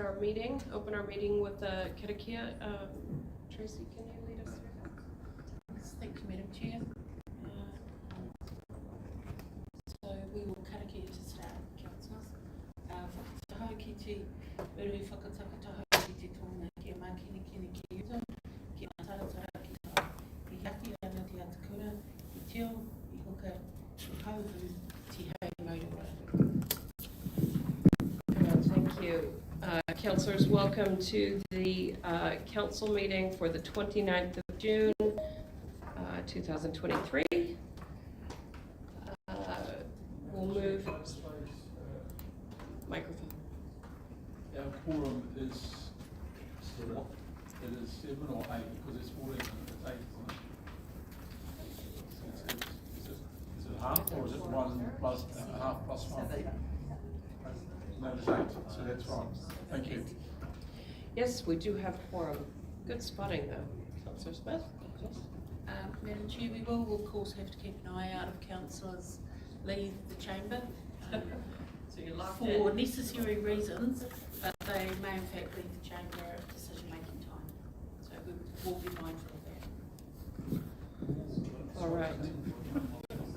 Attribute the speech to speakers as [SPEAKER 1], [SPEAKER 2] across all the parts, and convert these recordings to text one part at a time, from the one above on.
[SPEAKER 1] our meeting, open our meeting with the karakia. Tracy, can you lead us through that?
[SPEAKER 2] Thank you, Madam Chair. So we will karakia to start, councillors. Whakataho ki te urui whakataka taho ki te tōna kia makini kini ki uta, ki mātaratara ki taho. I haki ana te atakura, I teo, I hoka, I hauhu, ti hei maurora.
[SPEAKER 1] Thank you. Councillors, welcome to the council meeting for the 29th of June, 2023. We'll move. Microphone.
[SPEAKER 3] Our quorum is 7. It is 7 or 8 because it's 14 minutes. It's 8, isn't it? Is it half or is it 1 plus half plus 1? No, it's 8. So that's right. Thank you.
[SPEAKER 1] Yes, we do have quorum. Good spotting, though. Councillor Smith? Yes.
[SPEAKER 2] Madam Chair, we will of course have to keep an eye out if councillors leave the chamber
[SPEAKER 1] So you're locked
[SPEAKER 2] for
[SPEAKER 1] in.
[SPEAKER 2] necessary reasons, but they may in fact leave the chamber at decision-making time. So we will be mindful of that.
[SPEAKER 1] All right.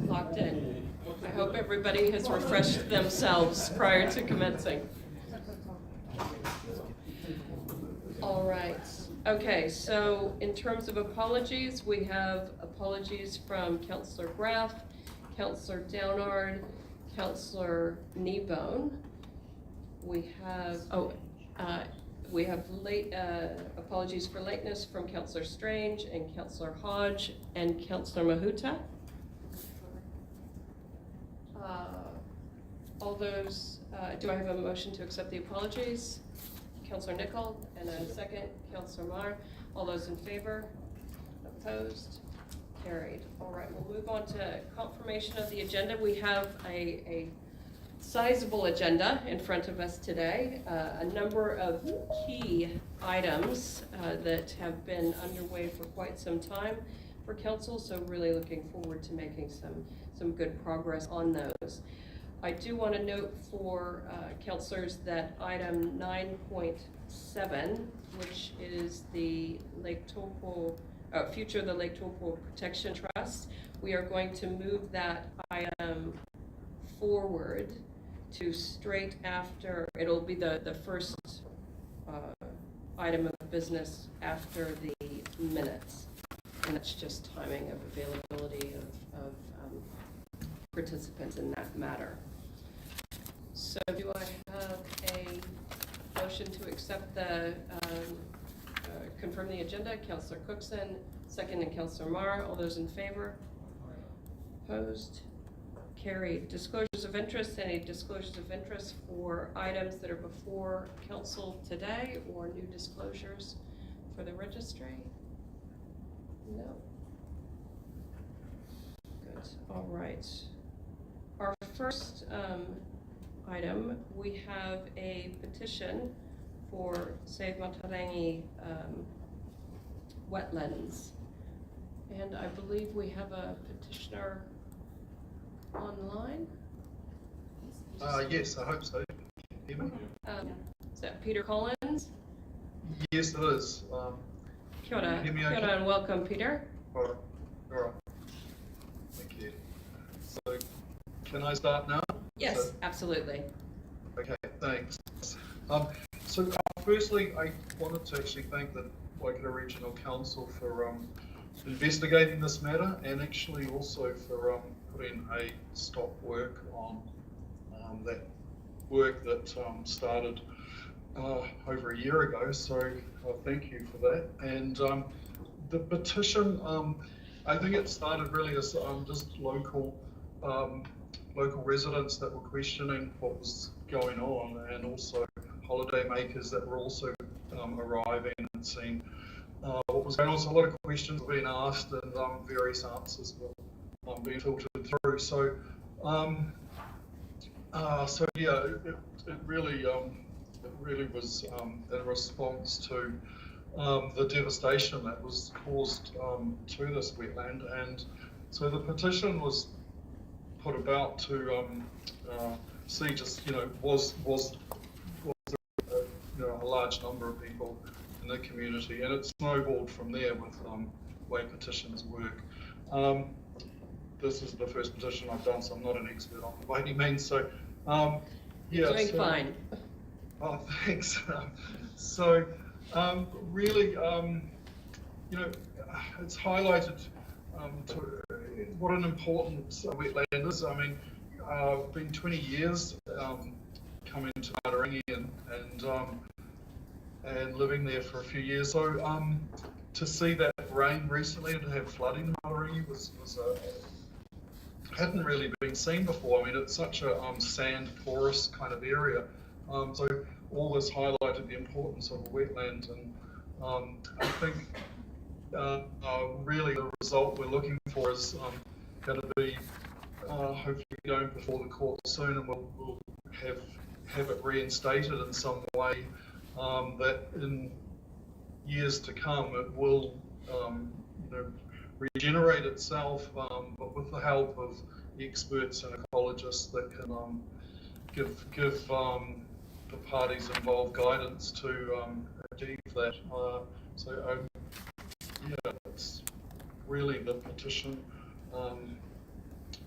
[SPEAKER 1] Locked in. I hope everybody has refreshed themselves prior to commencing. All right. Okay, so in terms of apologies, we have apologies from Councillor Graff, Councillor Downard, Councillor Kneebone. We have apologies for lateness from Councillor Strange and Councillor Hodge and Councillor Mahuta. All those, do I have a motion to accept the apologies? Councillor Nicol, and a second, Councillor Marr. All those in favor? Opposed? Carried. All right, we'll move on to confirmation of the agenda. We have a sizable agenda in front of us today. A number of key items that have been underway for quite some time for council, so really looking forward to making some good progress on those. I do want to note for councillors that item 9.7, which is the Lake Taupo, future of the Lake Taupo Protection Trust, we are going to move that item forward to straight after. It'll be the first item of business after the minutes, and that's just timing of availability of participants in that matter. So do I have a motion to accept the, confirm the agenda? Councillor Cookson, second, and Councillor Marr. All those in favor? Opposed? Carried. Disclosures of interest. Any disclosures of interest for items that are before council today, or new disclosures for the registry? No. Good. All right. Our first item, we have a petition for Save Matarangi wetlands. And I believe we have a petitioner online.
[SPEAKER 4] Yes, I hope so. Can you hear me?
[SPEAKER 1] Is that Peter Collins?
[SPEAKER 4] Yes, it is.
[SPEAKER 1] Kia ora,
[SPEAKER 4] hear me
[SPEAKER 1] kia ora,
[SPEAKER 4] okay?
[SPEAKER 1] and welcome, Peter.
[SPEAKER 4] All right. Thank you. So, can I start now?
[SPEAKER 1] Yes,
[SPEAKER 4] So,
[SPEAKER 1] absolutely.
[SPEAKER 4] okay, thanks. So firstly, I wanted to actually thank the Waikato Regional Council for investigating this matter, and actually also for putting a stop work on that work that started over a year ago. So thank you for that. And the petition, I think it started really as just local residents that were questioning what was going on, and also holiday makers that were also arriving and seeing what was going on. So a lot of questions were being asked, and various answers were being filtered through. So, yeah, it really was in response to the devastation that was caused to this wetland, and so the petition was put about to see just was there a large number of people in the community, and it snowballed from there with way petitions work. This is the first petition I've done, so I'm not an expert on it by any means. So,
[SPEAKER 1] You're doing fine.
[SPEAKER 4] Oh, thanks. Really, you know, it's highlighted to what an important wetland is. I mean, been 20 years coming to Matarangi and living there for a few years. So to see that rain recently and to have flooding in Matarangi was hadn't really been seen before. I mean, it's such a sand porous kind of area. So all this highlighted the importance of a wetland, and I think really the result we're looking for is going to be hopefully going before the court soon, and we'll have it reinstated in some way that in years to come it will you know, regenerate itself, but with the help of experts and ecologists that can give the parties involved guidance to achieve that. Yeah, it's really the petition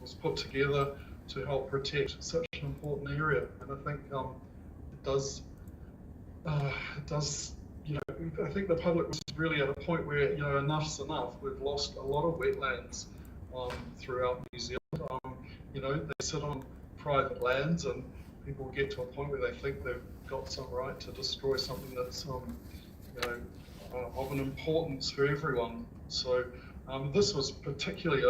[SPEAKER 4] was put together to help protect such an important area, and I think it does. You know, I think the public was really at a point where, you know, enough's enough. We've lost a lot of wetlands throughout New Zealand. You know, they sit on private lands, and people get to a point where they think they've got some right to destroy something that's, you know, of an importance for everyone. So this was particularly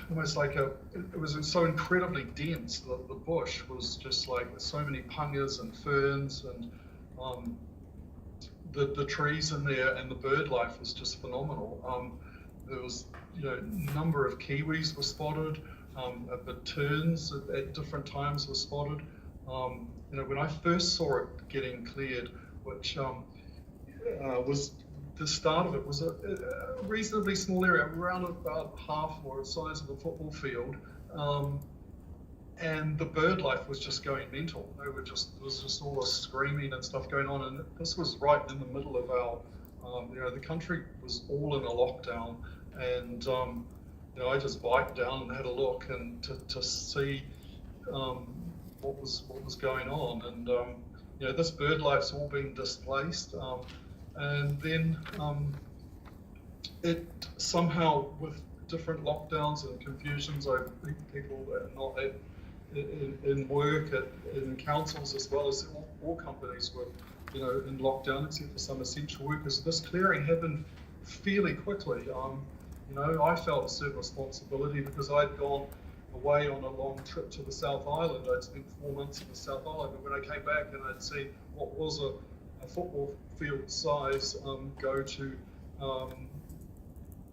[SPEAKER 4] almost like it was so incredibly dense. The bush was just like so many pungas and ferns, and the trees in there, and the bird life was just phenomenal. There was, you know, a number of kiwis were spotted, but terns at different times were spotted. You know, when I first saw it getting cleared, which was the start of it, was a reasonably small area, around about half or the size of a football field, and the bird life was just going mental. There was just all this screaming and stuff going on, and this was right in the middle of our, you know, the country was all in a lockdown, and you know, I just biked down and had a look and to see what was going on, and you know, this bird life's all being displaced, and then it somehow, with different lockdowns and confusions, I think people that are not in work in councils, as well as all companies, were, you know, in lockdown except for some essential workers. This clearing happened fairly quickly. You know, I felt a certain responsibility because I'd gone away on a long trip to the South Island. I'd spent 4 months in the South Island, but when I came back and I'd seen what was a football field size go to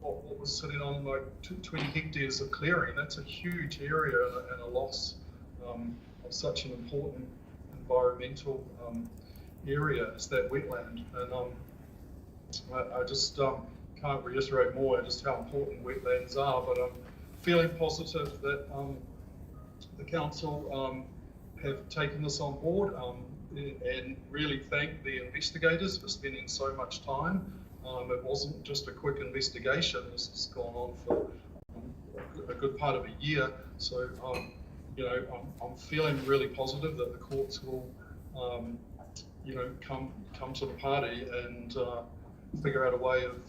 [SPEAKER 4] what was sitting on like 20 hectares of clearing, that's a huge area and a loss of such an important environmental area as that wetland. And I just can't reiterate more just how important wetlands are, but I'm feeling positive that the council have taken this on board, and really thank the investigators for spending so much time. It wasn't just a quick investigation. This has gone on for a good part of a year. So, you know, I'm feeling really positive that the courts will, you know, come to the party and figure out a way of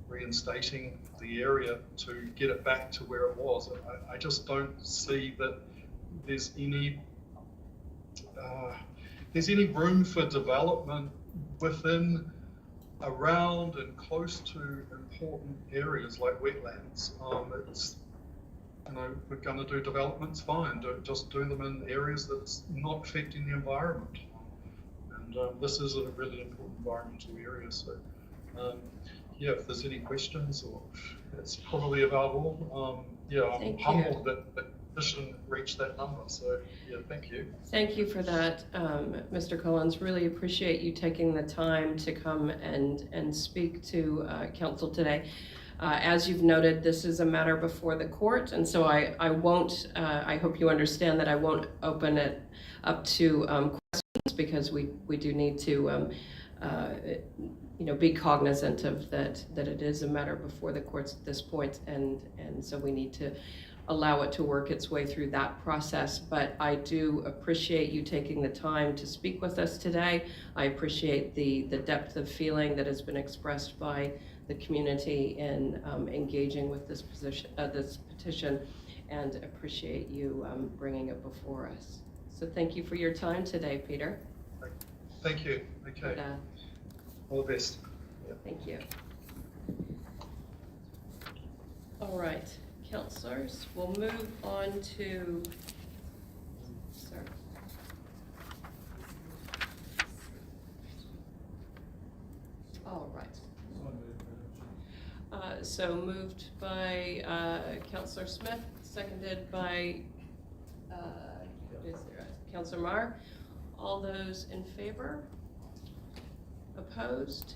[SPEAKER 4] reinstating the area to get it back to where it was. I just don't see that there's any room for development within, around and close to important areas like wetlands. It's, you know, we're going to do developments, fine, just do them in areas that's not affecting the environment. And this is a really important environmental area. So yeah, if there's any questions, or it's probably about all. Yeah, I'm humbled that the petition reached that number. So yeah, thank you.
[SPEAKER 1] Thank you for that, Mr. Collins. Really appreciate you taking the time to come and speak to council today. As you've noted, this is a matter before the court, and so I won't, I hope you understand that I won't open it up to questions, because we do need to, be cognizant of that it is a matter before the courts at this point, and so we need to allow it to work its way through that process. But I do appreciate you taking the time to speak with us today. I appreciate the depth of feeling that has been expressed by the community in engaging with this petition, and appreciate you bringing it before us. So thank you for your time today, Peter.
[SPEAKER 4] Thank you. Okay.
[SPEAKER 1] But,
[SPEAKER 4] All the best.
[SPEAKER 1] thank you. All right, councillors, we'll move on to, sorry. All right. So moved by Councillor Smith, seconded by Councillor Marr. All those in favor? Opposed?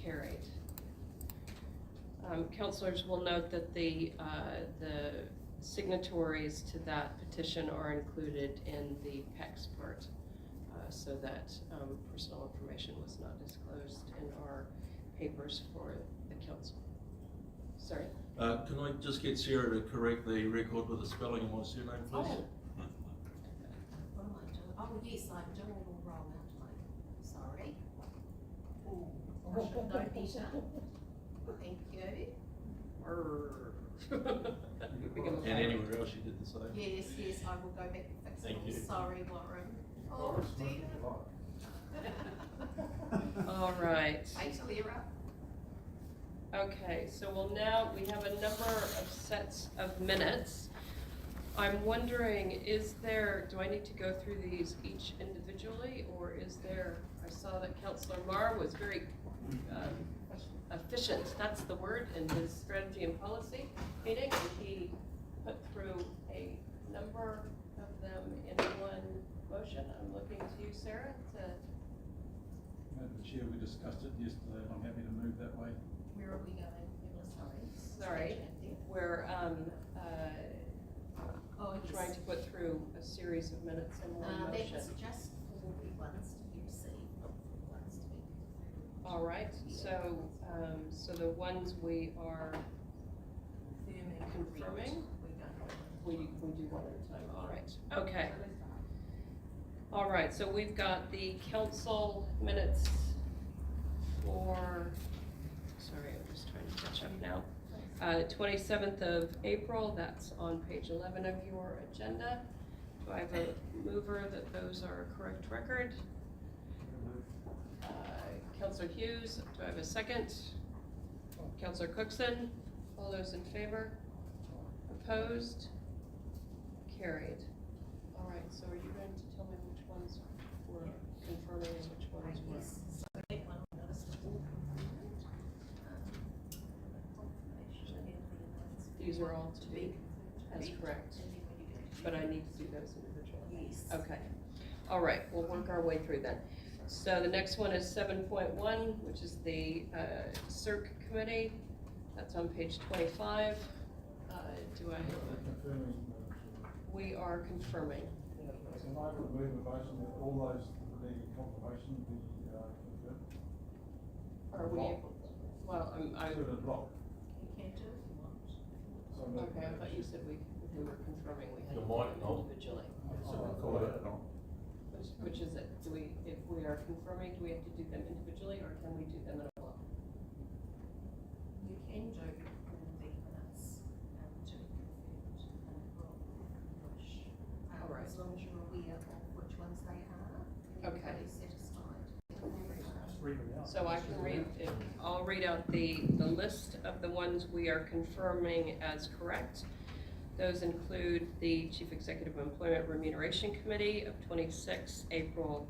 [SPEAKER 1] Carried. Councillors will note that the signatories to that petition are included in the PECS part, so that personal information was not disclosed in our papers for the council. Sorry?
[SPEAKER 5] Can I just get Sarah to correct the record with the spelling of my surname, please?
[SPEAKER 6] What am I doing? Oh, yes, I'm doing it all wrong, aren't I? Sorry. I should know better. Thank you.
[SPEAKER 5] And anywhere else you did the same?
[SPEAKER 6] Yes, I will go back and fix
[SPEAKER 5] Thank
[SPEAKER 6] it.
[SPEAKER 5] you.
[SPEAKER 6] Sorry, Warren. Oh, dear.
[SPEAKER 1] All right.
[SPEAKER 6] Fatal error.
[SPEAKER 1] Okay, so we have a number of sets of minutes. I'm wondering, do I need to go through these each individually, or I saw that Councillor Marr was very efficient, that's the word, in his strategy and policy meeting, and he put through a number of them in one motion. I'm looking to you, Sarah,
[SPEAKER 3] Madam Chair, we discussed it yesterday, and I'm happy to move that way.
[SPEAKER 6] Where are we going?
[SPEAKER 1] Sorry, we're trying to put through a series of minutes in one
[SPEAKER 6] That
[SPEAKER 1] motion.
[SPEAKER 6] was just for the ones to be received, not for the ones to be.
[SPEAKER 1] All right, so the ones we are confirming, we do one at a time. All right, okay. All right, so we've got the council minutes for, sorry, I'm just trying to catch up now. 27th of April, that's on page 11 of your agenda. Do I have a mover that those are a correct record? Councillor Hughes, do I have a second? Councillor Cookson, all those in favor? Opposed? Carried. All right, so are you going to tell me which ones were confirming and which ones were?
[SPEAKER 6] Yes, so that one on the list of all confirmed. Confirmation and everything else.
[SPEAKER 1] These are all to be as correct,
[SPEAKER 6] And then when you go to
[SPEAKER 1] but I need to do those individually.
[SPEAKER 6] Yes.
[SPEAKER 1] Okay. All right, we'll work our way through then. So the next one is 7.1, which is the CIRC committee. That's on page 25. We are confirming.
[SPEAKER 3] So I would move a motion that all those that need confirmation be confirmed.
[SPEAKER 1] Are we able? Well, I.
[SPEAKER 3] Do it in block.
[SPEAKER 6] You can do if you want.
[SPEAKER 3] So moved.
[SPEAKER 1] Okay, I thought you said we were confirming we had to
[SPEAKER 5] You
[SPEAKER 1] do
[SPEAKER 5] might
[SPEAKER 1] it
[SPEAKER 5] not.
[SPEAKER 1] individually.
[SPEAKER 5] So we call it,
[SPEAKER 1] Which is it? If we are confirming, do we have to do them individually, or can we do them in a block?
[SPEAKER 6] You can do all the minutes to be confirmed in a block if you wish.
[SPEAKER 1] All right.
[SPEAKER 6] As long as you're aware of which ones they are.
[SPEAKER 1] Okay.
[SPEAKER 6] Everybody's satisfied.
[SPEAKER 1] So I can I'll read out the list of the ones we are confirming as correct. Those include the Chief Executive Employment Remuneration Committee of 26 April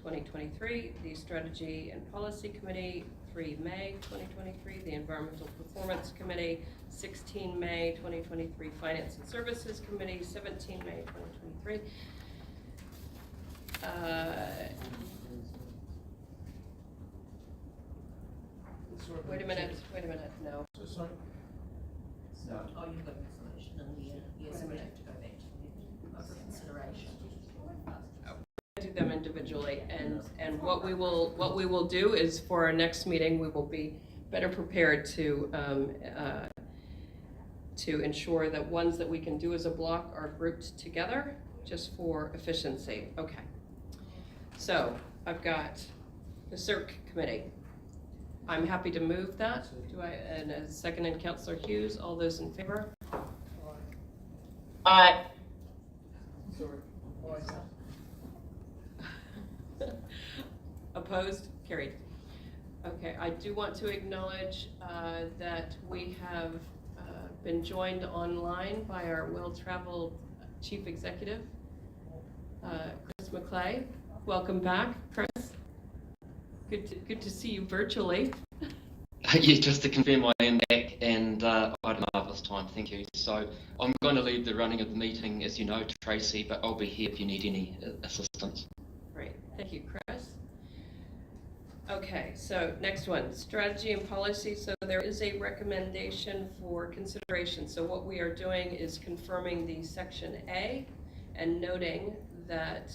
[SPEAKER 1] 2023, the Strategy and Policy Committee 3 May 2023, the Environmental Performance Committee 16 May 2023, Finance and Services Committee 17 May 2023. Wait a minute, no.
[SPEAKER 3] Sorry?
[SPEAKER 6] Oh, you've got information in the, yes, we have to go back to the consideration.
[SPEAKER 1] individually, and what we will do is for our next meeting, we will be better prepared to ensure that ones that we can do as a block are grouped together, just for efficiency. Okay. So I've got the CIRC committee. I'm happy to move that. Do I, and a second in Councillor Hughes, all those in favor?
[SPEAKER 6] Aye.
[SPEAKER 1] Opposed? Carried. Okay, I do want to acknowledge that we have been joined online by our well-traveled Chief Executive, Chris McClay. Welcome back, Chris. Good to see you virtually.
[SPEAKER 7] Yeah, just to confirm I am back, and I had a marvellous time, thank you. So I'm going to lead the running of the meeting, as you know, to Tracy, but I'll be here if you need any assistance.
[SPEAKER 1] Great, thank you, Chris. Okay, so next one, strategy and policy. So there is a recommendation for consideration. So what we are doing is confirming the section A and noting that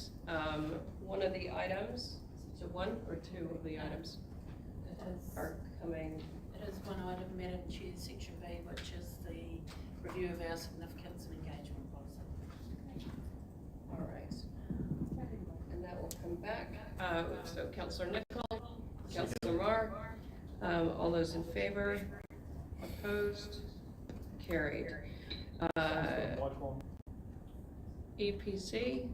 [SPEAKER 1] one of the items, is it one or two of the items are coming?
[SPEAKER 2] It is one item, Madam Chair, section B, which is the review of our significance and engagement policy.
[SPEAKER 1] All right, and that will come back. So Councillor Nichol, Councillor Marr, all those in favor, opposed, carried. EPC,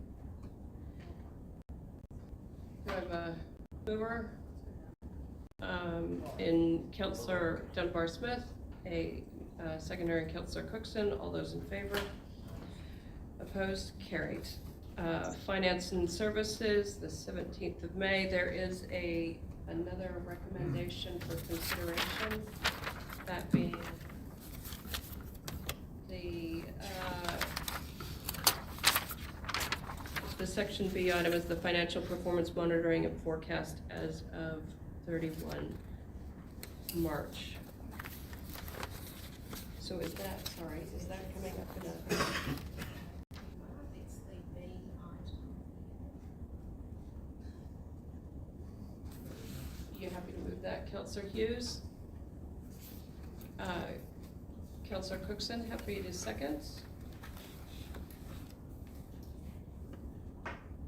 [SPEAKER 1] we have a mover in Councillor Dunbar Smith, a secondary in Councillor Cookson, all those in favor, opposed, carried. Finance and Services, the 17th of May, there is another recommendation for consideration, that being the section B item is the financial performance monitoring and forecast as of 31 March. So is that coming up in a?
[SPEAKER 6] It's the B item.
[SPEAKER 1] You happy to move that, Councillor Hughes? Councillor Cookson, happy to second?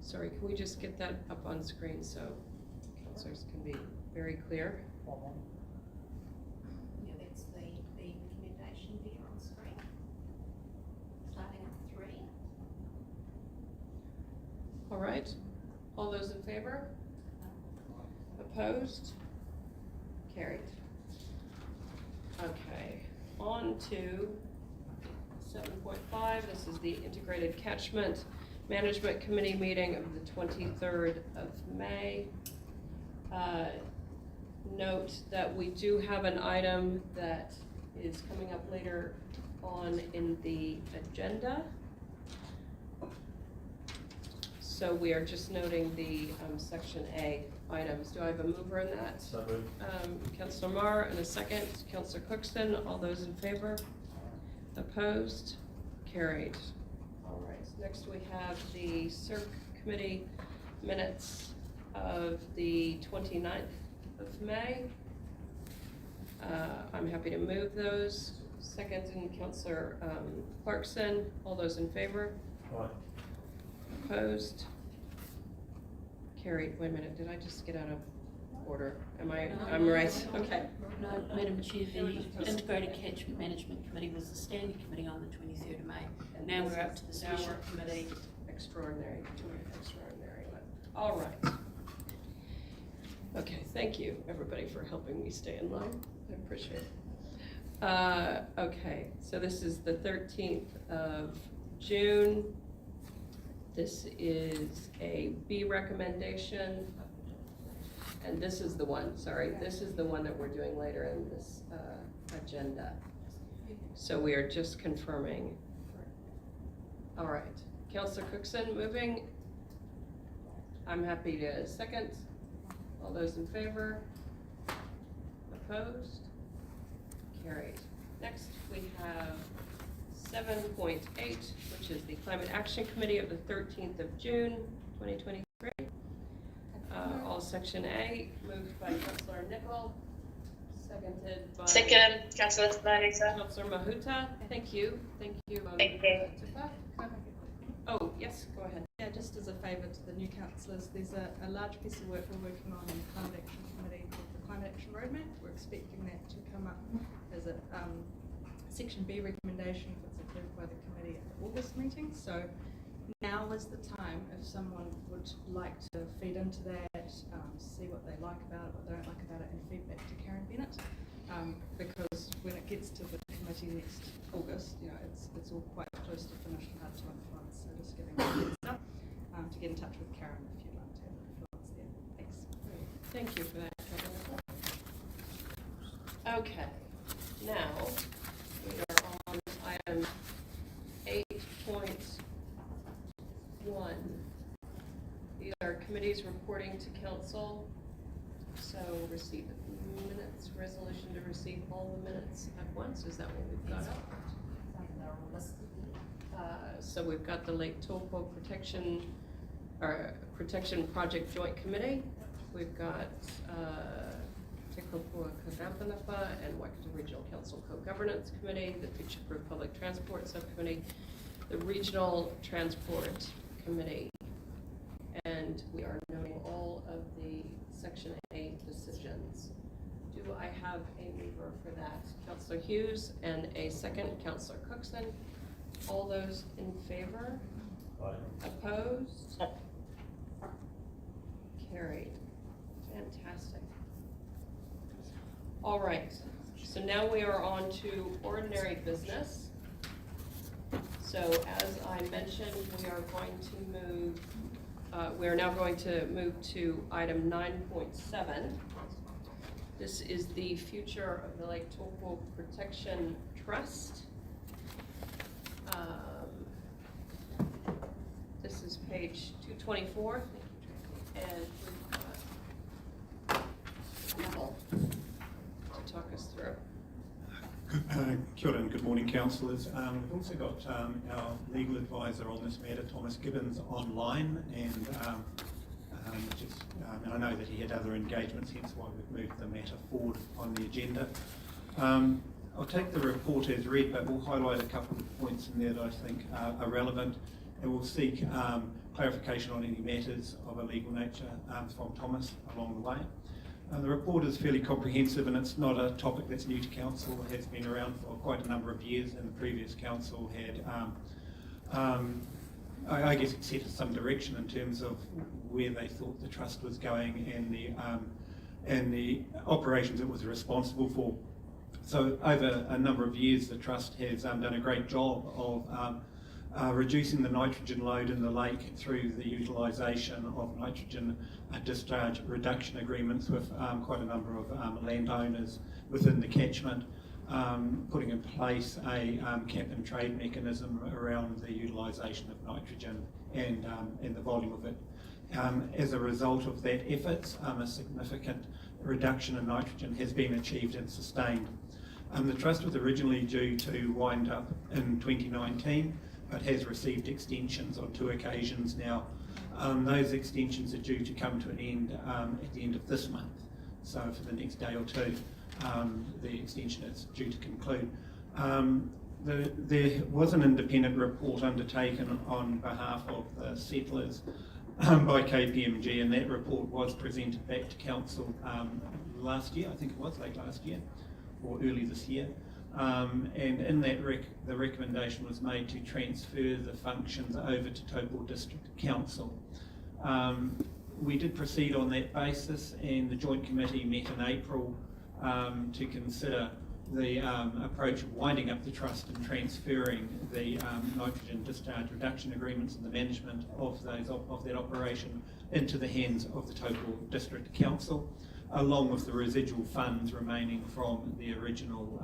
[SPEAKER 1] Sorry, can we just get that up on screen so councillors can be very clear?
[SPEAKER 6] Yeah, that's the B recommendation there on screen. Starting at 3.
[SPEAKER 1] All right, all those in favor? Opposed? Carried. Okay, on to 7.5, this is the Integrated Catchment Management Committee meeting of the 23rd of May. Note that we do have an item that is coming up later on in the agenda. So we are just noting the section A items. Do I have a mover in that?
[SPEAKER 5] So moved.
[SPEAKER 1] Councillor Marr, and a second. Councillor Cookson, all those in favor? Opposed? Carried. All right, next we have the CIRC committee minutes of the 29th of May. I'm happy to move those. Second, and Councillor Clarkson, all those in favor?
[SPEAKER 5] Aye.
[SPEAKER 1] Opposed? Carried. Wait a minute, did I just get out of order? I'm right, okay.
[SPEAKER 2] No, Madam Chair, the Integrated Catchment Management Committee was the standing committee on the 23rd of May. Now we're up to the special committee.
[SPEAKER 1] Extraordinary one. All right. Okay, thank you, everybody, for helping me stay in line. I appreciate it. Okay, so this is the 13th of June. This is a B recommendation. And this is the one, this is the one that we're doing later in this agenda. So we are just confirming. All right, Councillor Cookson moving. I'm happy to second. All those in favor? Opposed? Carried. Next we have 7.8, which is the Climate Action Committee of the 13th of June, 2023. All section A, moved by Councillor Nicol, seconded by
[SPEAKER 8] Second, Councillor Sparisa.
[SPEAKER 1] Councillor Mahuta. Thank you.
[SPEAKER 8] Thank you.
[SPEAKER 1] Oh, yes, go ahead.
[SPEAKER 9] Yeah, just as a favour to the new councillors, there's a large piece of work we're working on in the Climate Action Committee called the Climate Action Roadmap. We're expecting that to come up as a Section B recommendation if it's approved by the committee at the August meeting. So now is the time if someone would like to feed into that, see what they like about it, what they don't like about it, and feedback to Karen Bennett. Because when it gets to the committee next August, you know, it's all quite close to finished and hard to influence. So just giving you a heads up to get in touch with Karen if you'd like to have influence there. Thanks.
[SPEAKER 1] Great. Thank you for that, Councillor. Okay, now we are on item 8.1. These are committees reporting to council. So receive minutes, resolution to receive all the minutes at once. Is that what we've got up? So we've got the Lake Taupo Protection Project Joint Committee. We've got Te Kopua Kagampanapa and Waikato Regional Council Co-Governance Committee, the Future Proof Public Transport Subcommittee, the Regional Transport Committee, and we are noting all of the Section A decisions. Do I have a mover for that? Councillor Hughes, and a second, Councillor Cookson. All those in favor?
[SPEAKER 5] Aye.
[SPEAKER 1] Opposed? Carried. Fantastic. All right, so now we are on to ordinary business. So as I mentioned, we are going to move, we are now going to move to item 9.7. This is the future of the Lake Taupo Protection Trust. This is page 224, and we've got Nicol to talk us through.
[SPEAKER 10] Kia ora and good morning, councillors. We've also got our legal advisor on this matter, Thomas Gibbons, online, and and I know that he had other engagements, hence why we've moved the matter forward on the agenda. I'll take the report as read, but we'll highlight a couple of points in there that I think are relevant, and we'll seek clarification on any matters of a legal nature from Thomas along the way. The report is fairly comprehensive, and it's not a topic that's new to council. It has been around for quite a number of years, and the previous council had, I guess, it set some direction in terms of where they thought the trust was going and the operations it was responsible for. So over a number of years, the trust has done a great job of reducing the nitrogen load in the lake through the utilisation of nitrogen discharge reduction agreements with quite a number of landowners within the catchment, putting in place a cap and trade mechanism around the utilisation of nitrogen and the volume of it. As a result of that effort, a significant reduction in nitrogen has been achieved and sustained. The trust was originally due to wind up in 2019, but has received extensions on 2 occasions now. Those extensions are due to come to an end at the end of this month. So for the next day or two, the extension is due to conclude. There was an independent report undertaken on behalf of the settlers by KPMG, and that report was presented back to council last year. I think it was late last year or early this year. And in that the recommendation was made to transfer the functions over to Taupo District Council. We did proceed on that basis, and the Joint Committee met in April to consider the approach of winding up the trust and transferring the nitrogen discharge reduction agreements and the management of that operation into the hands of the Taupo District Council, along with the residual funds remaining from the original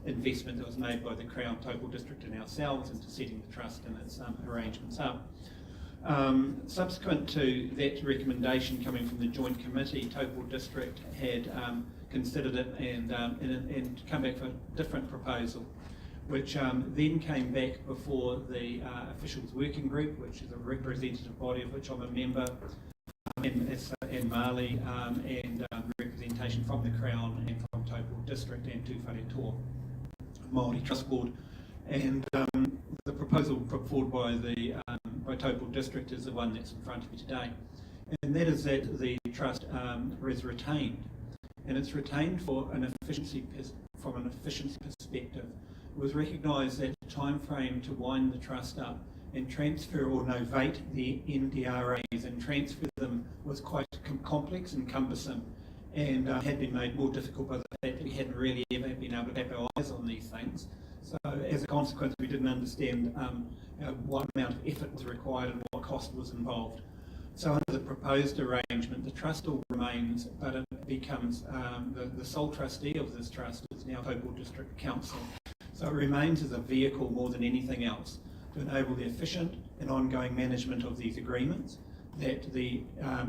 [SPEAKER 10] investment that was made by the Crown, Taupo District and ourselves into setting the trust and its arrangements up. Subsequent to that recommendation coming from the Joint Committee, Taupo District had considered it and come back for a different proposal, which then came back before the Officials Working Group, which is a representative body of which I'm a member, in Mali, and representation from the Crown and from Taupo District and Te Whare Māori Trust Board. And the proposal put forward by Taupo District is the one that's in front of you today. And that is that the trust is retained. And it's retained from an efficiency perspective. It was recognised that the time frame to wind the trust up and transfer or novate the NDRAs and transfer them was quite complex and cumbersome, and had been made more difficult by the fact that we hadn't really ever been able to have our eyes on these things. So as a consequence, we didn't understand what amount of effort was required and what cost was involved. So under the proposed arrangement, the trust still remains, but it becomes the sole trustee of this trust is now Taupo District Council. So it remains as a vehicle more than anything else to enable the efficient and ongoing management of these agreements, that the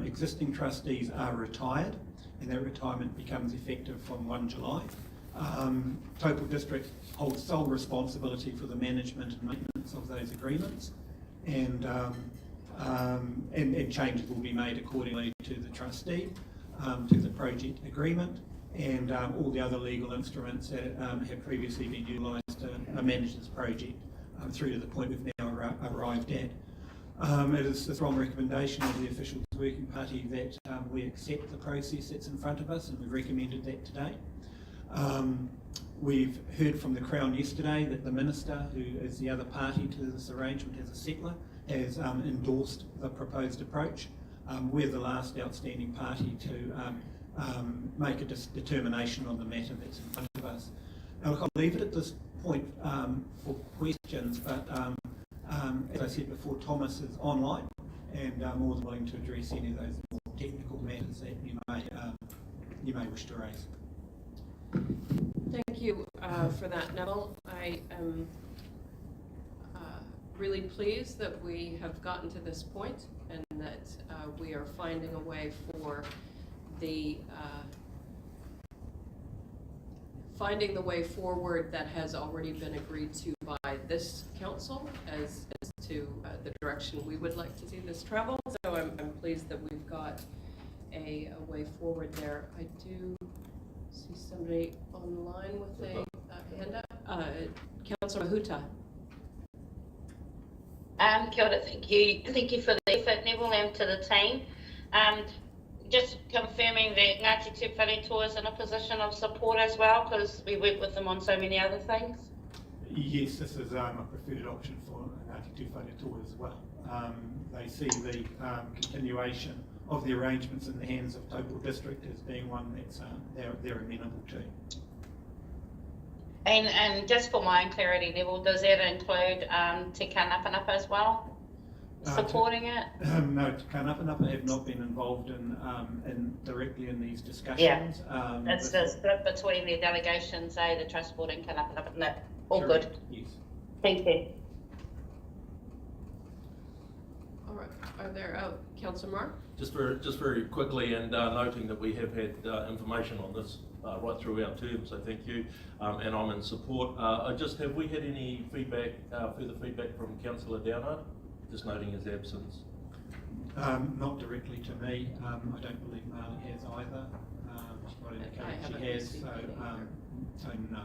[SPEAKER 10] existing trustees are retired and their retirement becomes effective from 1 July. Taupo District holds sole responsibility for the management and maintenance of those agreements, and changes will be made accordingly to the trustee, to the project agreement, and all the other legal instruments that have previously been utilised to manage this project through to the point we've now arrived at. It is the strong recommendation of the Officials Working Party that we accept the process that's in front of us, and we've recommended that today. We've heard from the Crown yesterday that the Minister, who is the other party to this arrangement as a settler, has endorsed the proposed approach. We're the last outstanding party to make a determination on the matter that's in front of us. Now, I'll leave it at this point for questions, but as I said before, Thomas is online and more than willing to address any of those more technical matters that you may wish to raise.
[SPEAKER 1] Thank you for that, Neville. I am really pleased that we have gotten to this point and that we are finding a way for the finding the way forward that has already been agreed to by this council as to the direction we would like to see this travel. So I'm pleased that we've got a way forward there. I do see somebody online with a hand up. Councillor Mahuta.
[SPEAKER 8] Kia ora, thank you. Thank you for the effort, Neville, and to the team. Just confirming that Ngāti Te Whare is in a position of support as well, because we work with them on so many other things.
[SPEAKER 10] Yes, this is a preferred option for Ngāti Te Whare as well. They see the continuation of the arrangements in the hands of Taupo District as being one that's they're amenable to.
[SPEAKER 8] And just for my own clarity, Neville, does that include Te Kanapanapa as well? Supporting it?
[SPEAKER 10] No, Te Kanapanapa have not been involved in directly in these discussions.
[SPEAKER 8] Yeah, it's the split between the delegations, the Trust Board and Kanapanapa. No, all good.
[SPEAKER 10] Yes.
[SPEAKER 8] Thank you.
[SPEAKER 1] All right. Are there Councillor Marr?
[SPEAKER 5] Just very quickly, and noting that we have had information on this right through our term, so thank you, and I'm in support. Have we had any feedback, further feedback from Councillor Downard? Just noting his absence.
[SPEAKER 10] Not directly to me. I don't believe Marley has either. She's not indicated she has, so no.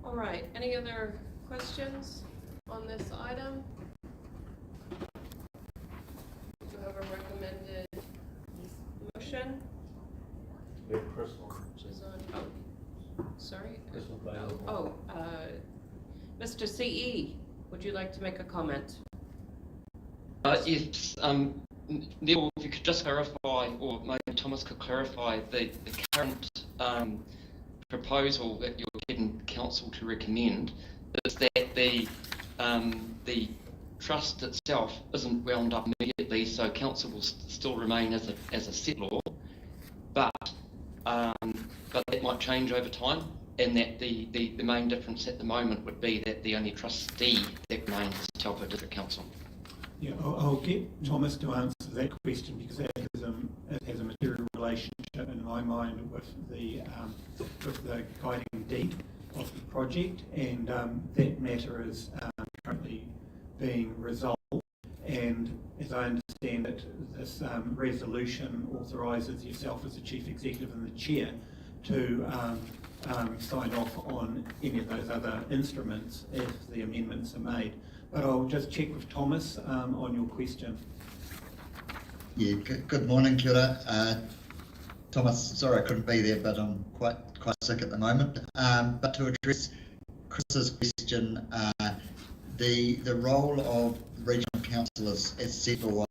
[SPEAKER 1] All right. Any other questions on this item? Do you have a recommended motion?
[SPEAKER 5] We have Crystal.
[SPEAKER 1] Sorry.
[SPEAKER 5] Crystal
[SPEAKER 1] Mr. CE, would you like to make a comment?
[SPEAKER 7] Yes, Neil, if you could just clarify, or maybe Thomas could clarify, the current proposal that you're getting council to recommend is that the trust itself isn't wound up immediately, so council will still remain as a settlor, but that might change over time, and that the main difference at the moment would be that the only trustee that remains is Taupo District Council.
[SPEAKER 10] Yeah, I'll get Thomas to answer that question, because it has a material relationship in my mind with the guiding deed of the project, and that matter is currently being resolved And as I understand it, this resolution authorises yourself as the Chief Executive and the Chair to sign off on any of those other instruments if the amendments are made. But I'll just check with Thomas on your question.
[SPEAKER 11] Yeah, good morning, kia ora. Thomas, sorry I couldn't be there, but I'm quite sick at the moment. But to address Chris's question, the role of regional council as set law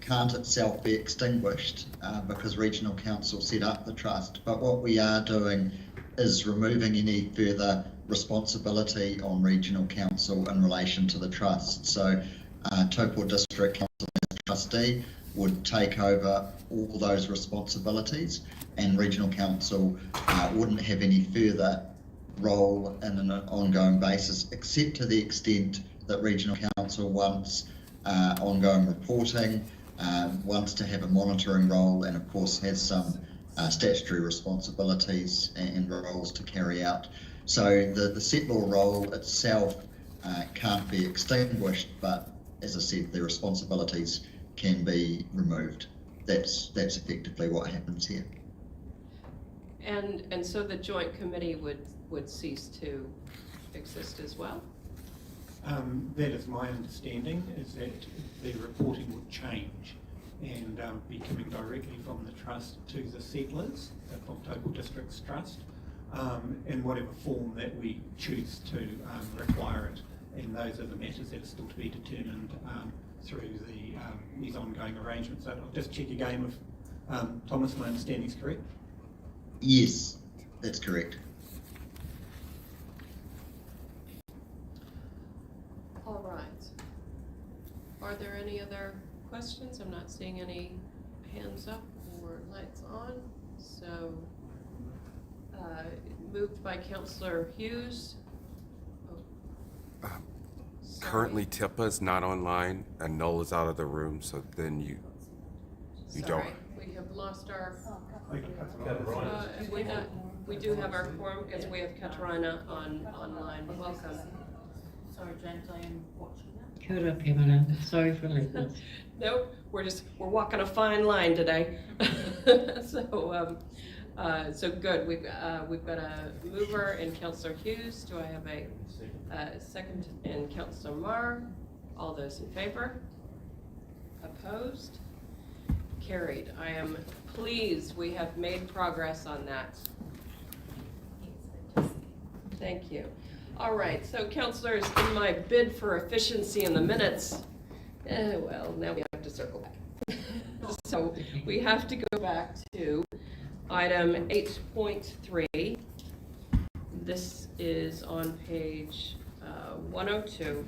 [SPEAKER 11] can't itself be extinguished because regional council set up the trust. But what we are doing is removing any further responsibility on regional council in relation to the trust. So Taupo District Council as trustee would take over all those responsibilities, and regional council wouldn't have any further role in an ongoing basis, except to the extent that regional council wants ongoing reporting, wants to have a monitoring role, and of course has some statutory responsibilities and roles to carry out. So the set law role itself can't be extinguished, but as I said, the responsibilities can be removed. That's effectively what happens here.
[SPEAKER 1] And so the joint committee would cease to exist as well?
[SPEAKER 10] That is my understanding, is that the reporting would change and be coming directly from the trust to the settlers, from Taupo District's trust, in whatever form that we choose to require it. And those are the matters that are still to be determined through these ongoing arrangements. So I'll just check again with Thomas, my understanding is correct?
[SPEAKER 11] Yes, that's correct.
[SPEAKER 1] All right. Are there any other questions? I'm not seeing any hands up or lights on. So moved by Councillor Hughes. Oh.
[SPEAKER 12] Currently, Tippa is not online and Noel is out of the room, so then you
[SPEAKER 1] Sorry,
[SPEAKER 12] don't.
[SPEAKER 1] we have lost our.
[SPEAKER 5] Katarina.
[SPEAKER 1] We do have our quorum because we have Katarina online. Welcome.
[SPEAKER 2] Sorry, James, I am watching that.
[SPEAKER 13] Kia ora, Pemana. Sorry for lateness.
[SPEAKER 1] Nope, we're walking a fine line today. So good. We've got a mover in Councillor Hughes. Do I have a second in Councillor Marr? All those in favor? Opposed? Carried. I am pleased we have made progress on that. Thank you. All right, so councillors, in my bid for efficiency in the minutes, well, now we have to circle back. So we have to go back to item 8.3. This is on page 102,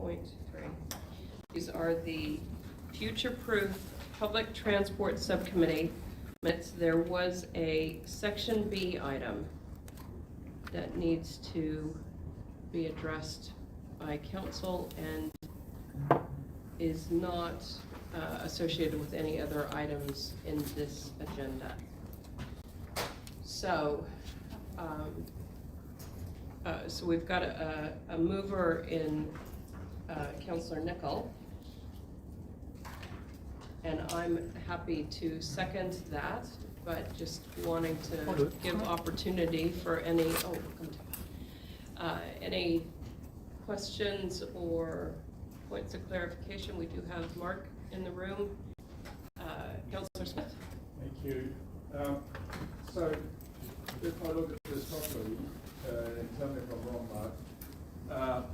[SPEAKER 1] 8.3. These are the future-proof public transport subcommittee minutes. There was a section B item that needs to be addressed by council and is not associated with any other items in this agenda. So, so we've got a mover in Councillor Nicol, and I'm happy to second that, but just wanting to give opportunity for any, any questions or points of clarification. We do have Mark in the room. Councillor Smith.
[SPEAKER 3] Thank you. So if I look at this properly, and tell me if I'm wrong, Mark,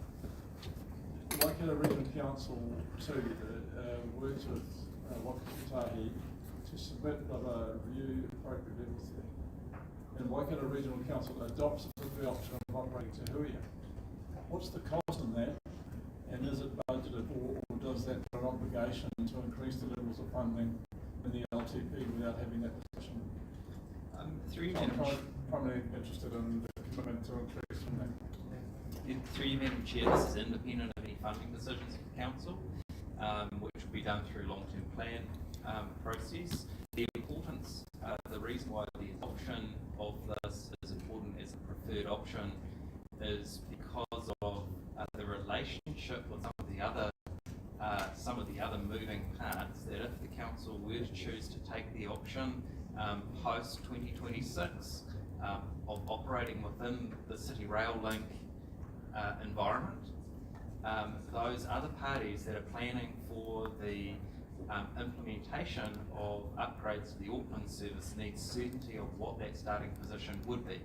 [SPEAKER 3] Waikato Regional Council works with Waikato to submit a review appropriate level 3. And Waikato Regional Council adopts the option of operating Te Huia. What's the cost in that? And is it budgeted, or does that put an obligation to increase the levels of funding in the LTP without having that discussion? I'm primarily interested in the commitment to increase from that.
[SPEAKER 14] Through you, Madam Chair, this is independent of any funding decisions of Council, which will be done through long-term plan process. The importance, the reason why the adoption of this is important as a preferred option is because of the relationship with some of the other moving parts that if the council were to choose to take the option post 2026 of operating within the City Rail Link environment, those other parties that are planning for the implementation of upgrades to the Auckland service need certainty of what that starting position would be.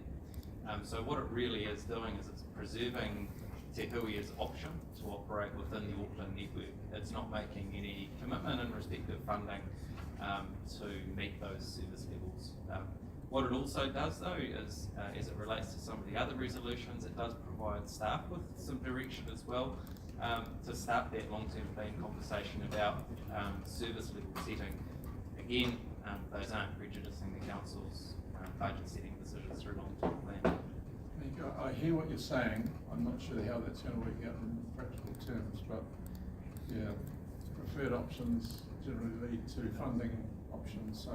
[SPEAKER 14] So what it really is doing is it's preserving Te Hui's option to operate within the Auckland network. It's not making any commitment in respect of funding to meet those service levels. What it also does though is, as it relates to some of the other resolutions, it does provide staff with some direction as well to start that long-term plan conversation about service level setting. Again, those aren't prejudicing the council's budget setting decisions through long-term plan.
[SPEAKER 3] I hear what you're saying. I'm not sure how that's going to work out in practical terms, but yeah, preferred options generally lead to funding options. So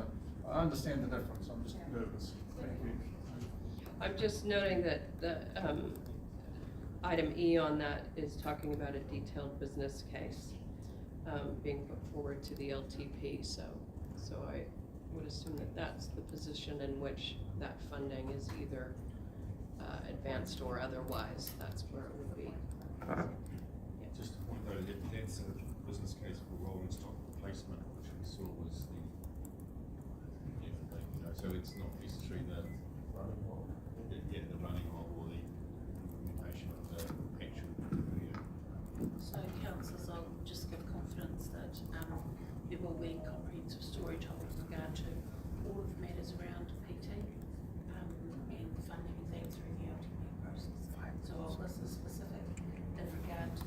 [SPEAKER 3] I understand the difference. I'm just nervous. Thank you.
[SPEAKER 1] I'm just noting that the item E on that is talking about a detailed business case being put forward to the LTP. So I would assume that that's the position in which that funding is either advanced or otherwise. That's where it would be.
[SPEAKER 15] Just to point though, that's a business case for rolling stock replacement, which we saw was the, so it's not necessarily the running of, the running of or the implementation of the actual.
[SPEAKER 2] So councillors, I'll just give confidence that there will be comprehensive story told with regard to all of the matters around PT and funding of that through the LTP process. So I'll list the specific in regard to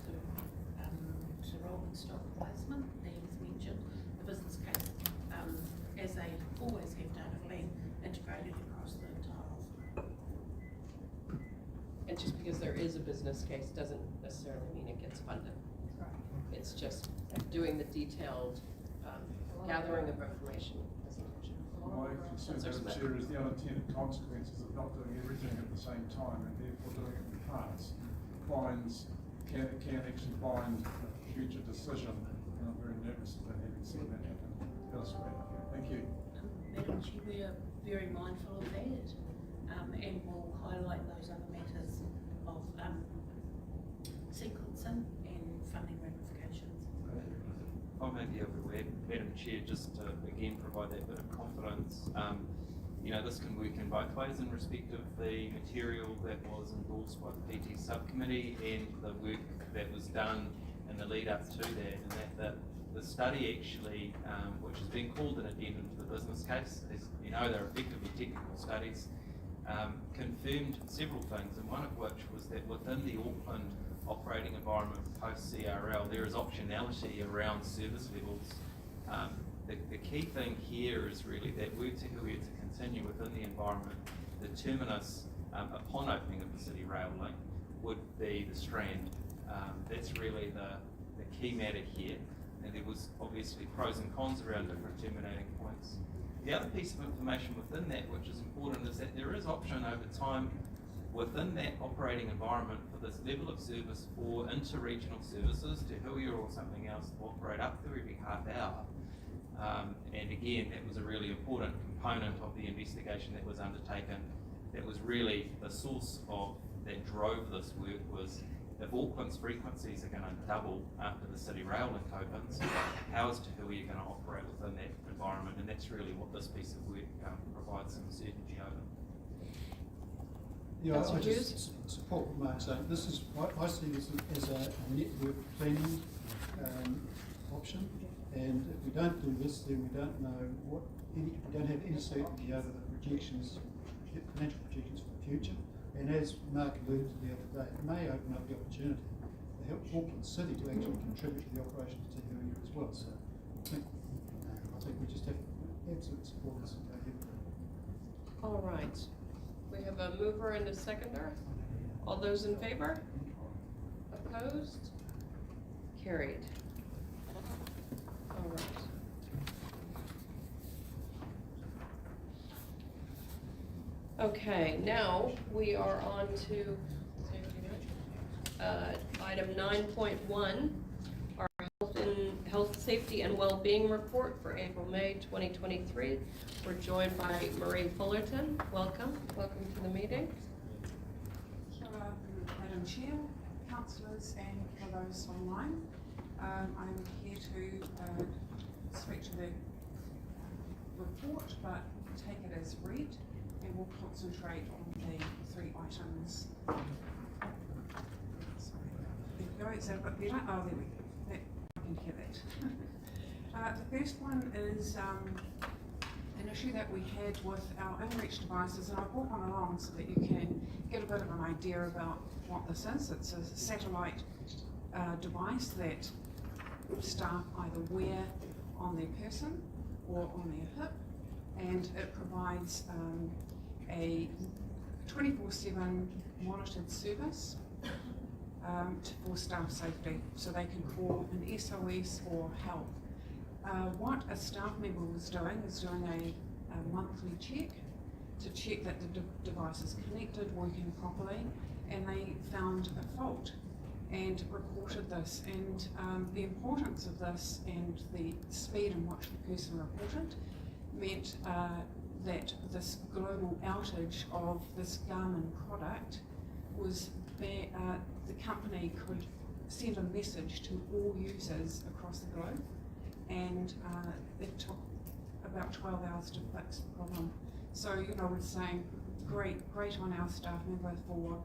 [SPEAKER 2] to rolling stock replacement, as mentioned, the business case, as they always have done, have been integrated across the entire offer.
[SPEAKER 1] And just because there is a business case doesn't necessarily mean it gets funded.
[SPEAKER 9] Right.
[SPEAKER 1] It's just doing the detailed gathering of information.
[SPEAKER 3] My concern, Madam Chair, is the unintended consequences of not doing everything at the same time and therefore doing it in parts can actually bind a future decision, and I'm very nervous about having seen that happen elsewhere. Thank you.
[SPEAKER 2] Madam Chair, we are very mindful of that and will highlight those other matters of sequencing and funding ramifications.
[SPEAKER 14] I may be overaware, Madam Chair, just to again provide that bit of confidence. This can work in both ways in respect of the material that was endorsed by the PT subcommittee and the work that was done in the lead up to that, and that the study actually, which has been called an addendum to the business case, as you know, they're effectively technical studies, confirmed several things, and one of which was that within the Auckland operating environment post CRL, there is optionality around service levels. The key thing here is really that were Te Hui to continue within the environment, the terminus upon opening of the City Rail Link would be the Strand. That's really the key matter here, and there was obviously pros and cons around different terminating points. The other piece of information within that, which is important, is that there is option over time within that operating environment for this level of service for inter-regional services, Te Hui or something else, to operate up to every half hour. And again, that was a really important component of the investigation that was undertaken. That was really the source of that drove this work was if Auckland's frequencies are going to double after the City Rail Link opens, how is Te Hui going to operate within that environment? And that's really what this piece of work provides some certainty over.
[SPEAKER 16] Yeah, I just support what Mark's saying. This is, I see this as a network planning option, and if we don't do this, then we don't know we don't have any certainty over the projections, financial projections for the future. And as Mark alluded to the other day, it may open up the opportunity to help Auckland City to actually contribute to the operation of Te Hui as well. So I think we just have absolute support this and go ahead with it.
[SPEAKER 1] All right. We have a mover and a seconder. All those in favor? Opposed? Carried. All right. Okay, now we are on to item 9.1, our health Safety and Wellbeing Report for April-May 2023. We're joined by Marie Fullerton. Welcome to the meeting.
[SPEAKER 17] Kia ora, Madam Chair, councillors and for those online. I'm here to speak to the report, but take it as read, and we'll concentrate on the 3 items. Sorry, there we go. Is that a bit better? Oh, there we go. I can hear that. The first one is an issue that we had with our in-reach devices, and I brought one along so that you can get a bit of an idea about what this is. It's a satellite device that staff either wear on their person or on their hip, and it provides a 24/7 monitored service for staff safety, so they can call an SOS or help. What a staff member was doing is doing a monthly check to check that the device is connected, working properly, and they found a fault and reported this. And the importance of this and the speed in which the person reported meant that this global outage of this Garmin product was the company could send a message to all users across the globe, and it took about 12 hours to fix the problem. So, we're saying great on our staff member for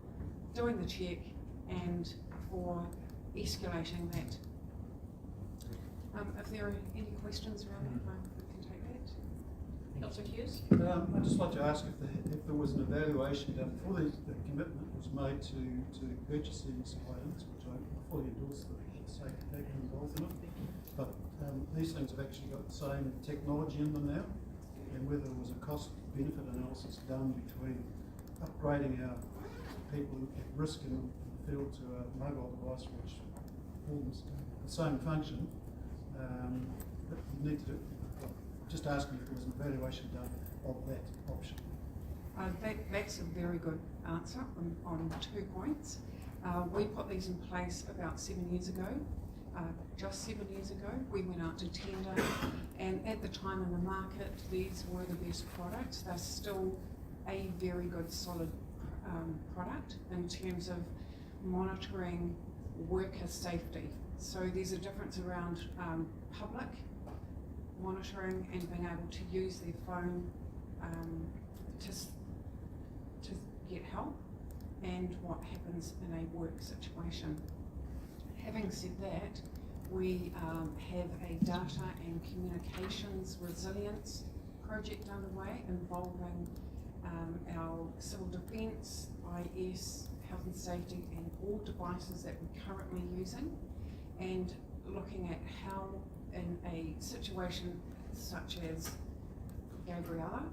[SPEAKER 17] doing the check and for escalating that. If there are any questions around that, we can take that.
[SPEAKER 1] Councillor Hughes?
[SPEAKER 16] I'd just like to ask if there was an evaluation done before the commitment was made to purchase these items, which I fully endorse the safety taken involved in it. But these things have actually got the same technology in them now, and whether there was a cost-benefit analysis done between upgrading our people at risk in the field to a mobile device which performs the same function, that you need to do. Just asking if there was an evaluation done of that option.
[SPEAKER 17] That's a very good answer on 2 points. We put these in place about 7 years ago. Just 7 years ago, we went out to tender, and at the time in the market, these were the best products. They're still a very good, solid product in terms of monitoring worker safety. So there's a difference around public monitoring and being able to use their phone to get help, and what happens in a work situation. Having said that, we have a data and communications resilience project underway involving our civil defence, IS, health and safety, and all devices that we're currently using, and looking at how in a situation such as Gabriella,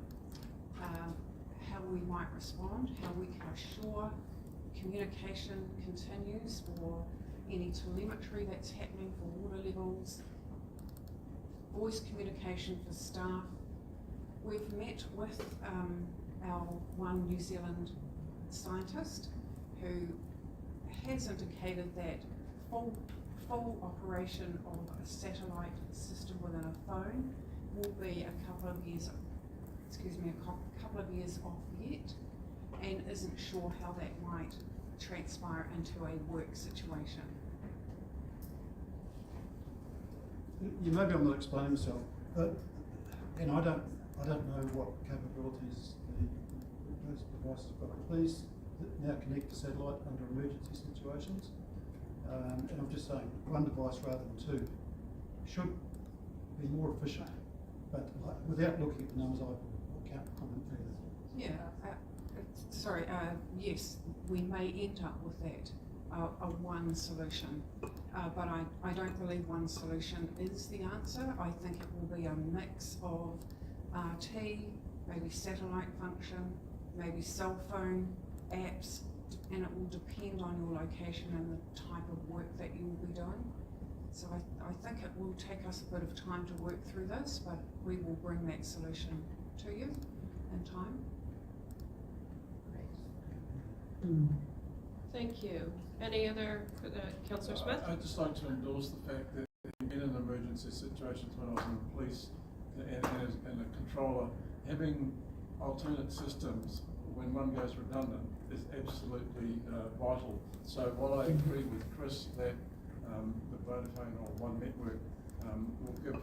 [SPEAKER 17] how we might respond, how we can assure communication continues for any telemetry that's happening for water levels, voice communication for staff. We've met with our one New Zealand scientist who has indicated that full operation of a satellite system within a phone will be a couple of years off yet, and isn't sure how that might transpire into a work situation.
[SPEAKER 16] Maybe I'm not explaining myself, but and I don't know what capabilities those devices have got. Please now connect to satellite under emergency situations. And I'm just saying, one device rather than 2 should be more efficient. But without looking at the numbers, I can't comment further.
[SPEAKER 17] Yeah, yes, we may end up with that, a one solution. But I don't believe one solution is the answer. I think it will be a mix of RT, maybe satellite function, maybe cell phone apps, and it will depend on your location and the type of work that you will be doing. So I think it will take us a bit of time to work through this, but we will bring that solution to you in time.
[SPEAKER 1] Thank you. Any other, Councillor Smith?
[SPEAKER 3] I'd just like to endorse the fact that been in emergency situations when I was in the police and a controller, having alternate systems when one goes redundant is absolutely vital. So while I agree with Chris that the Vodafone or One Network will give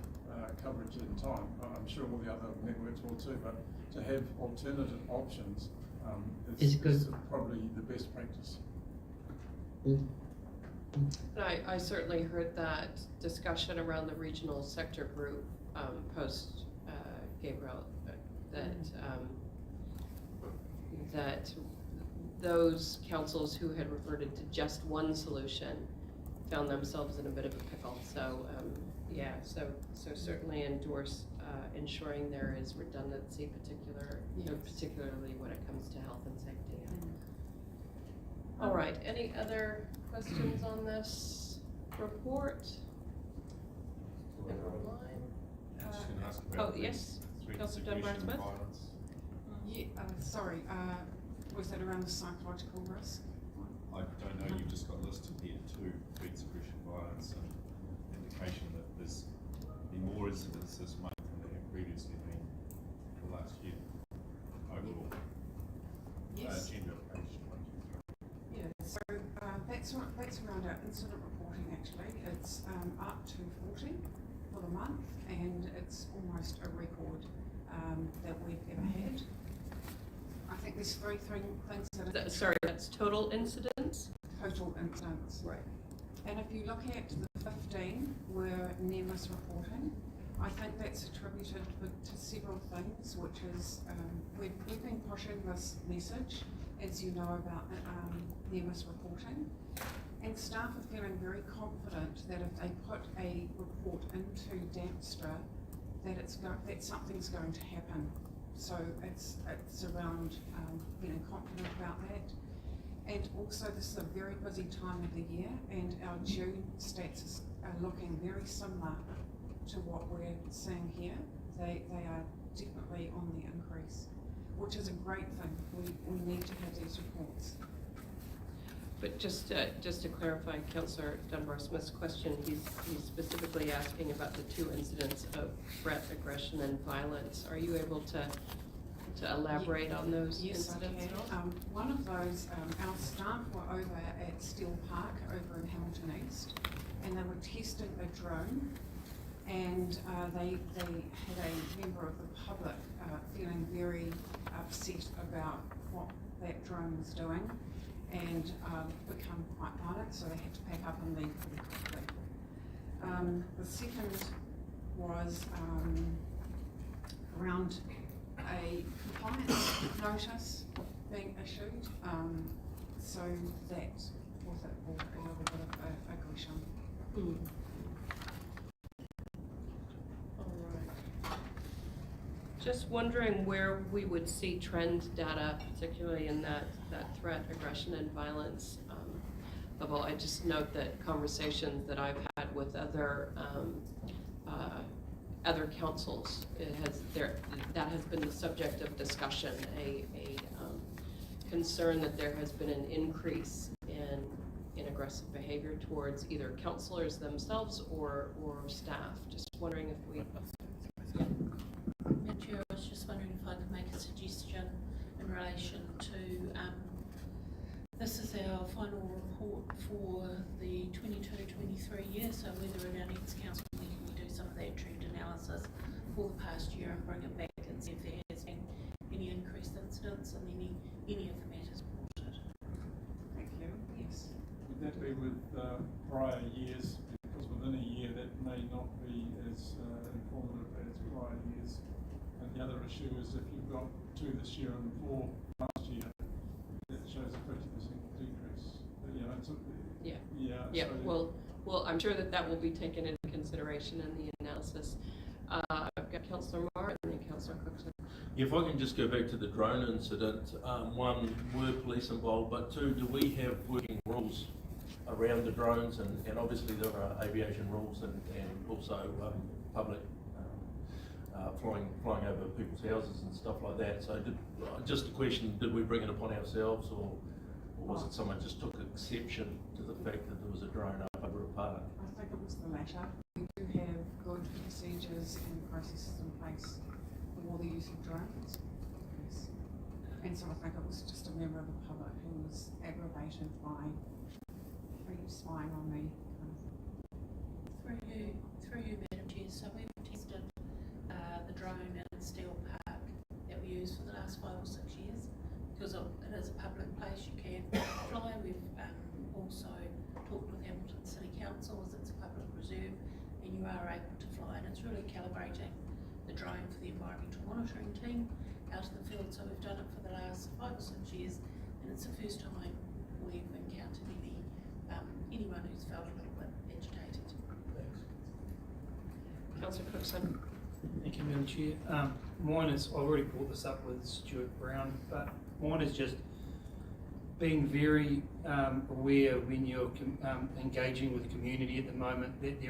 [SPEAKER 3] coverage in time, I'm sure all the other networks will too, but to have alternative options is probably the best practice.
[SPEAKER 13] Mm.
[SPEAKER 1] I certainly heard that discussion around the regional sector group post Gabriel, that those councils who had reverted to just one solution found themselves in a bit of a pickle. So yeah, so certainly endorse ensuring there is redundancy, particularly when it comes to health and safety. All right, any other questions on this report? And online?
[SPEAKER 15] I'm just going to ask about
[SPEAKER 1] yes,
[SPEAKER 15] threat,
[SPEAKER 1] Councillor
[SPEAKER 15] suppression,
[SPEAKER 1] Dunbar Smith.
[SPEAKER 15] violence.
[SPEAKER 17] Yeah, sorry, was that around the psychological risk?
[SPEAKER 15] I don't know, you've just got listed here too, threat, suppression, violence, and indication that there's been more incidents this month than there have previously been the last year overall.
[SPEAKER 17] Yes.
[SPEAKER 15] Agenda page 1, 2, 3.
[SPEAKER 17] Yeah, so that's around our incident reporting actually. It's up to 40 for the month, and it's almost a record that we've ever had. I think there's three things that
[SPEAKER 1] Sorry, that's total incidents?
[SPEAKER 17] Total incidents.
[SPEAKER 1] Right.
[SPEAKER 17] And if you look at the 15 were near miss reporting, I think that's attributed to several things, which is we've been pushing this message, as you know, about near miss reporting, and staff are feeling very confident that if they put a report into Dempstra, that something's going to happen. So it's around feeling confident about that. And also this is a very busy time of the year, and our June stats are looking very similar to what we're seeing here. They are definitely on the increase, which is a great thing. We need to have these reports.
[SPEAKER 1] But just to clarify Councillor Dunbar Smith's question, he's specifically asking about the 2 incidents of threat, aggression, and violence. Are you able to elaborate on those incidents?
[SPEAKER 17] Yes, I can. One of those, our staff were over at Steel Park over in Hamilton East, and they were testing a drone, and they had a member of the public feeling very upset about what that drone was doing, and become quite violent, so they had to pack up and leave pretty quickly. The second was around a compliance notice being issued, so that was a little bit of aggression.
[SPEAKER 1] All right. Just wondering where we would see trend data, particularly in that threat, aggression, and violence level. I just note that conversations that I've had with other councils, that has been the subject of discussion, a concern that there has been an increase in aggressive behavior towards either councillors themselves or staff. Just wondering if we...
[SPEAKER 2] Madam Chair, I was just wondering if I could make a suggestion in relation to this is our final report for the 22-23 year, so whether at our next council meeting we do some of that trend analysis for the past year and bring it back and see if there has been any increased incidents and any of the matters reported.
[SPEAKER 17] Thank you. Yes.
[SPEAKER 3] Would that be with prior years? Because within a year that may not be as informative as prior years. And the other issue is if you've got 2 this year and 4 last year, that shows a 50% decrease. But, you know, it's
[SPEAKER 1] Yeah. Well, I'm sure that will be taken into consideration in the analysis. I've got Councillor Marr and then Councillor Cookson.
[SPEAKER 5] If I can just go back to the drone incident, 1, were police involved, but 2, do we have working rules around the drones? And obviously there are aviation rules and also public flying over people's houses and stuff like that. So just a question, did we bring it upon ourselves, or was it someone just took exception to the fact that there was a drone over a park?
[SPEAKER 17] I think it was the latter. We do have good procedures and processes in place for the use of drones. Yes. And so I think it was just a member of the public who was aggravated by spying on me.
[SPEAKER 2] Through you, Madam Chair, so we've tested the drone in Steel Park that we used for the last 5 or 6 years because it is a public place, you can fly. We've also talked with Hamilton City Council as it's a public reserve and you are able to fly, and it's really calibrating the drone for the environmental monitoring team out in the field. So we've done it for the last 5 or 6 years and it's the first time we've encountered anyone who's felt a little bit agitated.
[SPEAKER 1] Councillor Cookson.
[SPEAKER 18] Thank you, Madam Chair. Mine is, I've already brought this up with Stuart Brown, but mine is just being very aware when you're engaging with the community at the moment that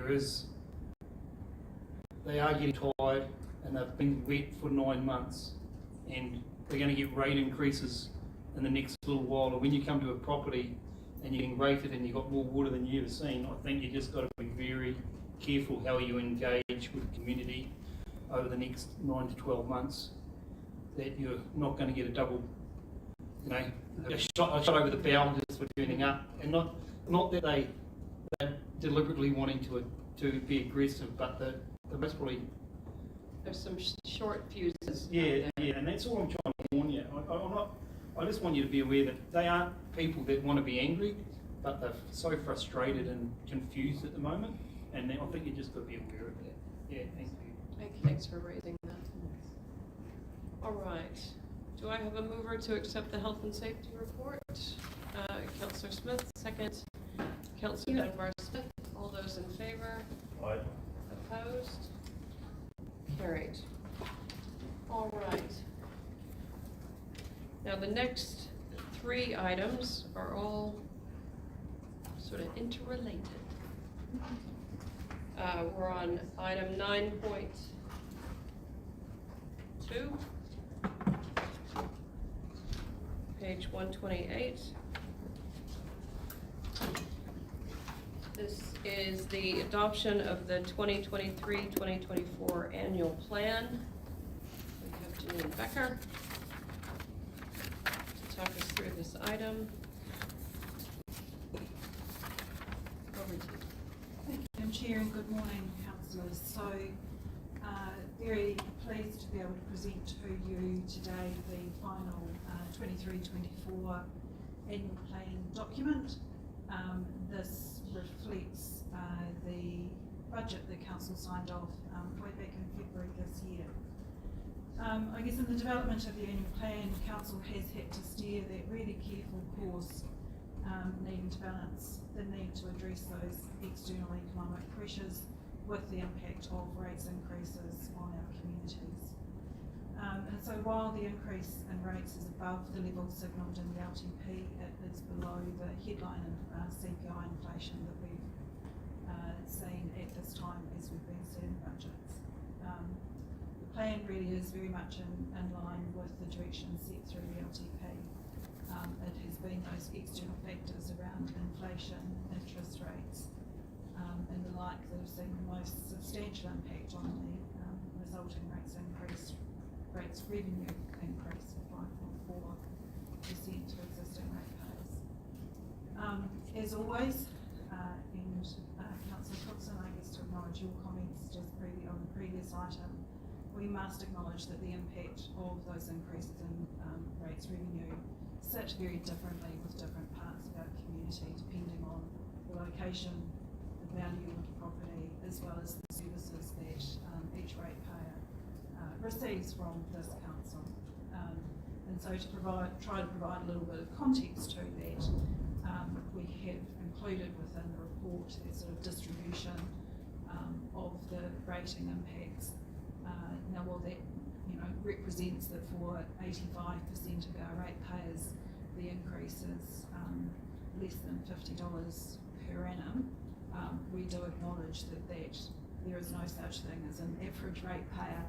[SPEAKER 18] they are getting tired and they've been wet for 9 months and they're going to get rate increases in the next little while. And when you come to a property and you're getting rated and you've got more water than you've ever seen, I think you just got to be very careful how you engage with the community over the next 9 to 12 months, that you're not going to get a double, a shot over the bow just for turning up, and not that they're deliberately wanting to be aggressive, but the most probably
[SPEAKER 1] There's some short fuses.
[SPEAKER 18] Yeah, and that's all I'm trying to warn you. I just want you to be aware that they aren't people that want to be angry, but they're so frustrated and confused at the moment, and I think you just got to be aware of that. Yeah, thank you.
[SPEAKER 1] Thanks for raising that. All right. Do I have a mover to accept the health and safety report? Councillor Smith, second. Councillor Dunbar Smith. All those in favour?
[SPEAKER 5] Aye.
[SPEAKER 1] Opposed? Carried. All right. Now the next 3 items are all sort of interrelated. We're on item 9.2, page 128. This is the adoption of the 2023-2024 annual plan. We have Janine Becker to talk us through this item. Over to you.
[SPEAKER 19] Thank you, Madam Chair, and good morning, councillors. So, very pleased to be able to present to you today the final 23-24 annual plan document. This reflects the budget the council signed off way back in February this year. I guess in the development of the annual plan, council has had to steer that really careful course, needing to balance the need to address those external economic pressures with the impact of rates increases on our communities. And so while the increase in rates is above the level signalled in the LTP, it is below the headline CPI inflation that we've seen at this time as we've been setting budgets. The plan really is very much in line with the direction set through the LTP. It has been those external factors around inflation, interest rates, and the like that have seen the most substantial impact on the resulting rates revenue increase of 5.4% to existing ratepayers. As always, and Councillor Cookson, I guess to acknowledge your comments just on the previous item, we must acknowledge that the impact of those increases in rates revenue sit very differently with different parts of our community, depending on the location, the value of the property, as well as the services that each ratepayer receives from this council. And so to try to provide a little bit of context to that, we have included within the report that sort of distribution of the rating impacts. Now, while that represents that for 85% of our ratepayers, the increase is less than $50 per annum, we do acknowledge that there is no such thing as an average ratepayer,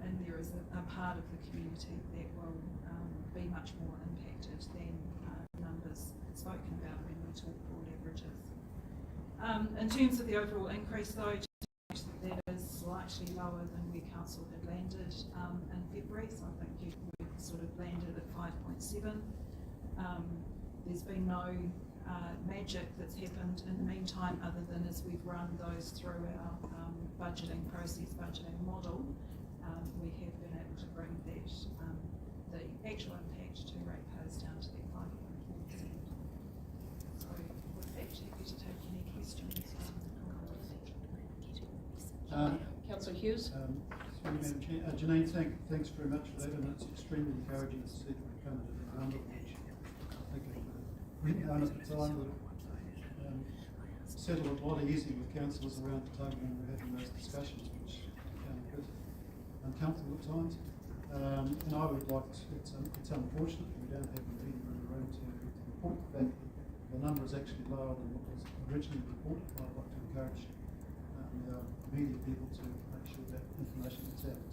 [SPEAKER 19] and there is a part of the community that will be much more impacted than numbers spoken about when we talk broad averages. In terms of the overall increase though, note that that is slightly lower than where council had landed in February, so I think we've sort of landed at 5.7. There's been no magic that's happened in the meantime, other than as we've run those through our budgeting process, budgeting model, we have been able to bring that, the actual impact to ratepayers down to that 5.4%. So with that, happy to take any questions.
[SPEAKER 1] Councillor Hughes?
[SPEAKER 16] Madam Chair. Janine, thanks very much for that, and it's extremely encouraging to see that we've come to the number which I think we've known at the time would settle it a lot easier with councillors around the table when we're having those discussions, which became a bit uncomfortable at times. And I would like to, it's unfortunate that we don't have a meeting in the room to report the fact that the number is actually lower than what was originally reported. I'd like to encourage our media people to make sure that information gets out to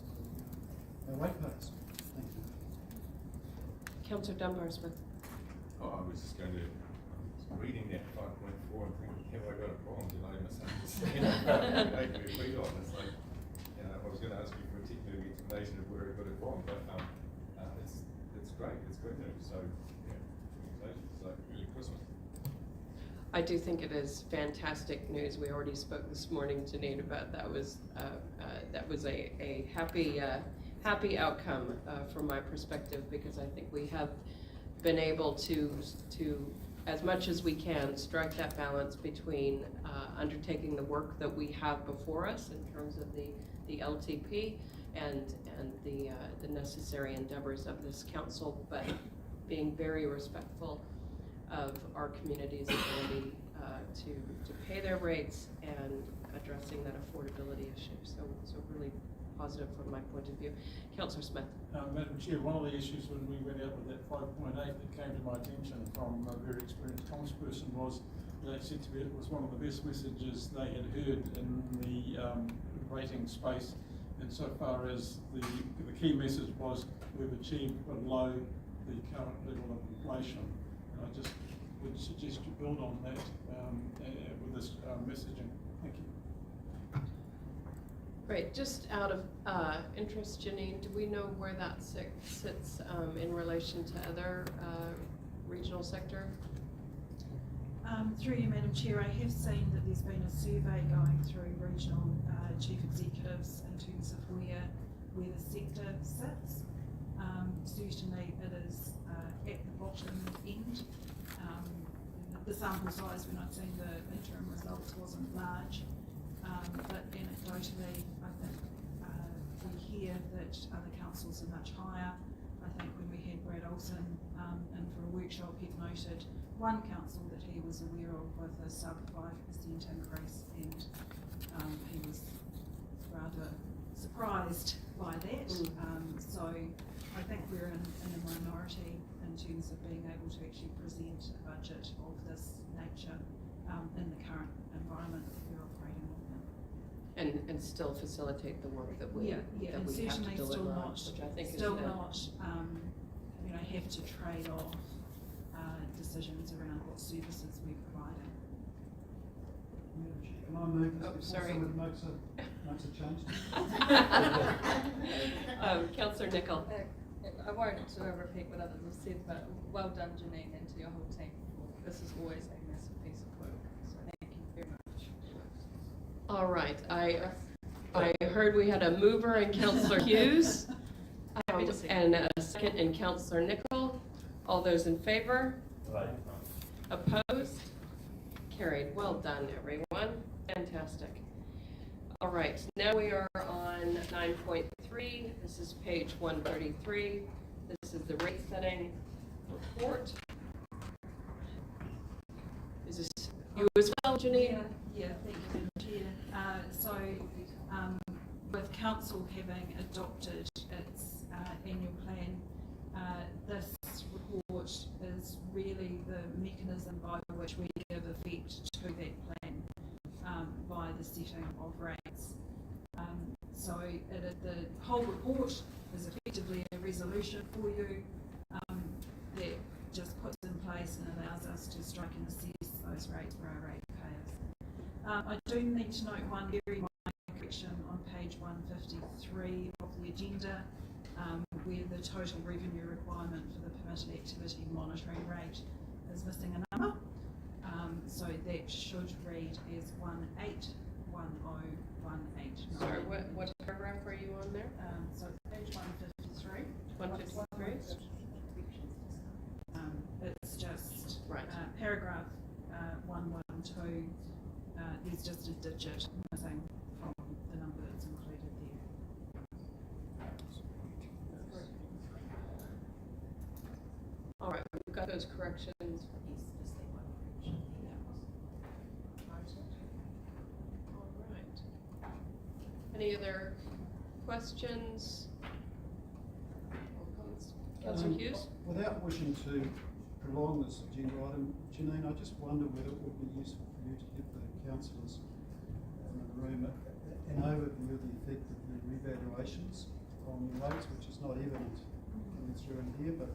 [SPEAKER 16] our ratepayers. Thank you.
[SPEAKER 1] Councillor Dunbar-Smith.
[SPEAKER 15] Oh, I was just going to, reading that 5.4 and thinking, have I got a problem? Did I misunderstand? I agree on. It's like, you know, I was going to ask you for a technical explanation of where I got it wrong, but it's great. It's good news. So, yeah, congratulations. So, really Christmas.
[SPEAKER 1] I do think it is fantastic news. We already spoke this morning, Janine, about that was a happy outcome from my perspective, because I think we have been able to as much as we can strike that balance between undertaking the work that we have before us in terms of the LTP and the necessary endeavors of this council, but being very respectful of our community's ability to pay their rates and addressing that affordability issue. So really positive from my point of view. Councillor Smith.
[SPEAKER 3] Madam Chair, one of the issues when we went out with that 5.8 that came to my attention from a very experienced comms person was that it said to me it was one of the best messages they had heard in the rating space, insofar as the key message was we've achieved below the current level of inflation. And I just would suggest you build on that with this messaging. Thank you.
[SPEAKER 1] Great. Just out of interest, Janine, do we know where that sits in relation to other regional sector?
[SPEAKER 19] Through you, Madam Chair, I have seen that there's been a survey going through regional chief executives in terms of where the sector sits. Certainly it is at the bottom end. The sample size when I'd seen the interim results wasn't large, but anecdotally I think we hear that other councils are much higher. I think when we had Brad Olsen in for a workshop, he'd noted one council that he was aware of with a sub 5% increase, and he was rather surprised by that. So I think we're in a minority in terms of being able to actually present a budget of this nature in the current environment that we're operating in.
[SPEAKER 1] And still facilitate the work that we
[SPEAKER 19] and
[SPEAKER 1] have to
[SPEAKER 19] certainly
[SPEAKER 1] deliver
[SPEAKER 19] still
[SPEAKER 1] on,
[SPEAKER 19] not,
[SPEAKER 1] which I think
[SPEAKER 19] still
[SPEAKER 1] is
[SPEAKER 19] not have to trade off decisions around what services we're providing.
[SPEAKER 16] Can I move this
[SPEAKER 1] Oh,
[SPEAKER 16] before
[SPEAKER 1] sorry.
[SPEAKER 16] someone makes a change?
[SPEAKER 1] Councillor Nicol.
[SPEAKER 9] I won't repeat what others have said, but well done, Janine, and to your whole team. This is always a massive piece of work, so thank you very much.
[SPEAKER 1] All right, I heard we had a mover in Councillor Hughes and a second in Councillor Nicol. All those in favor?
[SPEAKER 5] Aye.
[SPEAKER 1] Opposed? Carried. Well done, everyone. Fantastic. All right, now we are on 9.3. This is page 133. This is the rate setting report. Is this you as well, Janine?
[SPEAKER 19] Yeah, thank you, Madam Chair. So, with council having adopted its annual plan, this report is really the mechanism by which we give effect to that plan by the setting of rates. So the whole report is effectively a resolution for you that just puts in place and allows us to strike and assess those rates for our ratepayers. I do need to note one very minor 3 of the agenda, where the total revenue requirement for the permitted activity monitoring rate is missing a number. So that should read as 1810189.
[SPEAKER 1] Sorry, what paragraph are you on there?
[SPEAKER 19] So it's page 153.
[SPEAKER 1] 153?
[SPEAKER 19] It's just
[SPEAKER 1] Right.
[SPEAKER 19] Paragraph 112. There's just a digit missing from the number that's included there.
[SPEAKER 1] All right, we've got those corrections. All right. Any other questions? Councillor Hughes?
[SPEAKER 16] Without wishing to prolong this agenda item, Janine, I just wonder whether it would be useful for you to give the councillors in the room an overview of the effect of the revaluations on rates, which is not evident coming through in here, but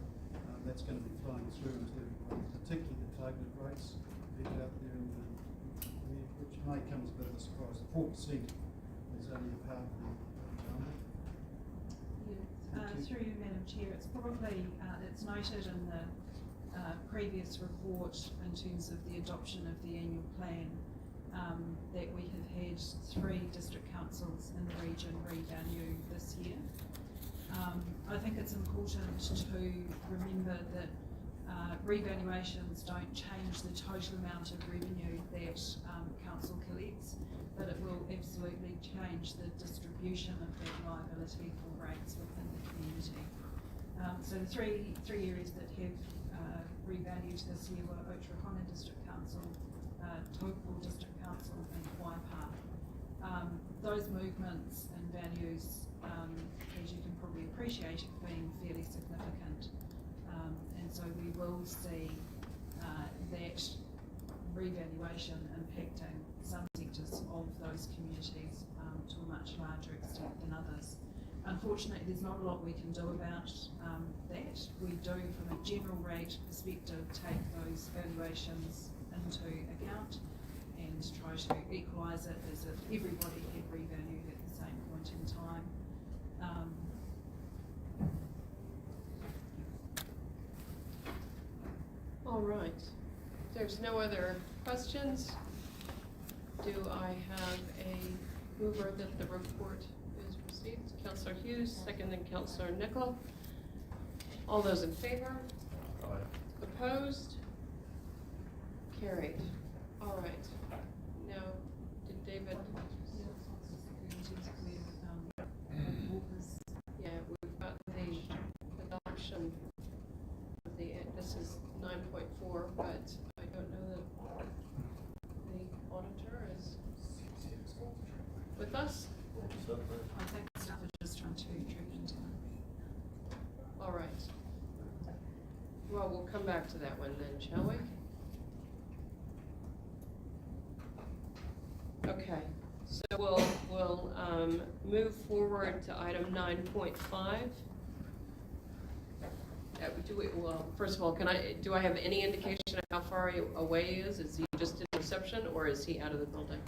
[SPEAKER 16] that's going to be flowing through into particularly the targeted rates figured out there, which may come as a bit of a surprise. 4% is only a part of the number.
[SPEAKER 19] Through you, Madam Chair, it's probably, it's noted in the previous report in terms of the adoption of the annual plan, that we have had 3 district councils in the region revalue this year. I think it's important to remember that revaluations don't change the total amount of revenue that council collects, but it will absolutely change the distribution of that liability for rates within the community. So the three areas that have revalued this year were Otrahona District Council, Taupo District Council and Waipa. Those movements and values, as you can probably appreciate, have been fairly significant. And so we will see that revaluation impacting some sectors of those communities to a much larger extent than others. Unfortunately, there's not a lot we can do about that. We do, from a general rate perspective, take those valuations into account and try to equalise it as if everybody had revalued at the same point in time.
[SPEAKER 1] All right. If there's no other questions, do I have a mover that the report is received? Councillor Hughes, second, and Councillor Nicol. All those in favor? Aye. Opposed? Carried. All right. Now, did David? Yeah, we've got the adoption of the, this is 9.4, but I don't know that the auditor is with us.
[SPEAKER 19] I think staff are just trying to trip into it.
[SPEAKER 1] All right. Well, we'll come back to that one then, shall we? Okay, so we'll move forward to item 9.5. Well, first of all, do I have any indication of how far away he is? Is he just in reception or is he out of the building?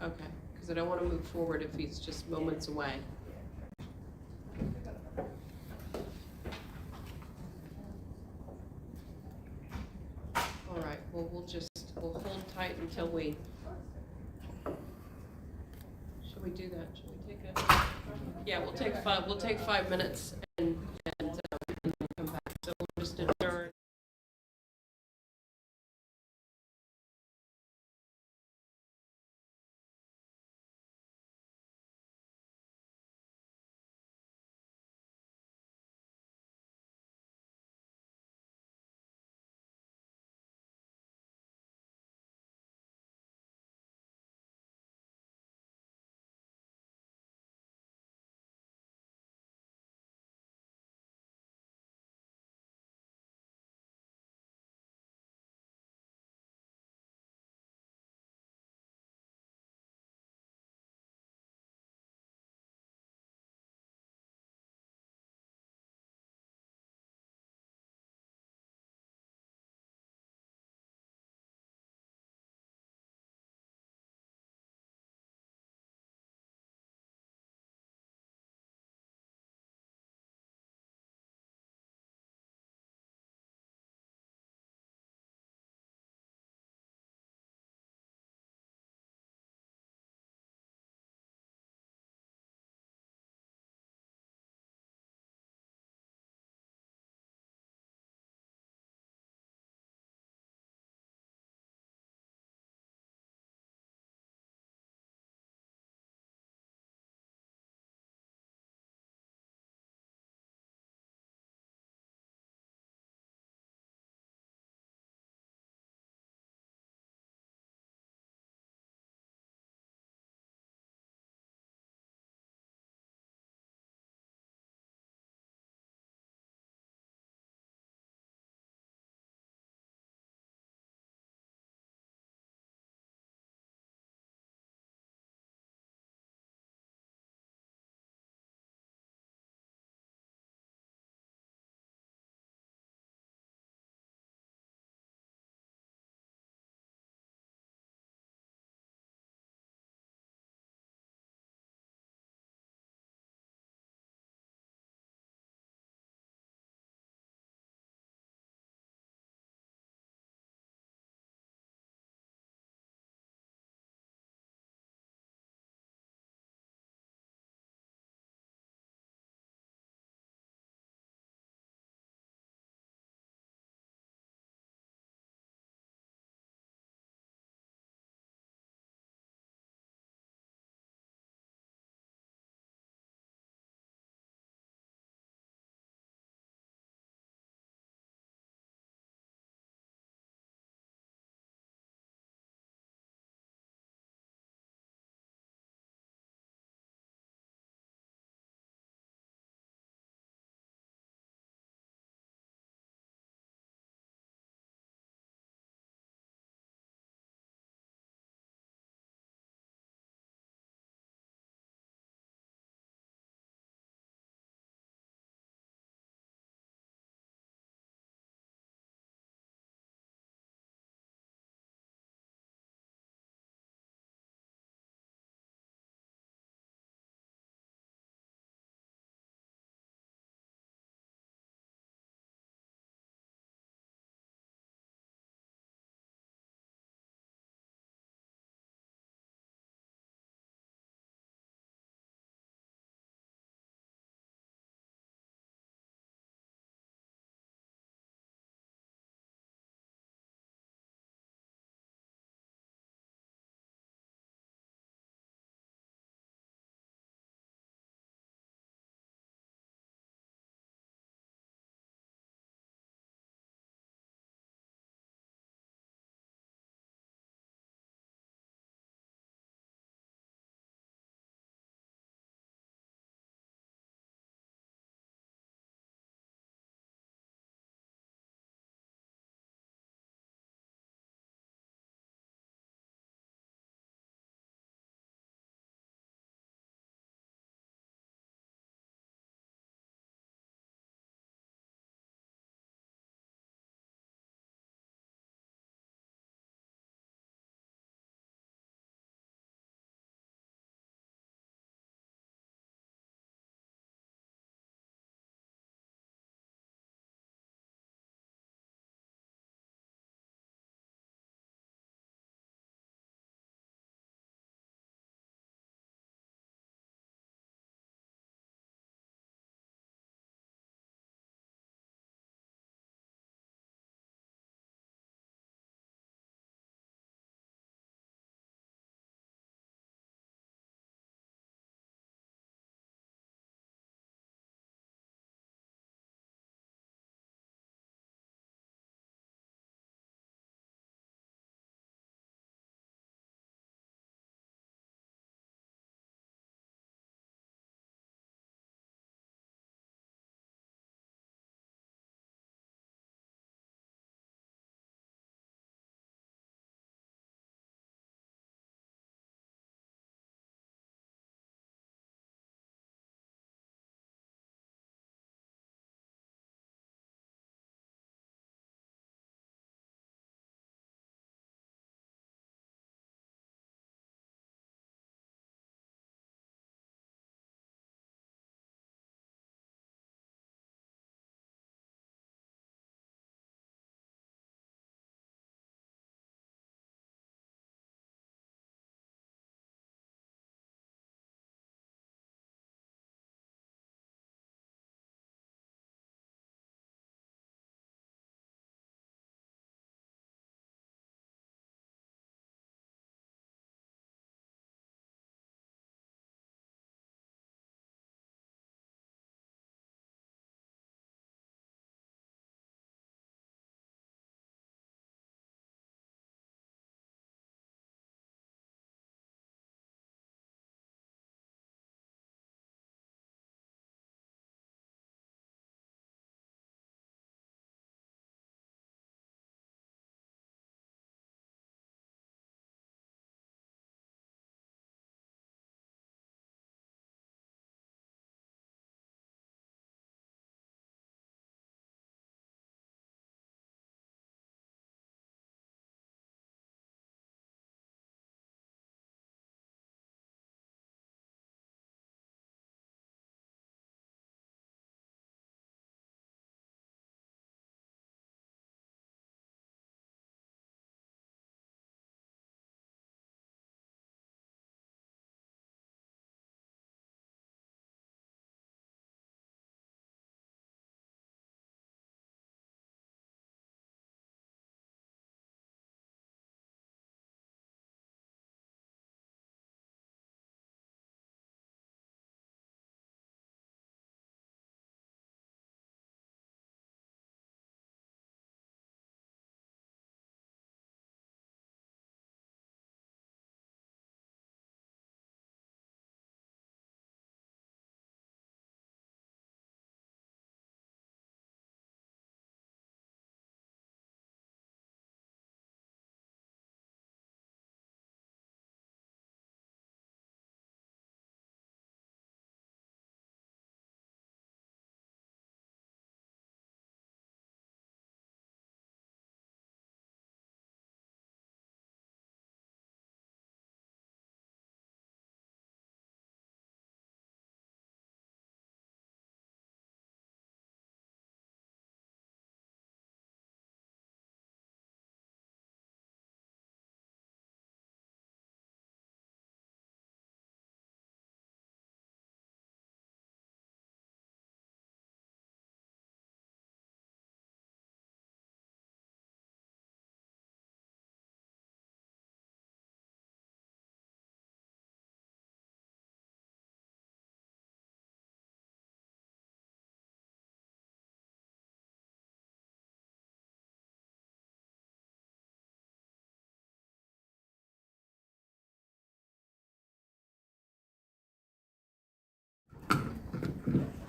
[SPEAKER 1] Okay, because I don't want to move forward if he's just moments away. All right, well, we'll hold tight until we, should we do that? Should we take a, yeah, we'll take 5 minutes and come back. So we'll just adjourn.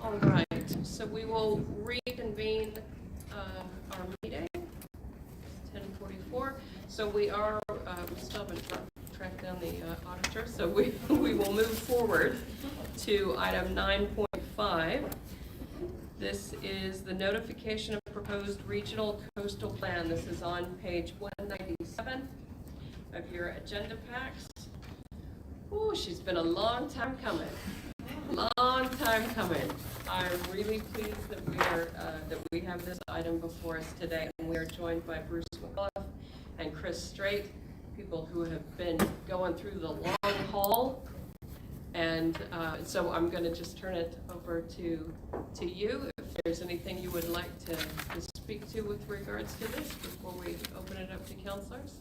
[SPEAKER 1] All right, so we will reconvene our meeting, 10:44. So we are, we still haven't tracked down the auditor, so we will move forward to item 9.5. This is the notification of proposed regional coastal plan. This is on page 197 of your agenda packs. Ooh, she's been a long time coming. Long time coming. I'm really pleased that we have this item before us today, and we are joined by Bruce McCullough and Chris Strait, people who have been going through the long haul. And so I'm going to just turn it over to you. If there's anything you would like to speak to with regards to this before we open it up to councillors.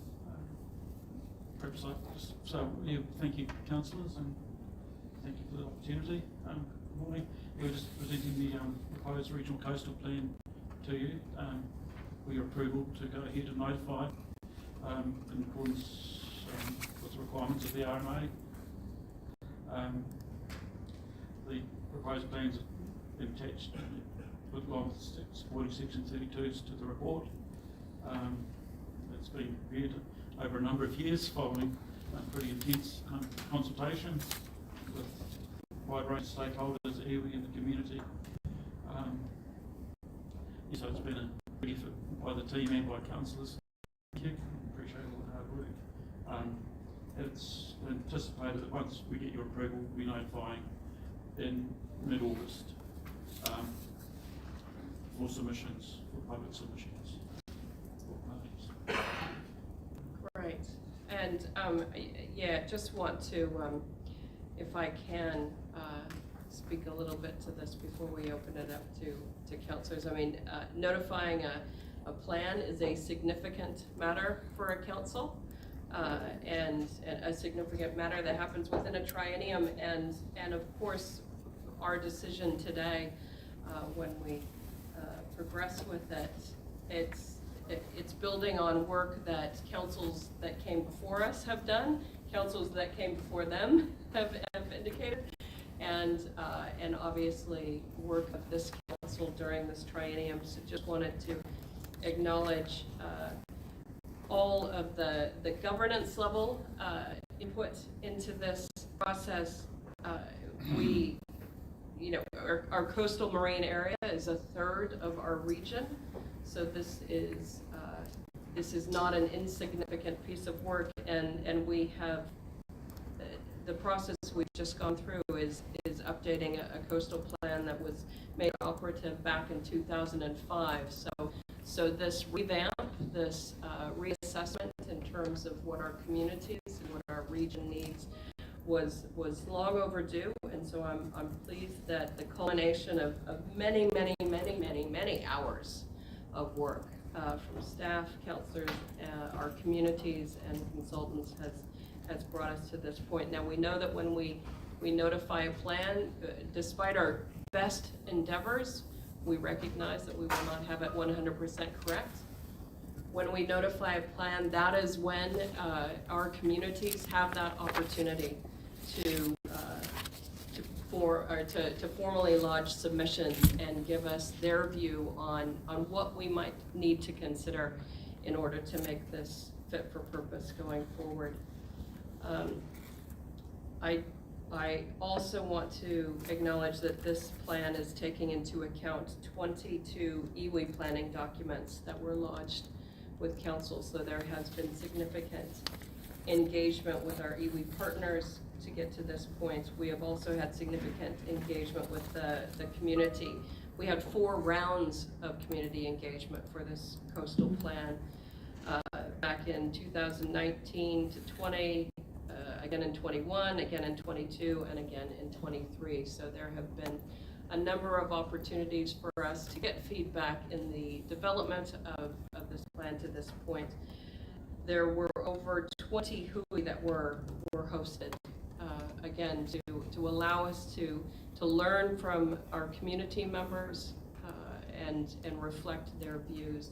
[SPEAKER 20] Perhaps thank you, councillors, and thank you for the opportunity. Good morning. We're just presenting the proposed regional coastal plan to you for your approval to go ahead and notify in accordance with the requirements of the RMA. The proposed plans have been attached along with supporting section 32s to the report. It's been reviewed over a number of years following pretty intense consultation with a wide range of stakeholders, iwi and the community. So it's been a big effort by the team and by councillors. Thank you. Appreciate all the hard work. It's anticipated that once we get your approval, we'll be notifying in mid-August for submissions, for public submissions for parties.
[SPEAKER 1] Great. And yeah, just want to, if I can, speak a little bit to this before we open it up to councillors. I mean, notifying a plan is a significant matter for a council. And a significant matter that happens within a triennium, and of course our decision today when we progress with it, it's building on work that councils that came before us have done, councils that came before them have indicated, and obviously work of this council during this triennium. So just wanted to acknowledge all of the governance level input into this process. We, our coastal marine area is a third of our region, so this is not an insignificant piece of work, and we have the process we've just gone through is updating a coastal plan that was made operative back in 2005. So this revamp, this reassessment in terms of what our communities and what our region needs was long overdue, and so I'm pleased that the culmination of many hours of work from staff, councillors, our communities, and consultants has brought us to this point. Now we know that when we notify a plan, despite our best endeavors, we recognize that we will not have it 100% correct. When we notify a plan, that is when our communities have that opportunity to formally lodge submissions and give us their view on what we might need to consider in order to make this fit for purpose going forward. I also want to acknowledge that this plan is taking into account 22 iwi planning documents that were lodged with council, so there has been significant engagement with our iwi partners to get to this point. We have also had significant engagement with the community. We had 4 rounds of community engagement for this coastal plan back in 2019 to 20, again in 21, again in 22, and again in 23. So there have been a number of opportunities for us to get feedback in the development of this plan to this point. There were over 20 hui that were hosted, again, to allow us to learn from our community members and reflect their views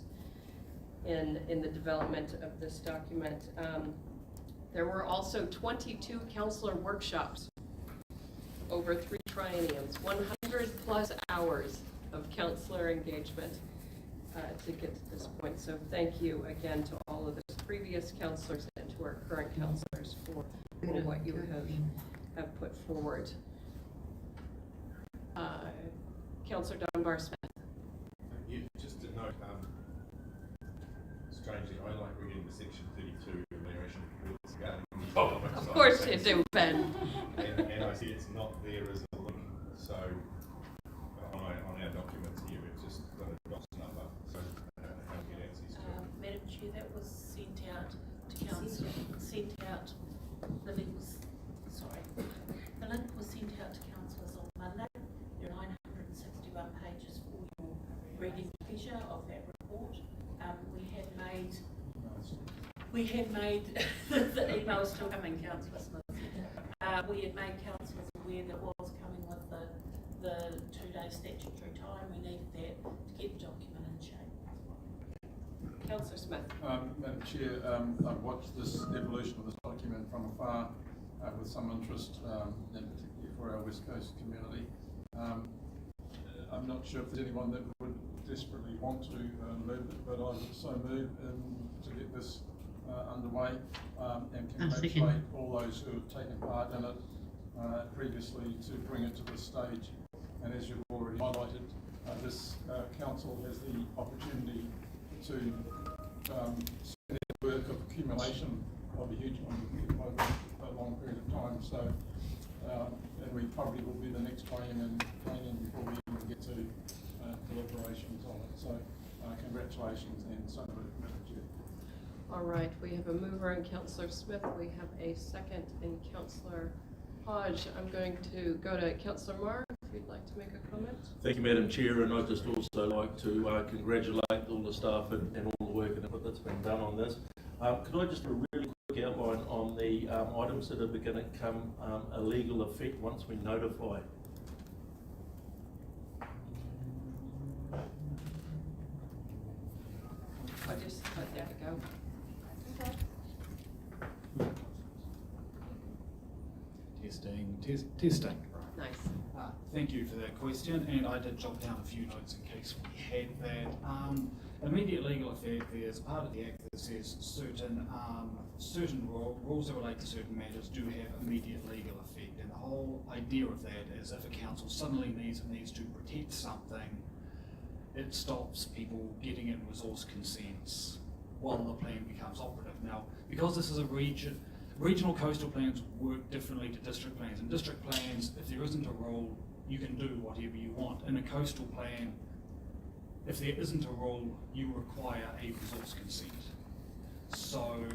[SPEAKER 1] in the development of this document. There were also 22 councillor workshops over 3 trienniums, 100 100+ hours of councillor engagement to get to this point. So thank you again to all of the previous councillors and to our current councillors for what you have put forward. Councillor Dunbar Smith.
[SPEAKER 15] Yeah, just to note, strangely, I like reading the section 32 evaluation reports regarding development.
[SPEAKER 1] Of course you do, Ben.
[SPEAKER 15] and I see it's not there as a link, so on our documents here, it's just got a DOS number, so I can't get access to it.
[SPEAKER 2] Madam Chair, that was sent out to council, the link was sent out to councillors on Monday. There are 961 pages for your reading pleasure of that report. We had made the email still coming, Councillor Smith. We had made councillors aware that was coming with the 2-day statutory time. We need that to get the document in shape.
[SPEAKER 1] Councillor Smith.
[SPEAKER 3] Madam Chair, I've watched this evolution of this document from afar with some interest, and particularly for our West Coast community. I'm not sure if there's anyone that would desperately want to move it, but I would so move to get this underway and congratulate all those who have taken part in it previously to bring it to this stage. And as you've already highlighted, this council has the opportunity to spend the work of accumulation of a huge amount over a long period of time. So, and we probably will be the next planning before we even get to deliberations on it. So, congratulations and so moved, Madam Chair.
[SPEAKER 1] All right, we have a mover in Councillor Smith. We have a second in Councillor Hodge. I'm going to go to Councillor Marr, if you'd like to make a comment.
[SPEAKER 5] Thank you, Madam Chair, and I'd just also like to congratulate all the staff and all the work and effort that's been done on this. Could I just do a really quick outline on the items that are going to come a legal effect once we notify?
[SPEAKER 1] I just let that go.
[SPEAKER 21] Testing.
[SPEAKER 1] Nice.
[SPEAKER 21] Thank you for that question, and I did jot down a few notes in case we had that. Immediate legal effect, there's part of the Act that says certain rules that relate to certain matters do have immediate legal effect, and the whole idea of that is if a council suddenly needs to protect something, it stops people getting in resource consents while the plan becomes operative. Now, because this is a regional coastal plans work differently to district plans. In district plans, if there isn't a rule, you can do whatever you want. In a coastal plan, if there isn't a rule, you require a resource consent. So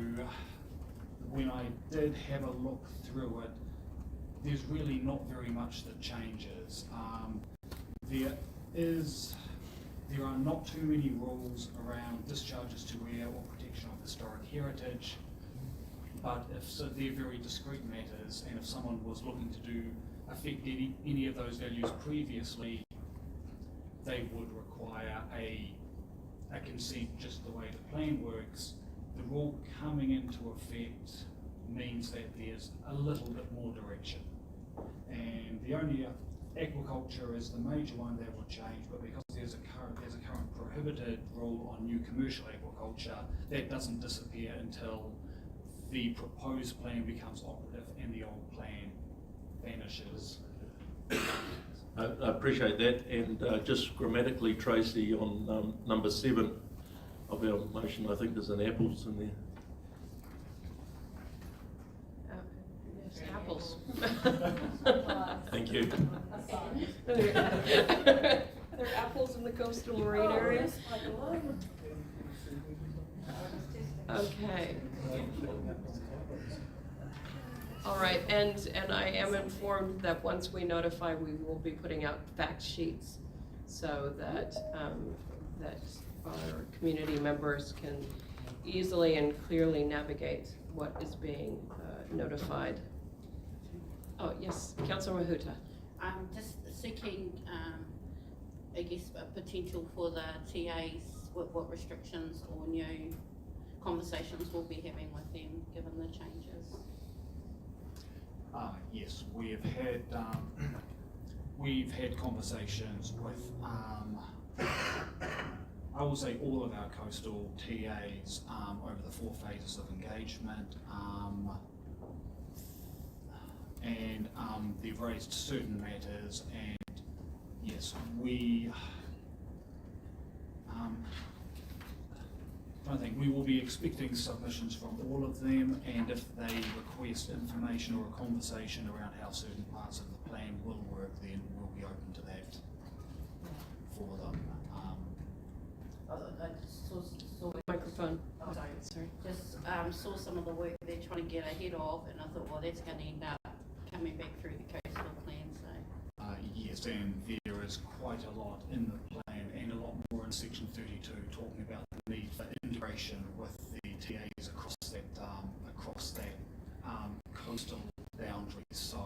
[SPEAKER 21] when I did have a look through it, there's really not very much that changes. There are not too many rules around discharges to air or protection of historic heritage. But if they're very discrete matters, and if someone was looking to affect any of those values previously, they would require a consent just the way the plan works. The rule coming into effect means that there's a little bit more direction. And the only aquaculture is the major one that would change, but because there's a current prohibited rule on new commercial aquaculture, that doesn't disappear until the proposed plan becomes operative and the old plan vanishes.
[SPEAKER 5] I appreciate that, and just grammatically, Tracy, on number 7 of our motion, I think there's an apples in there.
[SPEAKER 1] Yes, apples.
[SPEAKER 5] Thank you.
[SPEAKER 1] There are apples in the coastal marine areas. Okay. All right, and I am informed that once we notify, we will be putting out fact sheets so that that our community members can easily and clearly navigate what is being notified. Oh, yes, Councillor Mahuta.
[SPEAKER 8] Just seeking, I guess, a potential for the TAs, what restrictions or new conversations we'll be having with them given the changes.
[SPEAKER 21] Yes, we have had we've had conversations with, I will say all of our coastal TAs over the 4 phases of engagement, and they've raised certain matters, and yes, I think we will be expecting submissions from all of them, and if they request information or a conversation around how certain parts of the plan will work, then we'll be open to that for them.
[SPEAKER 2] I saw
[SPEAKER 1] Microphone.
[SPEAKER 2] Oh, sorry. Just saw some of the work they're trying to get ahead of, and I thought, well, that's going to end up coming back through the coastal plan. So.
[SPEAKER 21] Yes, and there is quite a lot in the plan, and a lot more in section 32, talking about the need for integration with the TAs across that coastal boundary. So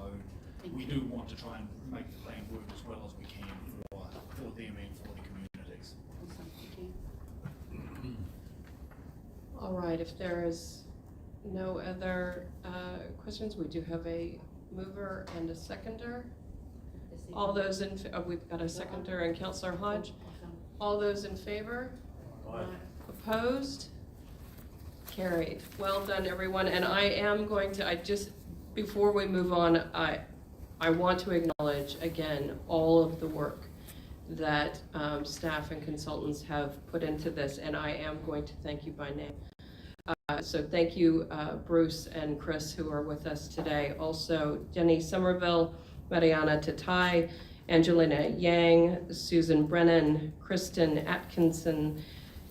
[SPEAKER 21] we do want to try and make the plan work as well as we can for them and for the communities.
[SPEAKER 2] Awesome. Thank you.
[SPEAKER 1] All right, if there is no other questions, we do have a mover and a seconder. All those in, we've got a seconder and Councillor Hodge. All those in favor?
[SPEAKER 5] Aye.
[SPEAKER 1] Opposed? Carried. Well done, everyone. And I am going to, before we move on, I want to acknowledge again all of the work that staff and consultants have put into this, and I am going to thank you by name. So thank you, Bruce and Chris, who are with us today. Also, Jenny Somerville, Mariana Tatai, Angelina Yang, Susan Brennan, Kristen Atkinson,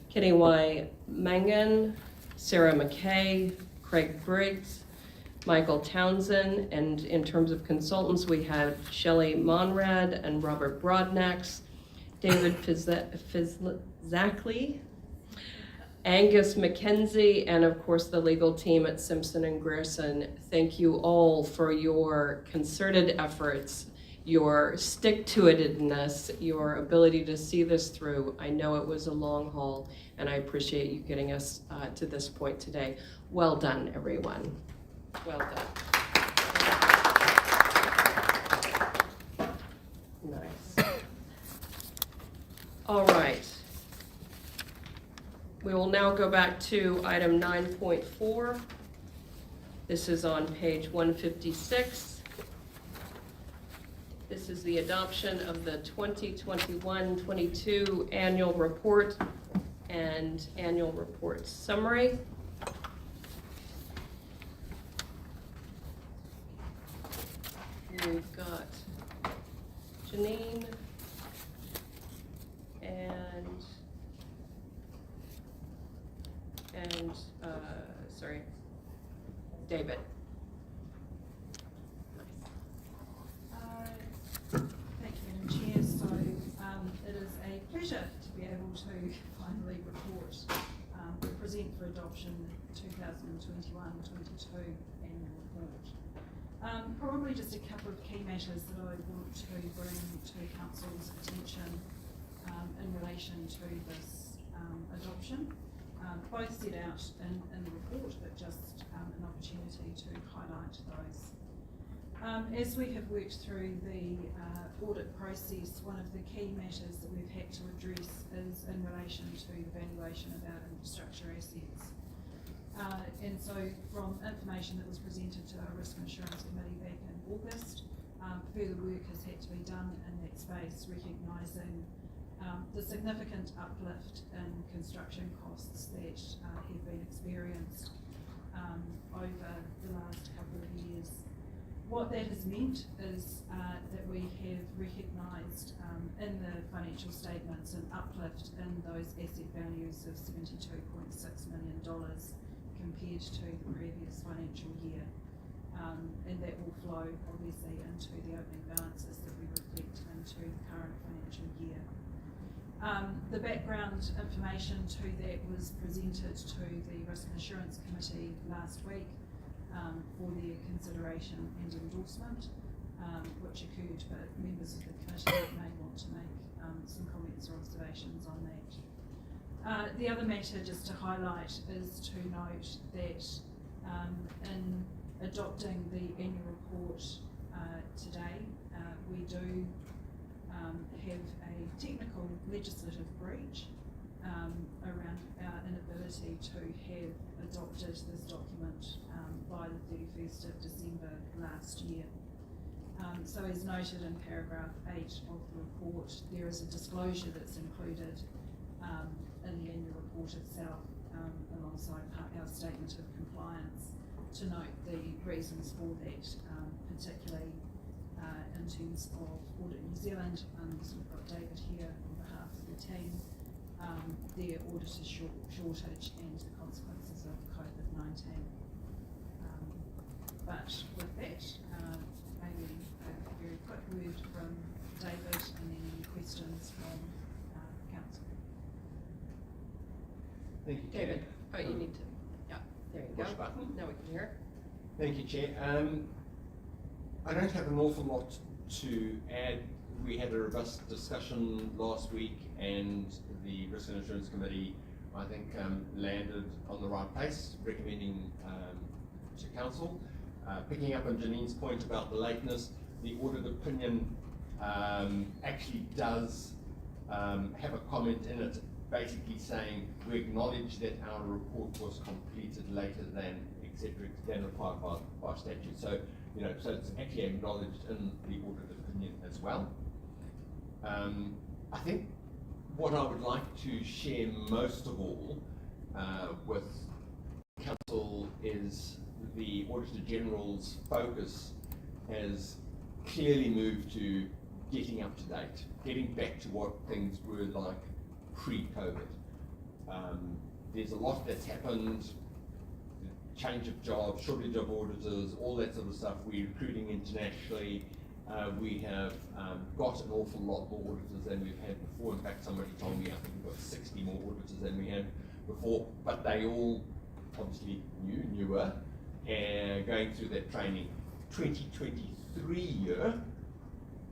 [SPEAKER 1] Kenny Y. Mangan, Sarah McKay, Craig Briggs, Michael Townsend, and in terms of consultants, we have Shelley Monrad and Robert Broadnax, David Fizzackley, Angus McKenzie, and of course the legal team at Simpson and Grierson. Thank you all for your concerted efforts, your stick-to-itedness, your ability to see this through. I know it was a long haul, and I appreciate you getting us to this point today. Well done, everyone. Well done. Nice. All right. We will now go back to item 9.4. This is on page 156. This is the adoption of the 2021-22 annual report and annual report summary. We've got Janine and David.
[SPEAKER 19] Thank you, Madam Chair. So it is a pleasure to be able to finally present for adoption the 2021-22 annual report. Probably just a couple of key matters that I want to bring to Council's attention in relation to this adoption. Both set out in the report, but just an opportunity to highlight those. As we have worked through the audit process, one of the key matters that we've had to address is in relation to the valuation of our infrastructure assets. And so from information that was presented to our Risk and Assurance Committee back in August, further work has had to be done in that space, recognising the significant uplift in construction costs that have been experienced over the last couple of years. What that has meant is that we have recognised in the financial statements an uplift in those asset values of $72.6 million compared to the previous financial year. And that will flow obviously into the opening balances that we reflect into the current financial year. The background information to that was presented to the Risk and Assurance Committee last week for their consideration and endorsement, which occurred, but members of the committee may want to make some comments or observations on that. The other matter just to highlight is to note that in adopting the annual report today, we do have a technical legislative breach around our inability to have adopted this document by the 31st of December last year. So as noted in paragraph 8 of the report, there is a disclosure that's included in the annual report itself alongside our statement of compliance to note the reasons for that, particularly in terms of Audit New Zealand. So we've got David here on behalf of the team, their auditor shortage and the consequences of COVID-19. But with that, maybe a very quick word from David and then any questions from council.
[SPEAKER 4] Thank you,
[SPEAKER 1] David,
[SPEAKER 4] Chair.
[SPEAKER 1] you need to, yeah, there you
[SPEAKER 4] Push
[SPEAKER 1] go.
[SPEAKER 4] button.
[SPEAKER 1] Now we can hear.
[SPEAKER 4] Thank you, Chair. I don't have an awful lot to add. We had a robust discussion last week, and the Risk and Insurance Committee, I think, landed on the right place, recommending to Council. Picking up on Janine's point about the lateness, the audit opinion actually does have a comment in it, basically saying we acknowledge that our report was completed later than than required by statute. So, so it's actually acknowledged in the audit opinion as well. I think what I would like to share most of all with Council is the Auditor General's focus has clearly moved to getting up to date, getting back to what things were like pre-COVID. There's a lot that's happened, change of jobs, shortage of auditors, all that sort of stuff. We're recruiting internationally. We have got an awful lot more auditors than we've had before. In fact, somebody told me I think we've got 60 more auditors than we had before, but they all obviously newer, and going through that training. 2023 year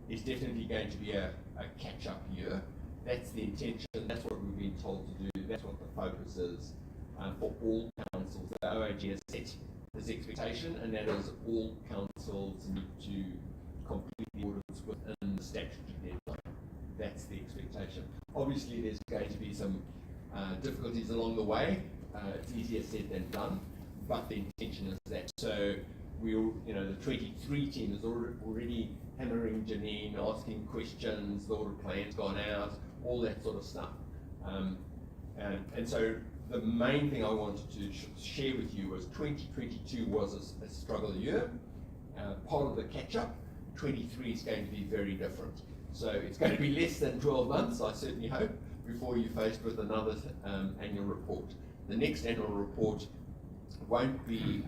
[SPEAKER 4] is definitely going to be a catch-up year. That's the intention, that's what we've been told to do, that's what the focus is for all councils. The OAG has set this expectation, and that is all councils need to complete the audits within the statutory deadline. That's the expectation. Obviously, there's going to be some difficulties along the way. It's easier said than done, but the intention is that. So the 23 team is already hammering Janine, asking questions, the audit plan's gone out, all that sort of stuff. And so the main thing I wanted to share with you was 2022 was a struggle year, part of the catch-up. 23 is going to be very different. So it's going to be less than 12 months, I certainly hope, before you're faced with another annual report. The next annual report won't be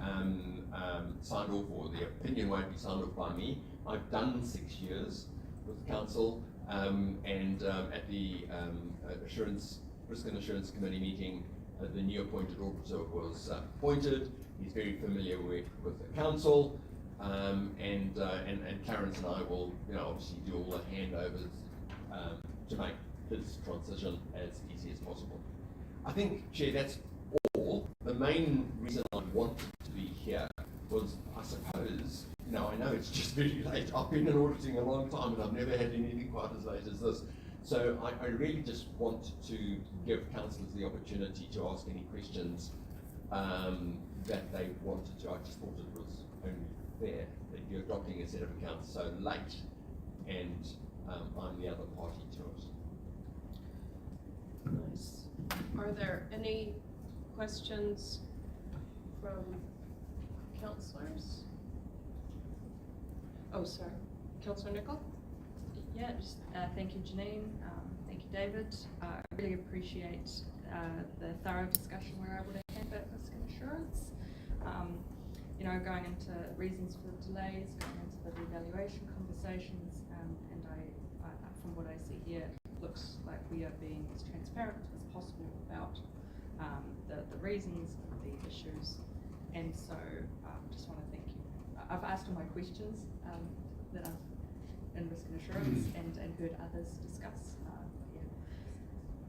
[SPEAKER 4] signed off, or the opinion won't be signed off by me. I've done 6 years with the council, and at the Risk and Assurance Committee meeting, the new appointed auditor was appointed. He's very familiar with the council, and Clarence and I will, obviously do all the handovers to make his transition as easy as possible. I think, Chair, that's all. The main reason I wanted to be here was, I suppose, I know it's just very late. I've been in auditing a long time, and I've never had anything quite as late as this. So I really just want to give councillors the opportunity to ask any questions that they wanted to. I just thought it was only fair that you're adopting a set of accounts so late, and I'm the other party to it.
[SPEAKER 1] Nice. Are there any questions from councillors? Oh, sorry. Councillor Nicol?
[SPEAKER 9] Yeah, just thank you, Janine. Thank you, David. I really appreciate the thorough discussion we're able to have at Risk and Insurance. Going into reasons for the delays, going into the revaluation conversations, and from what I see here, it looks like we are being as transparent as possible about the reasons of the issues. And so just want to thank you. I've asked all my questions that I've in Risk and Assurance and heard others discuss. Yeah,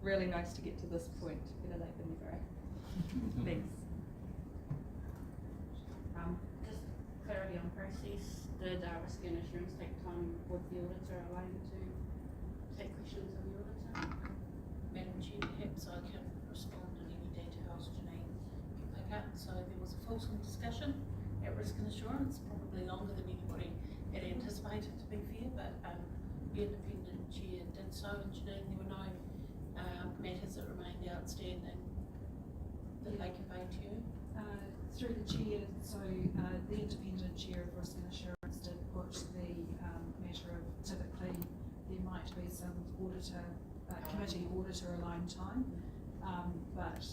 [SPEAKER 9] really nice to get to this point. Better late than never. Thanks.
[SPEAKER 2] Just clarity on process. Did Risk and Assurance take time with the auditor allowing to take questions of the auditor. Madam Chair, perhaps I can respond in any details Janine can pick up. So there was a fulsome discussion at Risk and Assurance, probably longer than anybody had anticipated, to be fair, but the independent chair did so, and Janine, there were no matters that remained outstanding that they conveyed to you?
[SPEAKER 19] Through the chair, so the independent chair of Risk and Assurance did put the matter of typically there might be some auditor, committee auditor aligned time, but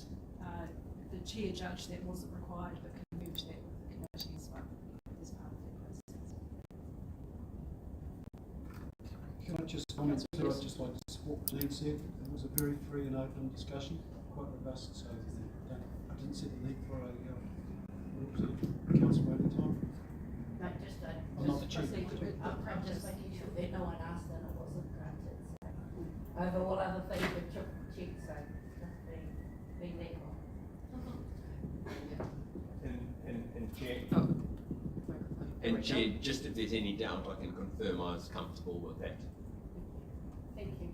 [SPEAKER 19] the chair judged that wasn't required, but confirmed that with the committee as well as part of that process.
[SPEAKER 16] Can I just comment too? I'd just like to support what Janine said. It was a very free and open discussion, quite robust, so I didn't see the need for a council voting time.
[SPEAKER 2] No, just
[SPEAKER 16] I'm not the chief.
[SPEAKER 2] I'm just making sure that no one asked and it wasn't granted. So, over all other things, we checked, so just being legal.
[SPEAKER 4] And Chair, just if there's any doubt, I can confirm I was comfortable with that.
[SPEAKER 2] Thank you.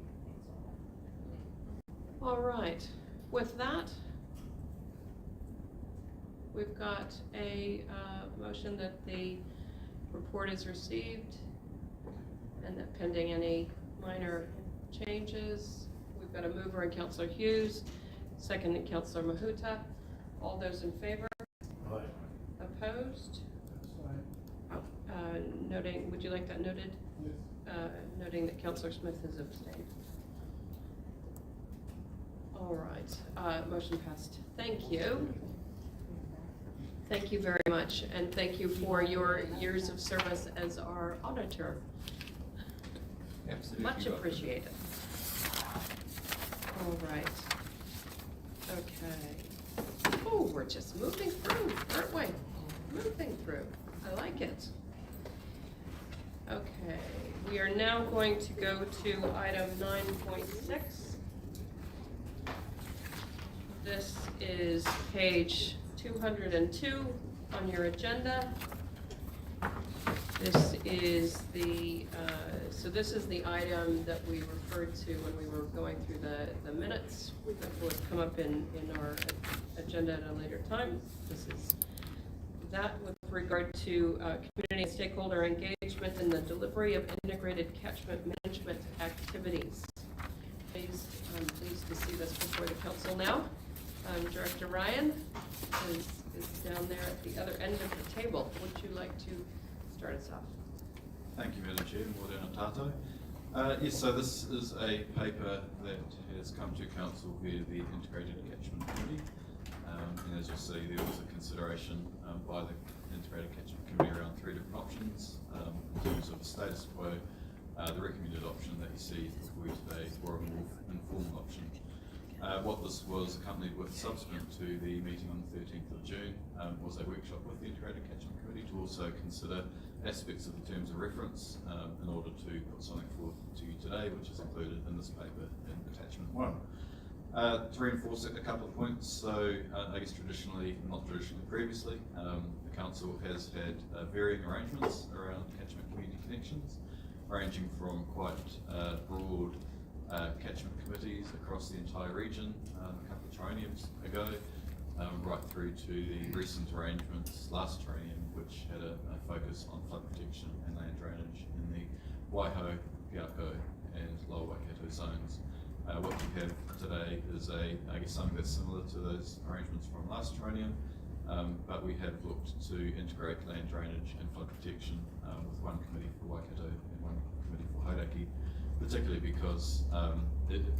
[SPEAKER 1] All right, with that, we've got a motion that the report is received and that pending any minor changes, we've got a mover in Councillor Hughes, second in Councillor Mahuta. All those in favor?
[SPEAKER 3] Aye.
[SPEAKER 1] Opposed? Noting, would you like that noted?
[SPEAKER 3] Yes.
[SPEAKER 1] Noting that Councillor Smith has abstained. All right, motion passed. Thank you. Thank you very much, and thank you for your years of service as our auditor.
[SPEAKER 4] Absolutely.
[SPEAKER 1] Much appreciated. All right. Okay. Oh, we're just moving through, aren't we? Moving through. I like it. Okay, we are now going to go to item 9.6. This is page 202 on your agenda. This is the, this is the item that we referred to when we were going through the minutes that will come up in our agenda at a later time. This is that with regard to community and stakeholder engagement in the delivery of integrated catchment management activities. Pleased to see this before the council now. Director Ryan is down there at the other end of the table. Would you like to start us off?
[SPEAKER 15] Thank you, Madam Chair. Morena Tato. Yes, so this is a paper that has come to Council via the Integrated Catchment Committee. And as you'll see, there was a consideration by the Integrated Catchment Committee around three different options in terms of the status quo, the recommended option that you see before you today, or a more informal option. What this was accompanied with subsequent to the meeting on the 13th of June was a workshop with the Integrated Catchment Committee to also consider aspects of the terms of reference in order to put something forward to you today, which is included in this paper in attachment 1. To reinforce a couple of points, so I guess previously, the Council has had varying arrangements around catchment community connections, ranging from quite broad catchment committees across the entire region a couple of trienniums ago, right through to the recent arrangements last triennium, which had a focus on flood protection and land drainage in the Waiho, Piako and Lower Waikato zones. What we have today is I guess something that's similar to those arrangements from last triennium, but we have looked to integrate land drainage and flood protection with one committee for Waikato and one committee for Hauraki, particularly because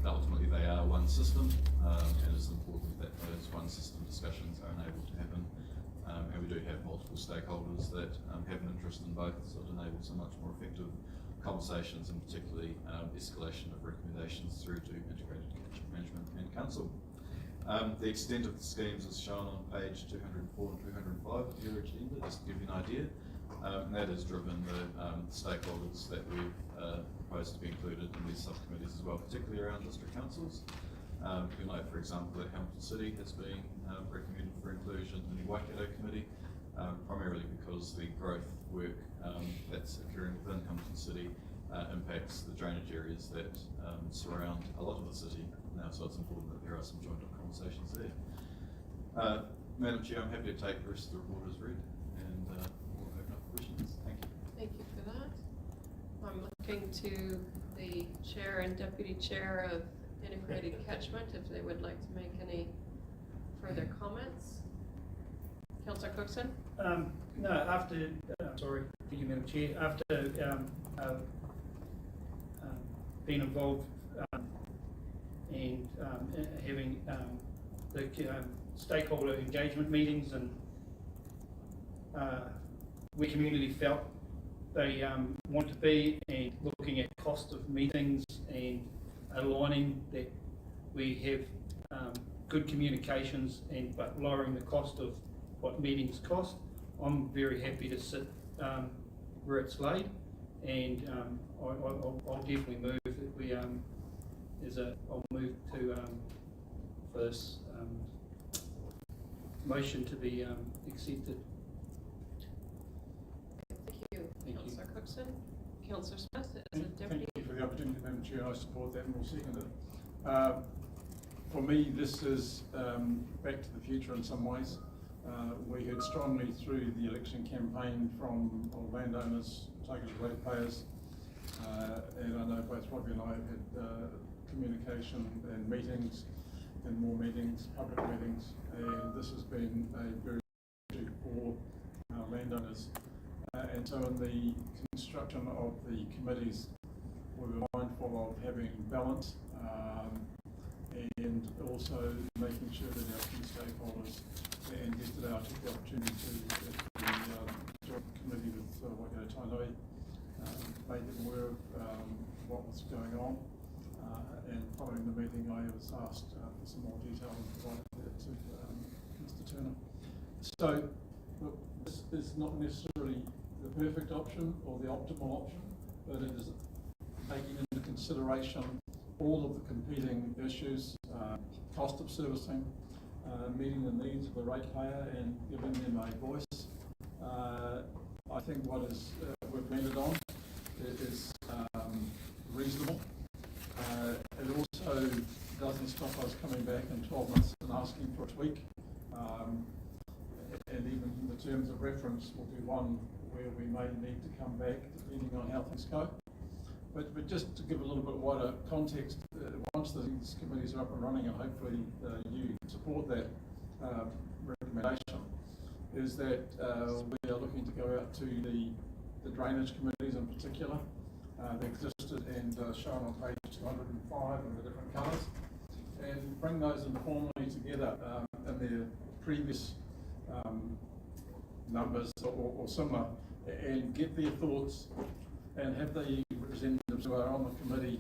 [SPEAKER 15] ultimately they are one system, and it's important that those one system discussions are enabled to happen. And we do have multiple stakeholders that have an interest in both, so it enables a much more effective conversations and particularly escalation of recommendations through to integrated catchment management and council. The extent of the schemes is shown on page 204 and 205 of your agenda, just to give you an idea. And that has driven the stakeholders that we've proposed to be included in these subcommittees as well, particularly around district councils. We note, for example, that Hamilton City has been recommended for inclusion in the Waikato Committee, primarily because the growth work that's occurring within Hamilton City impacts the drainage areas that surround a lot of the city now, so it's important that there are some joined up conversations there. Madam Chair, I'm happy to take the rest of the report as read, and we'll open up questions. Thank you.
[SPEAKER 1] Thank you for that. I'm looking to the chair and deputy chair of integrated catchment if they would like to make any further comments. Councillor Cookson?
[SPEAKER 18] No, after, sorry, thank you, Madam Chair. After being involved and having the stakeholder engagement meetings and where community felt they want to be, and looking at cost of meetings and aligning that we have good communications and but lowering the cost of what meetings cost. I'm very happy to sit where it's laid, and I'll definitely move that we I'll move to for this motion to be accepted.
[SPEAKER 1] Thank you, Councillor Cookson. Councillor Smith, as a deputy.
[SPEAKER 3] Thank you for the opportunity, Madam Chair. I support that and will second it. For me, this is back to the future in some ways. We heard strongly through the election campaign from landowners, takers, ratepayers, and I know both Robbie and I have had communication and meetings and more meetings, public meetings, and this has been a very big for landowners. And so in the construction of the committees, we were mindful of having balance and also making sure that our key stakeholders, and yesterday I took the opportunity to, at the joint committee with Waikato Tainui, made them aware of what was going on, and following the meeting I was asked for some more detail and provided that to Mr. Turner. So look, this is not necessarily the perfect option or the optimal option, but it is taking into consideration all of the competing issues, cost of servicing, meeting the needs of the ratepayer and giving them a voice. I think what is we've landed on is reasonable. It also doesn't stop us coming back in 12 months and asking for a tweak. And even the terms of reference will be one where we may need to come back depending on how things go. But just to give a little bit wider context, once these committees are up and running, and hopefully you support that recommendation, is that we are looking to go out to the drainage committees in particular. They existed and shown on page 205 in the different colours, and bring those informally together in their previous numbers or similar, and get their thoughts, and have the representatives who are on the committee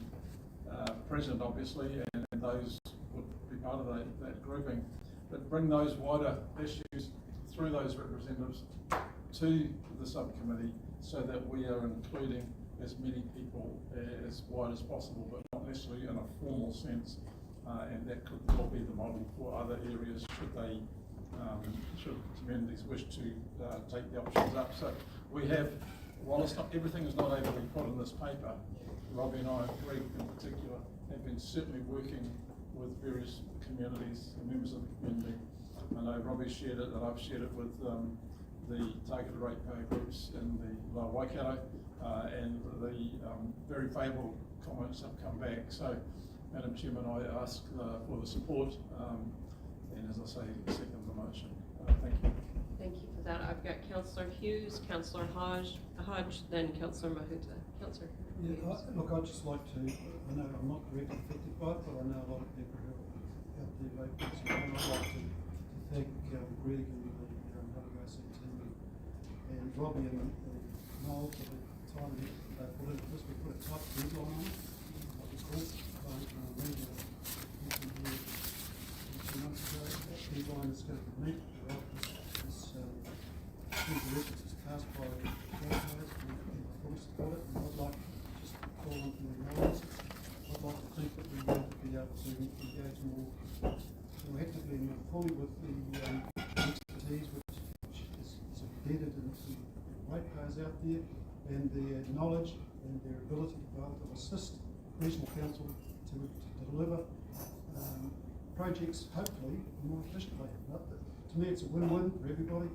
[SPEAKER 3] present, obviously, and those would be part of that grouping, but bring those wider issues through those representatives to the subcommittee so that we are including as many people as wide as possible, but not necessarily in a formal sense, and that could well be the model for other areas should communities wish to take the options up. So we have, while it's not, everything is not able to be put in this paper, Robbie and I, Greg in particular, have been certainly working with various communities and members of the community. I know Robbie shared it, and I've shared it with the targeted ratepayer groups in the Lower Waikato, and the very favourable comments have come back. So, Madam Chairman, I ask for the support, and as I say, second the motion. Thank you.
[SPEAKER 1] Thank you for that. I've got Councillor Hughes, Councillor Hodge, then Councillor Mahuta. Councillor Hughes.
[SPEAKER 16] Yeah, look, I'd just like to, I know I'm not directly affected by it, but I know a lot of people who have the vacancy, and I'd like to thank Greg and the WRC team and Robbie and Noel for the time they put into this. We put a tight deadline on it, what we call it. Months ago, that deadline is going to be met. This reference is passed by the ratepayers, and I fully support it. And I'd like to just call on from the members. I'd like to think that we need to be able to engage more actively and more fully with the expertise which is embedded in the ratepayers out there, and their knowledge and their ability to be able to assist regional council to deliver projects hopefully more efficiently. But to me, it's a win-win for everybody,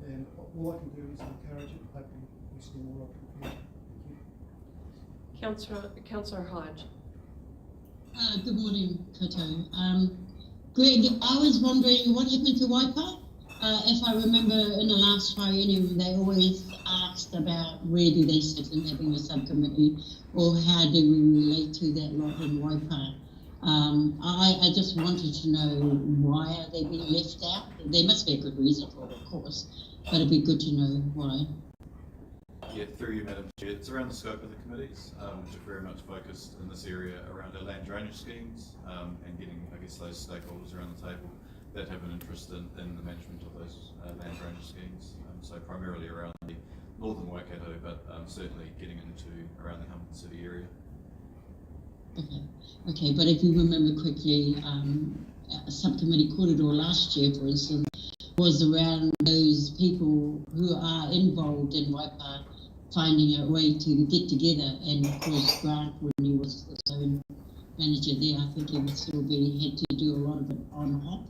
[SPEAKER 16] and all I can do is encourage it. Hopefully, we see more of it in the future.
[SPEAKER 1] Councillor Hodge.
[SPEAKER 6] Good morning, Kato. Greg, I was wondering what happened to Waipa? If I remember in the last triennium, they always asked about where do they sit in having a subcommittee, or how do we relate to that lot in Waipa. I just wanted to know why are they being left out? There must be a good reason for it, of course, but it'd be good to know why.
[SPEAKER 15] Yeah, through you, Madam Chair. It's around the scope of the committees, which are very much focused in this area around our land drainage schemes and getting, I guess, those stakeholders around the table that have an interest in the management of those land drainage schemes. So primarily around the northern Waikato, but certainly getting into around the Hamilton City area.
[SPEAKER 6] Okay, but if you remember quickly, a subcommittee corridor last year, for instance, was around those people who are involved in Waipa finding a way to get together, and of course Grant, when he was the zone manager there, I think he would still had to do a lot of it on hop.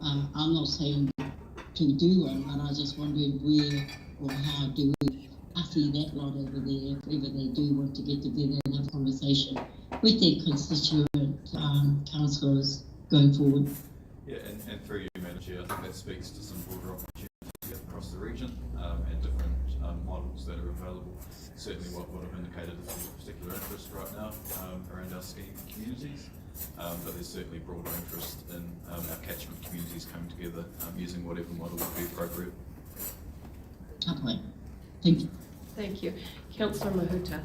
[SPEAKER 6] I'm not saying to do one, but I just wondered where or how do we see that lot over there, if ever they do want to get together and have a conversation with their constituent councillors going forward.
[SPEAKER 15] Yeah, and through you, Madam Chair, I think that speaks to some broader opportunities across the region and different models that are available. Certainly what I've indicated is a particular interest right now around our scheme communities, but there's certainly broader interest in our catchment communities coming together using whatever model would be appropriate.
[SPEAKER 6] Okay, thank you.
[SPEAKER 1] Thank you. Councillor Mahuta.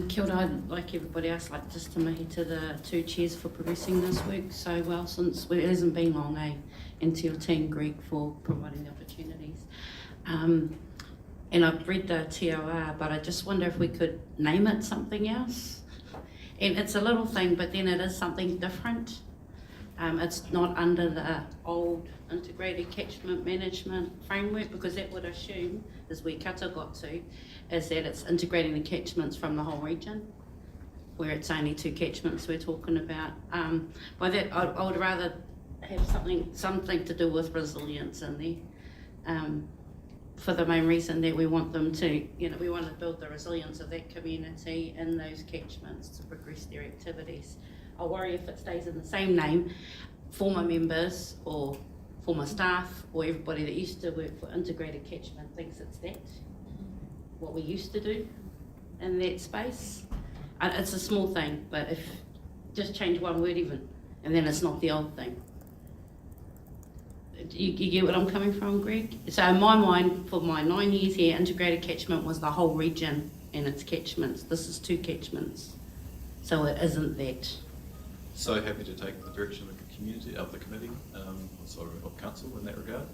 [SPEAKER 22] Kia ora, I'd like everybody else, like just to mahi to the two chairs for progressing this work so well, since it hasn't been long, and to your team, Greg, for providing the opportunities. And I've read the TOR, but I just wonder if we could name it something else. And it's a little thing, but then it is something different. It's not under the old integrated catchment management framework, because that would assume, as we Waikato got to, is that it's integrating the catchments from the whole region, where it's only 2 catchments we're talking about. By that, I would rather have something to do with resilience in there, for the main reason that we want them to, we want to build the resilience of that community in those catchments to progress their activities. I worry if it stays in the same name, former members or former staff or everybody that used to work for integrated catchment thinks it's that, what we used to do in that space. It's a small thing, but if just change one word even, and then it's not the old thing. You get what I'm coming from, Greg? So in my mind, for my 9 years here, integrated catchment was the whole region and its catchments. This is 2 catchments, so it isn't that.
[SPEAKER 15] So happy to take the direction of the community, of the committee, of council in that regard.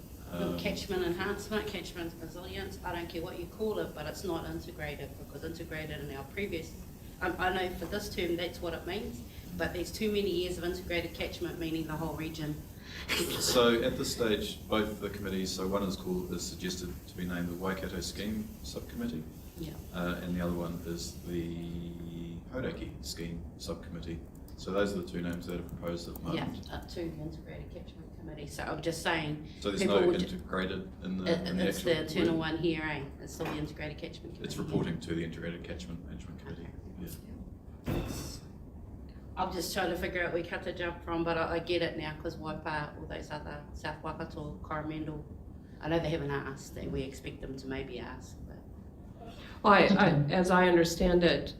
[SPEAKER 22] Catchment enhancement, catchment resilience, I don't care what you call it, but it's not integrated, because integrated in our previous, I know for this term that's what it means, but there's too many years of integrated catchment meaning the whole region.
[SPEAKER 15] So at this stage, both the committees, so one is suggested to be named the Waikato Scheme Subcommittee, and the other one is the Hauraki Scheme Subcommittee. So those are the 2 names that are proposed at the moment.
[SPEAKER 22] Yeah, to the integrated catchment committee. So I'm just saying.
[SPEAKER 15] So there's no integrated in the
[SPEAKER 22] it's
[SPEAKER 15] actual
[SPEAKER 22] the internal one here, It's still the integrated catchment committee.
[SPEAKER 15] It's reporting to the integrated catchment management committee. Yeah.
[SPEAKER 22] I'm just trying to figure out where cut to jump from, but I get it now, because Waipa, all those other South Waikato, Coromandel, I know they haven't asked, and we expect them to maybe ask. But.
[SPEAKER 1] Well, as I understand it,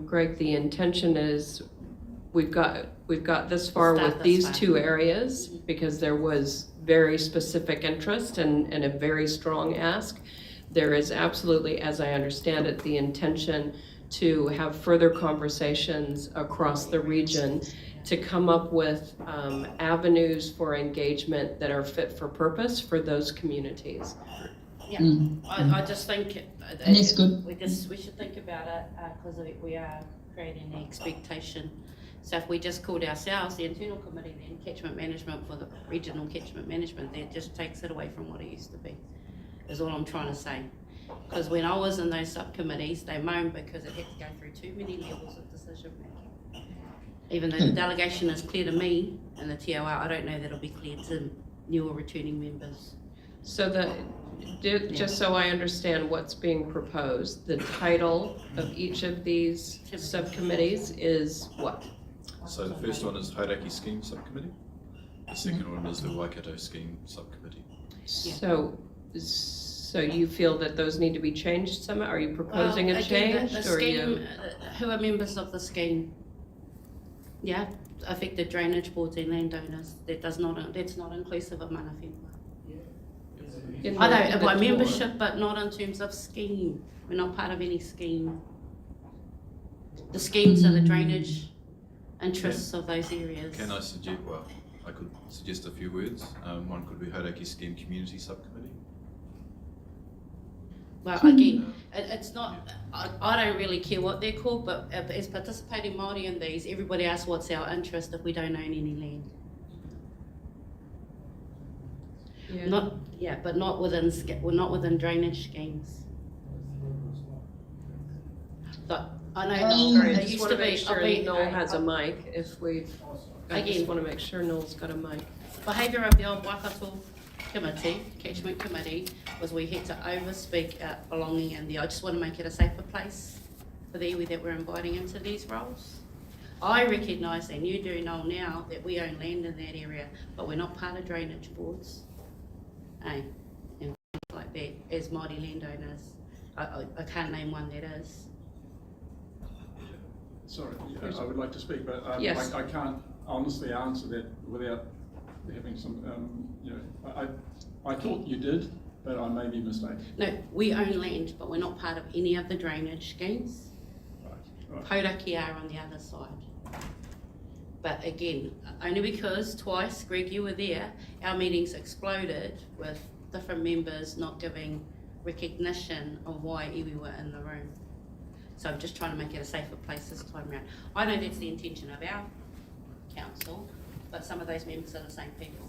[SPEAKER 1] Greg, the intention is we've got this far with these 2 areas, because there was very specific interest and a very strong ask. There is absolutely, as I understand it, the intention to have further conversations across the region to come up with avenues for engagement that are fit for purpose for those communities.
[SPEAKER 22] Yeah, I just think
[SPEAKER 6] that's good.
[SPEAKER 22] We should think about it, because we are creating the expectation. So if we just called ourselves the internal committee, then catchment management for the regional catchment management, that just takes it away from what it used to be, is all I'm trying to say. Because when I was in those subcommittees, they moaned because it had to go through too many levels of decision making. Even though the delegation is clear to me and the TOR, I don't know that it'll be clear to new or returning members.
[SPEAKER 1] So just so I understand what's being proposed, the title of each of these subcommittees is what?
[SPEAKER 7] So the first one is Hauraki Scheme Subcommittee. The second one is the Waikato Scheme Subcommittee.
[SPEAKER 1] So you feel that those need to be changed somehow? Are you proposing a change?
[SPEAKER 22] The
[SPEAKER 1] or
[SPEAKER 22] scheme, who are members of the scheme? Yeah, affected drainage boards and landowners. That's not inclusive of mana whenua. I know, by membership, but not in terms of scheme. We're not part of any scheme. The schemes are the drainage interests of those areas.
[SPEAKER 7] Can I suggest, well, I could suggest a few words. One could be Hauraki Scheme Community Subcommittee.
[SPEAKER 22] Well, again, it's not, I don't really care what they're called, but as participating Māori in these, everybody asks what's our interest if we don't own any land.
[SPEAKER 1] Yeah.
[SPEAKER 22] But not within drainage schemes. But I know
[SPEAKER 1] Sorry, I
[SPEAKER 22] it
[SPEAKER 1] just
[SPEAKER 22] used
[SPEAKER 1] want
[SPEAKER 22] to
[SPEAKER 1] to make
[SPEAKER 22] be.
[SPEAKER 1] sure Noel has a mic if we, I just
[SPEAKER 22] Again.
[SPEAKER 1] want to make sure Noel's got a mic.
[SPEAKER 22] Behaviour of the old Waikato committee, catchment committee, was we had to overspeak belonging in the, I just want to make it a safer place for the iwi that we're inviting into these roles. I recognise, and you do know now, that we own land in that area, but we're not part of drainage boards. And things like that, as Māori landowners. I can't name one that is.
[SPEAKER 3] Sorry, I would like to speak, but
[SPEAKER 1] Yes.
[SPEAKER 3] I can't honestly answer that without having some, I thought you did, but I may be mistaken.
[SPEAKER 22] No, we own land, but we're not part of any of the drainage schemes.
[SPEAKER 3] Right.
[SPEAKER 22] Hauraki are on the other side. But again, only because twice, Greg, you were there, our meetings exploded with different members not giving recognition of why iwi were in the room. So I'm just trying to make it a safer place this time around. I know that's the intention of our council, but some of those members are the same people.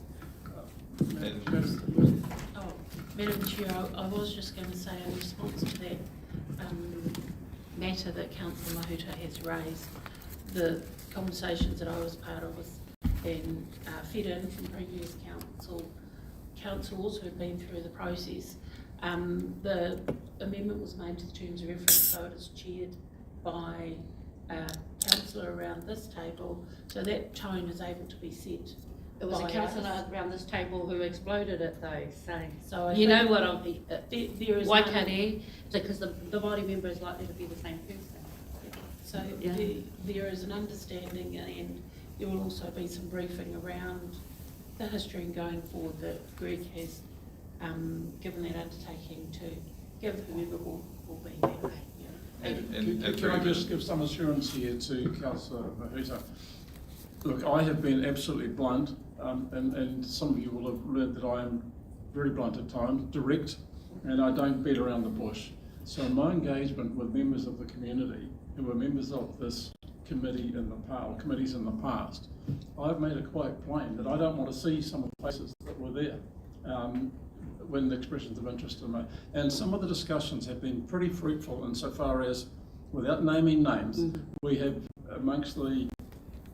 [SPEAKER 2] Oh, Madam Chair, I was just going to say in response to that matter that Councillor Mahuta has raised, the conversations that I was part of with and fed in from previous councils who have been through the process. The amendment was made to the terms of reference, so it is chaired by a councillor around this table, so that tone is able to be set.
[SPEAKER 22] It was a councillor around this table who exploded it though,
[SPEAKER 2] So
[SPEAKER 22] you know what I'm,
[SPEAKER 2] there is
[SPEAKER 22] Waikare, because the Māori member is likely to be the same person.
[SPEAKER 2] So there is an understanding, and there will also be some briefing around the history and going forward that Greg has given that undertaking to give whoever will be there.
[SPEAKER 3] Can I just give some assurance here to Councillor Mahuta? Look, I have been absolutely blunt, and some of you will have learned that I am very blunt at times, direct, and I don't beat around the bush. So in my engagement with members of the community who were members of this committee in the past, or committees in the past, I've made it quite plain that I don't want to see some of the faces that were there when the expressions of interest are made. And some of the discussions have been pretty fruitful insofar as, without naming names, we have amongst the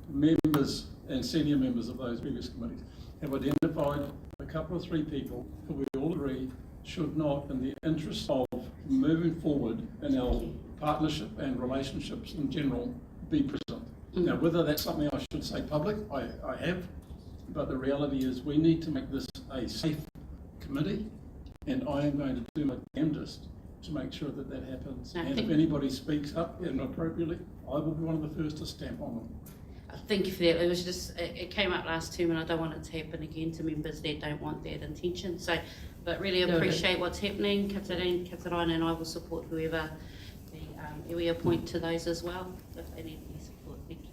[SPEAKER 3] members and senior members of those previous committees have identified a couple of three people who we all agree should not, in the interest of moving forward in our partnership and relationships in general, be present. Now, whether that's something I should say public, I have, but the reality is we need to make this a safe committee, and I am going to do my damnedest to make sure that that happens. And if anybody speaks up inappropriately, I will be one of the first to stamp on them.
[SPEAKER 22] Thank you for that. It was just, it came up last term and I don't want it to happen again to members that don't want that intention. So, but really appreciate what's happening. Katarina and I will support whoever we appoint to those as well, if they need any support. Thank you.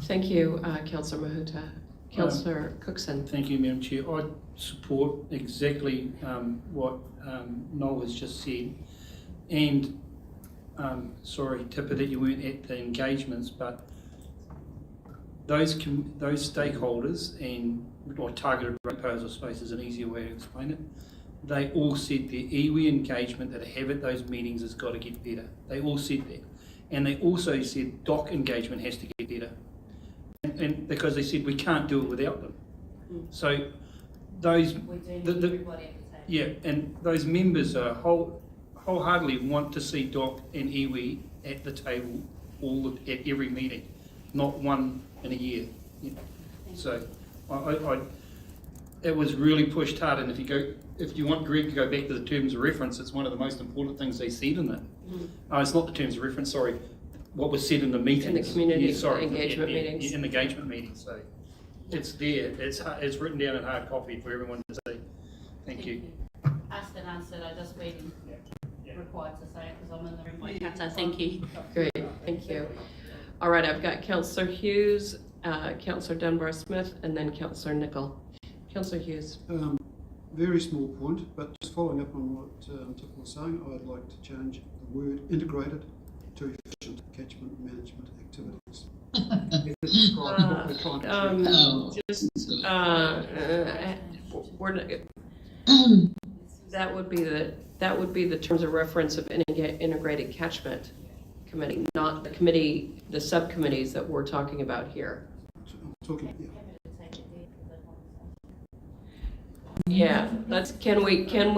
[SPEAKER 1] Thank you, Councillor Mahuta. Councillor Cookson.
[SPEAKER 18] Thank you, Madam Chair. I support exactly what Noel has just said. And sorry, Tipper, that you weren't at the engagements, but those stakeholders and targeted ratepayers, I suppose, is an easier way to explain it. they all said their iwi engagement that they have at those meetings has got to get better. They all said that. And they also said DOC engagement has to get better. And because they said we can't do it without them. So those, yeah, and those members are wholeheartedly want to see DOC and iwi at the table at every meeting, not one in a year. Yeah. So it was really pushed hard, and if you want Greg to go back to the terms of reference, it's one of the most important things they said in it. It's not the terms of reference, sorry, what was said in the meetings.
[SPEAKER 1] In the community engagement meetings.
[SPEAKER 18] In the engagement meetings, so it's there, it's written down in hard copy for everyone to see. Thank you.
[SPEAKER 22] Asked and answered, I just been required to say it because I'm in the room. Waikato, thank you.
[SPEAKER 1] Great, thank you. All right, I've got Councillor Hughes, Councillor Dunbar-Smith, and then Councillor Nicol. Councillor Hughes.
[SPEAKER 16] Very small point, but just following up on what Tip was saying, I'd like to change the word integrated to efficient catchment management activities.
[SPEAKER 1] That would be the terms of reference of integrated catchment committee, not the committee, the subcommittees that we're talking about here. Yeah, can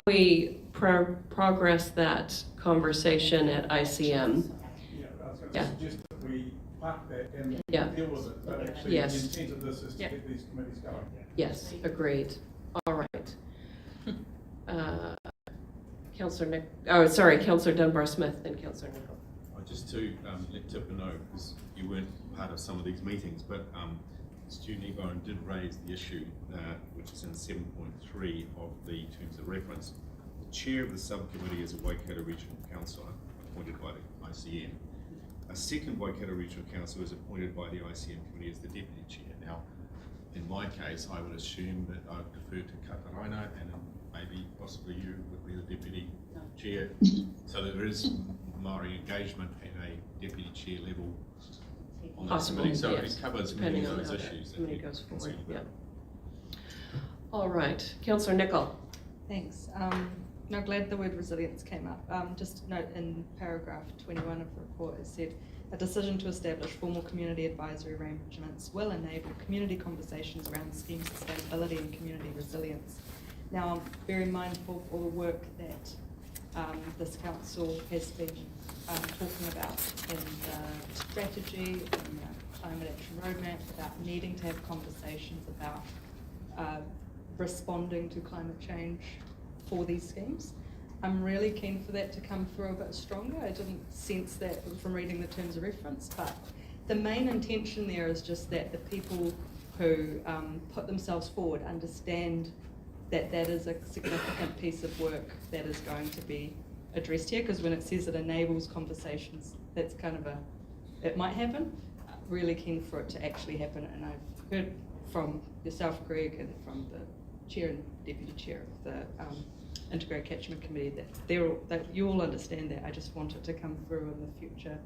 [SPEAKER 1] we progress that conversation at ICM?
[SPEAKER 3] Yeah, I was going to suggest that we park that and deal with it, but actually the intent of this is to get these committees going.
[SPEAKER 1] Yes, agreed. All right. Councillor Dunbar-Smith and Councillor Nicol.
[SPEAKER 15] Just to let Tipper know, because you weren't part of some of these meetings, but Stu Kneebone did raise the issue, which is in 7.3 of the terms of reference. The chair of the subcommittee is a Waikato Regional Council appointed by the ICM. A second Waikato Regional Council is appointed by the ICM committee as the deputy chair. Now, in my case, I would assume that I would defer to Kataraina, and maybe possibly you would be the deputy chair. So there is Maori engagement at a deputy chair level on that committee. So it covers many of those issues.
[SPEAKER 1] Committee goes forward. Yeah. All right, Councillor Nicol.
[SPEAKER 9] Thanks. No, glad the word resilience came up. Just note in paragraph 21 of the report, it said, a decision to establish formal community advisory arrangements will enable community conversations around scheme sustainability and community resilience. Now, I'm very mindful of all the work that this council has been talking about in the strategy, in the climate action roadmap, about needing to have conversations about responding to climate change for these schemes. I'm really keen for that to come through a bit stronger. I didn't sense that from reading the terms of reference, but the main intention there is just that the people who put themselves forward understand that that is a significant piece of work that is going to be addressed here, because when it says it enables conversations, that's kind of it might happen. Really keen for it to actually happen, and I've heard from yourself, Greg, and from the chair and deputy chair of the Integrated Catchment Committee that you all understand that. I just want it to come through in the future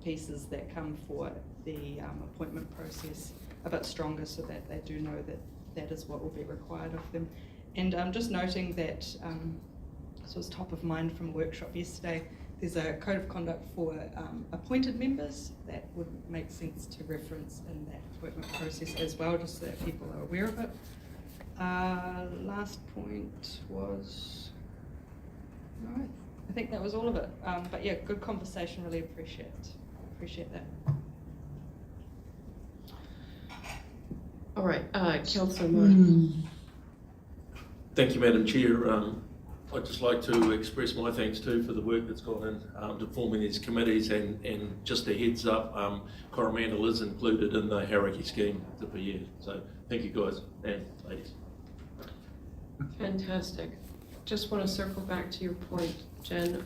[SPEAKER 9] pieces that come for the appointment process a bit stronger, so that they do know that that is what will be required of them. And just noting that, so it's top of mind from a workshop yesterday, there's a code of conduct for appointed members that would make sense to reference in that appointment process as well, just so that people are aware of it. Last point was, no, I think that was all of it. But yeah, good conversation, really appreciate that.
[SPEAKER 1] All right, Councillor Moore.
[SPEAKER 5] Thank you, Madam Chair. I'd just like to express my thanks too for the work that's gone in to forming these committees, and just a heads up, Coromandel is included in the Hauraki scheme for year. So thank you guys and ladies.
[SPEAKER 1] Fantastic. Just want to circle back to your point, Jen.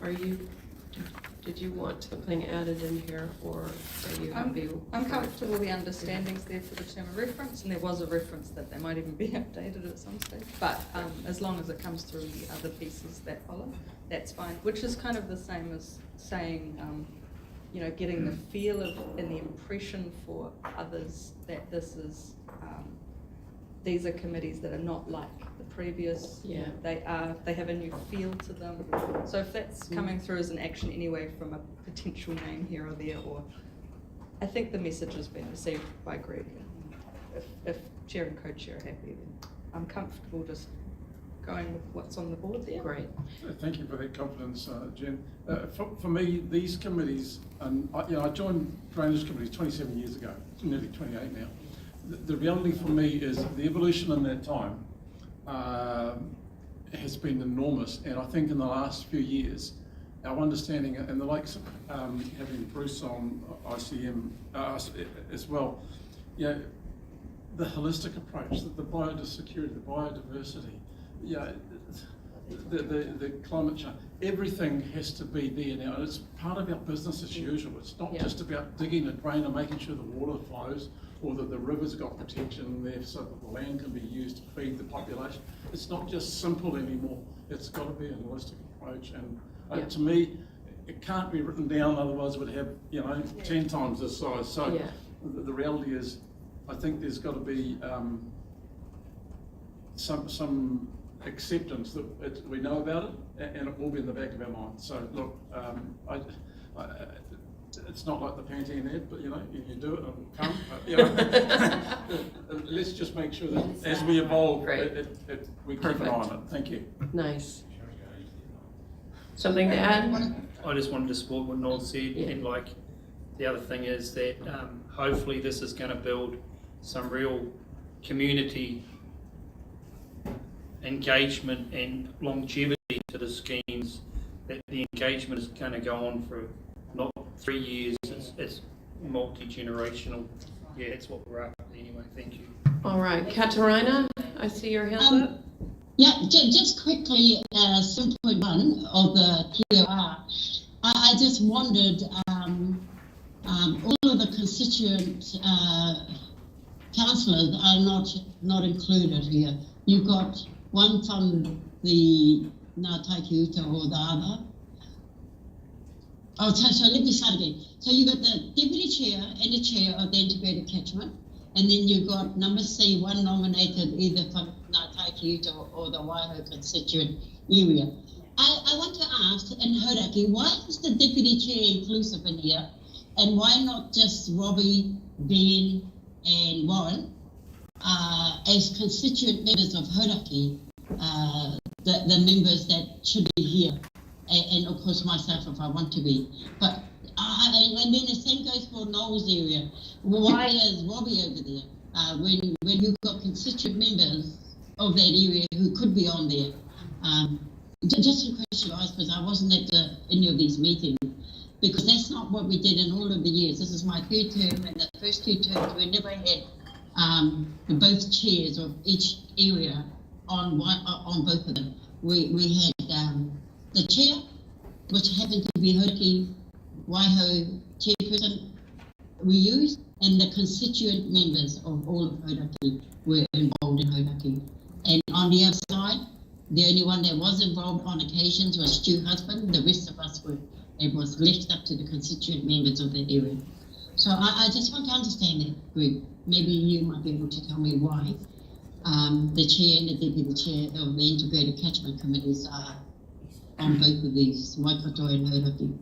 [SPEAKER 1] Did you want something added in here, or are you happy?
[SPEAKER 9] I'm comfortable with the understandings there for the term of reference, and there was a reference that they might even be updated at some stage. But as long as it comes through the other pieces that follow, that's fine. Which is kind of the same as saying, getting the feel of and the impression for others that this is these are committees that are not like the previous.
[SPEAKER 22] Yeah.
[SPEAKER 9] They have a new feel to them. So if that's coming through as an action anyway from a potential name here or there, or I think the message has been received by Greg. If chair and co-chair are happy, then I'm comfortable just going with what's on the board there.
[SPEAKER 22] Great.
[SPEAKER 3] Thank you for that confidence, Jen. For me, these committees, and I joined drainage committees 27 years ago, nearly 28 now. The reality for me is the evolution in that time has been enormous, and I think in the last few years, our understanding, and the likes of having Bruce on ICM as well, the holistic approach, the biosecurity, the biodiversity, the climate change, everything has to be there now. And it's part of our business as usual. It's not just about digging a drain and making sure the water flows, or that the river's got protection there so that the land can be used to feed the population. It's not just simple anymore. It's got to be a holistic approach. And to me, it can't be written down, otherwise it would have 10 times this size. So the reality is, I think there's got to be some acceptance that we know about it, and it will be in the back of our minds. So look, it's not like the Pantene ad, but you do it and it'll come. Let's just make sure that as we evolve, we keep an eye on it. Thank you.
[SPEAKER 1] Nice. Something to add?
[SPEAKER 18] I just wanted to support what Noel said, and the other thing is that hopefully this is going to build some real community engagement and longevity to the schemes, that the engagement is going to go on for not 3 years, it's multi-generational. Yeah, that's what we're after anyway. Thank you.
[SPEAKER 1] All right, Katarina, I see your hand up.
[SPEAKER 6] Yeah, just quickly, 7.1 of the TOR. I just wondered, all of the constituent councillors are not included here. You've got one from the Ngātai Uta or the other. Oh, so let me start again. So you've got the deputy chair and the chair of the integrated catchment, and then you've got number C, one nominated either from Ngātai Uta or the Waiho constituent area. I want to ask in Hauraki, why is the deputy chair inclusive in here, and why not just Robbie, Ben, and Warren as constituent members of Hauraki, the members that should be here, and of course myself if I want to be. But and then the same goes for Noel's area. Why is Robbie over there when you've got constituent members of that area who could be on there? Just a question, guys, because I wasn't at any of these meetings, because that's not what we did in all of the years. This is my third term, and the first 2 terms we never had both chairs of each area on both of them. We had the chair, which happened to be Hauraki Waiho chairperson we used, and the constituent members of all of Hauraki were involved in Hauraki. And on the other side, the only one that was involved on occasions was Stu Husband. The rest of us it was left up to the constituent members of that area. So I just want to understand that, Greg. Maybe you might be able to tell me why the chair and the deputy chair of the integrated catchment committees are on both of these, Waikato and Hauraki.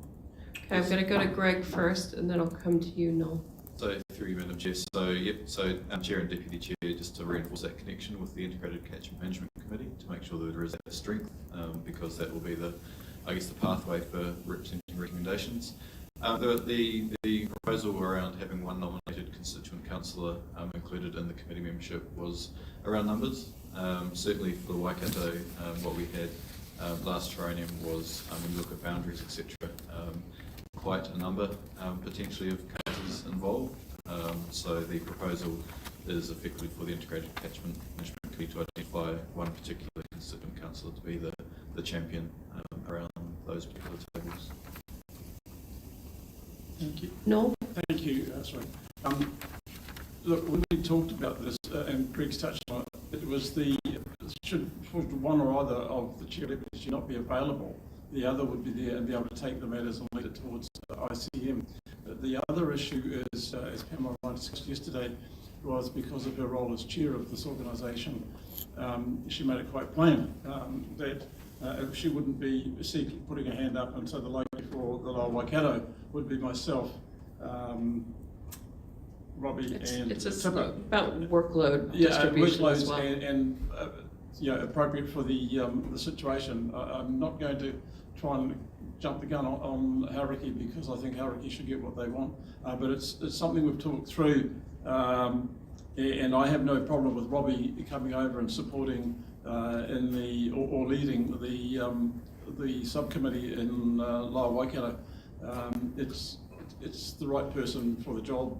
[SPEAKER 1] Okay, I'm going to go to Greg first, and then I'll come to you, Noel.
[SPEAKER 7] So through you, Madam Chair. So Chair and Deputy Chair, just to reinforce that connection with the Integrated Catchment Management Committee to make sure that there is that strength, because that will be the pathway for representing recommendations. The proposal around having one nominated constituent councillor included in the committee membership was around numbers. Certainly for the Waikato, what we had last triennium was, when you look at boundaries, etc., quite a number potentially of cases involved. So the proposal is effectively for the Integrated Catchment Management Committee to identify one particular constituent councillor to be the champion around those particular tables.
[SPEAKER 3] Thank you.
[SPEAKER 1] No.
[SPEAKER 3] Thank you. Sorry. Look, when we talked about this, and Greg's touched on it, it was should one or other of the chair deputies not be available, the other would be there and be able to take the matters and lead it towards the ICM. The other issue is, as Pamela discussed yesterday, was because of her role as chair of this organisation. She made it quite plain that if she wouldn't be putting her hand up, and so the lady for the Lower Waikato would be myself, Robbie, and
[SPEAKER 1] It's just
[SPEAKER 3] Tipper.
[SPEAKER 1] about workload distribution as well.
[SPEAKER 3] And appropriate for the situation. I'm not going to try and jump the gun on Hauriki, because I think Hauriki should get what they want. But it's something we've talked through, and I have no problem with Robbie coming over and supporting or leading the subcommittee in Lower Waikato. It's the right person for the job.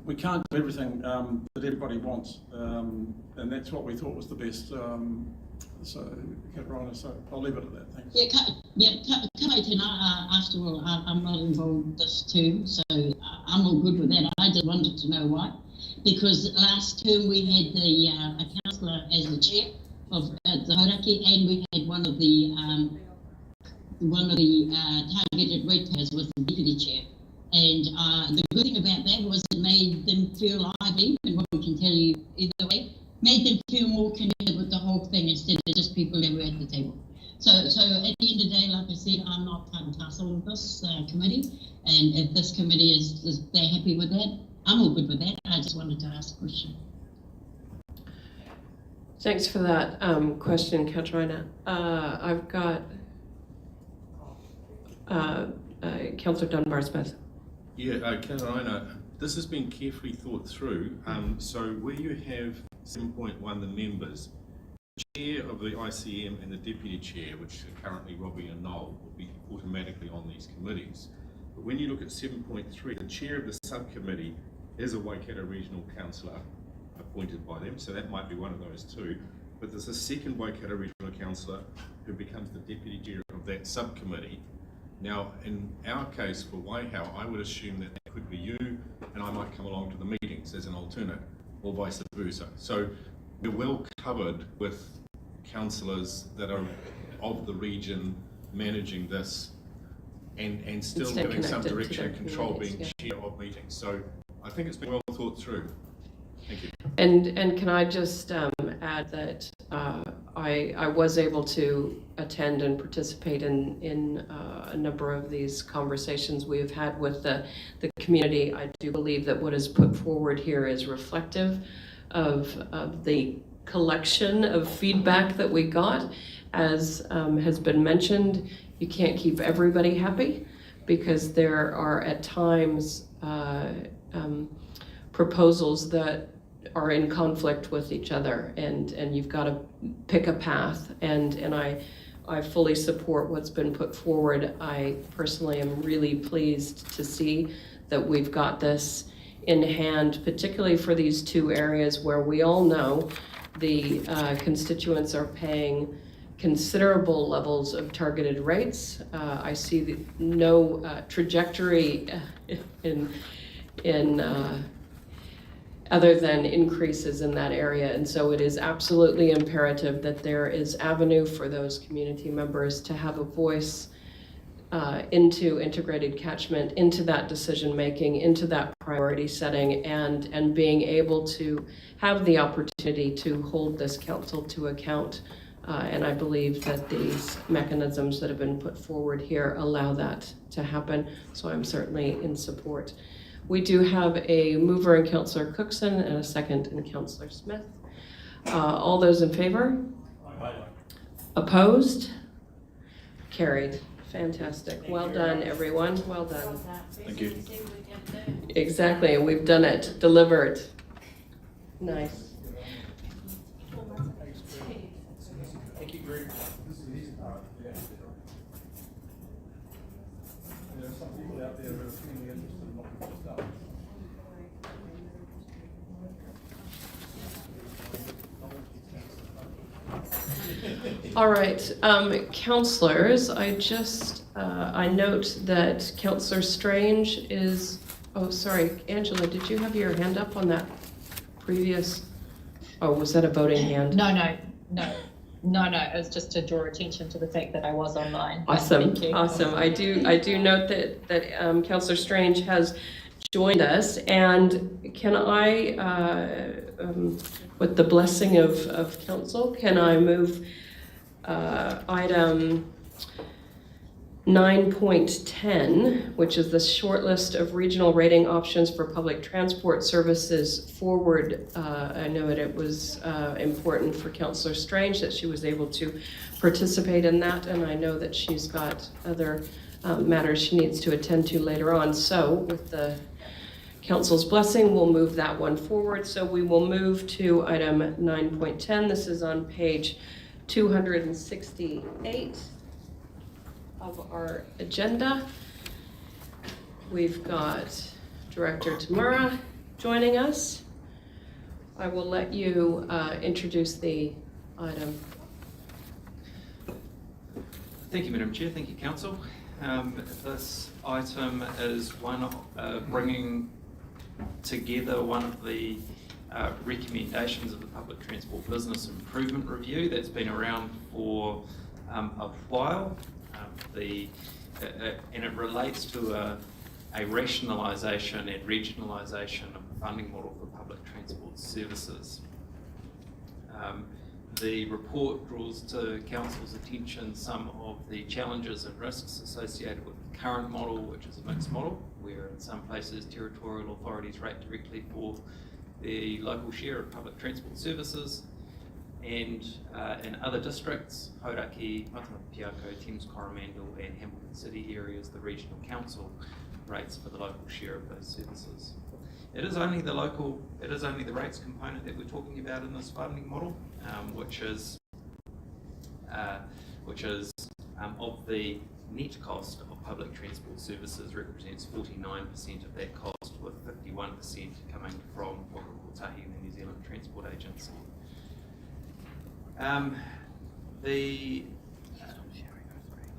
[SPEAKER 3] We can't do everything that everybody wants, and that's what we thought was the best. So I'll leave it at that. Thanks.
[SPEAKER 6] Kai tēnā, after all, I'm not involved in this term, so I'm all good with that. I just wanted to know why. Because last term we had a councillor as the chair of the Hauraki, and we had one of the targeted ratepayers was the deputy chair. And the good thing about that was it made them feel lively, and what we can tell you either way, made them feel more connected with the whole thing instead of just people that were at the table. So at the end of the day, like I said, I'm not part and parcel of this committee, and if this committee is they're happy with that, I'm all good with that. I just wanted to ask a question.
[SPEAKER 1] Thanks for that question, Katarina. I've got Councillor Dunbar-Smith.
[SPEAKER 15] Yeah, Katarina, this has been carefully thought through. So where you have 7.1, the members, the chair of the ICM and the deputy chair, which are currently Robbie and Noel, will be automatically on these committees. But when you look at 7.3, the chair of the subcommittee is a Waikato Regional Councillor appointed by them, so that might be one of those two. But there's a second Waikato Regional Councillor who becomes the deputy chair of that subcommittee. Now, in our case for Waihau, I would assume that that could be you, and I might come along to the meetings as an alternate, or vice versa. So we're well covered with councillors that are of the region managing this, and still giving some direction and control, being chair of meetings. So I think it's been well thought through. Thank you.
[SPEAKER 1] And can I just add that I was able to attend and participate in a number of these conversations we have had with the community. I do believe that what is put forward here is reflective of the collection of feedback that we got. As has been mentioned, you can't keep everybody happy, because there are at times proposals that are in conflict with each other, and you've got to pick a path, and I fully support what's been put forward. I personally am really pleased to see that we've got this in hand, particularly for these two areas where we all know the constituents are paying considerable levels of targeted rates. I see no trajectory in other than increases in that area. And so it is absolutely imperative that there is avenue for those community members to have a voice into integrated catchment, into that decision making, into that priority setting, and being able to have the opportunity to hold this council to account. And I believe that these mechanisms that have been put forward here allow that to happen. So I'm certainly in support. We do have a mover in Councillor Cookson and a second in Councillor Smith. All those in favor?
[SPEAKER 5] Aye.
[SPEAKER 1] Opposed? Carried. Fantastic. Well done, everyone. Well done.
[SPEAKER 7] Thank you.
[SPEAKER 1] Exactly, and we've done it. Delivered. Nice.
[SPEAKER 3] Thank you, Greg. This is the easy part. Yeah. There are some people out there that are keenly interested in what we've just done.
[SPEAKER 1] All right, councillors, I note that Councillor Strange is, oh, sorry, Angela, did you have your hand up on that previous, oh, was that a voting hand?
[SPEAKER 10] No, it was just to draw attention to the fact that I was online.
[SPEAKER 1] Awesome,
[SPEAKER 10] Thank you.
[SPEAKER 1] awesome. I do note that Councillor Strange has joined us. And can I, with the blessing of council, can I move item 9.10, which is the short list of regional rating options for public transport services forward. I know that it was important for Councillor Strange that she was able to participate in that, and I know that she's got other matters she needs to attend to later on. So with the council's blessing, we'll move that one forward. So we will move to item 9.10. This is on page 268 of our agenda. We've got Director Tamara joining us. I will let you introduce the item.
[SPEAKER 14] Thank you, Madam Chair. Thank you, Council. This item is one bringing together one of the recommendations of the Public Transport Business Improvement Review that's been around for a while. And it relates to a rationalisation and regionalisation of the funding model for public transport services. The report draws to Council's attention some of the challenges and risks associated with the current model, which is a mixed model, where in some places territorial authorities rate directly for the local share of public transport services, and in other districts, Hauraki, Matamapiako, Thames Coromandel and Hamilton City areas, the Regional Council rates for the local share of those services. It is only the rates component that we're talking about in this funding model, which is of the net cost of public transport services represents 49% of that cost, with 51% coming from Waikato and the New Zealand Transport Agency.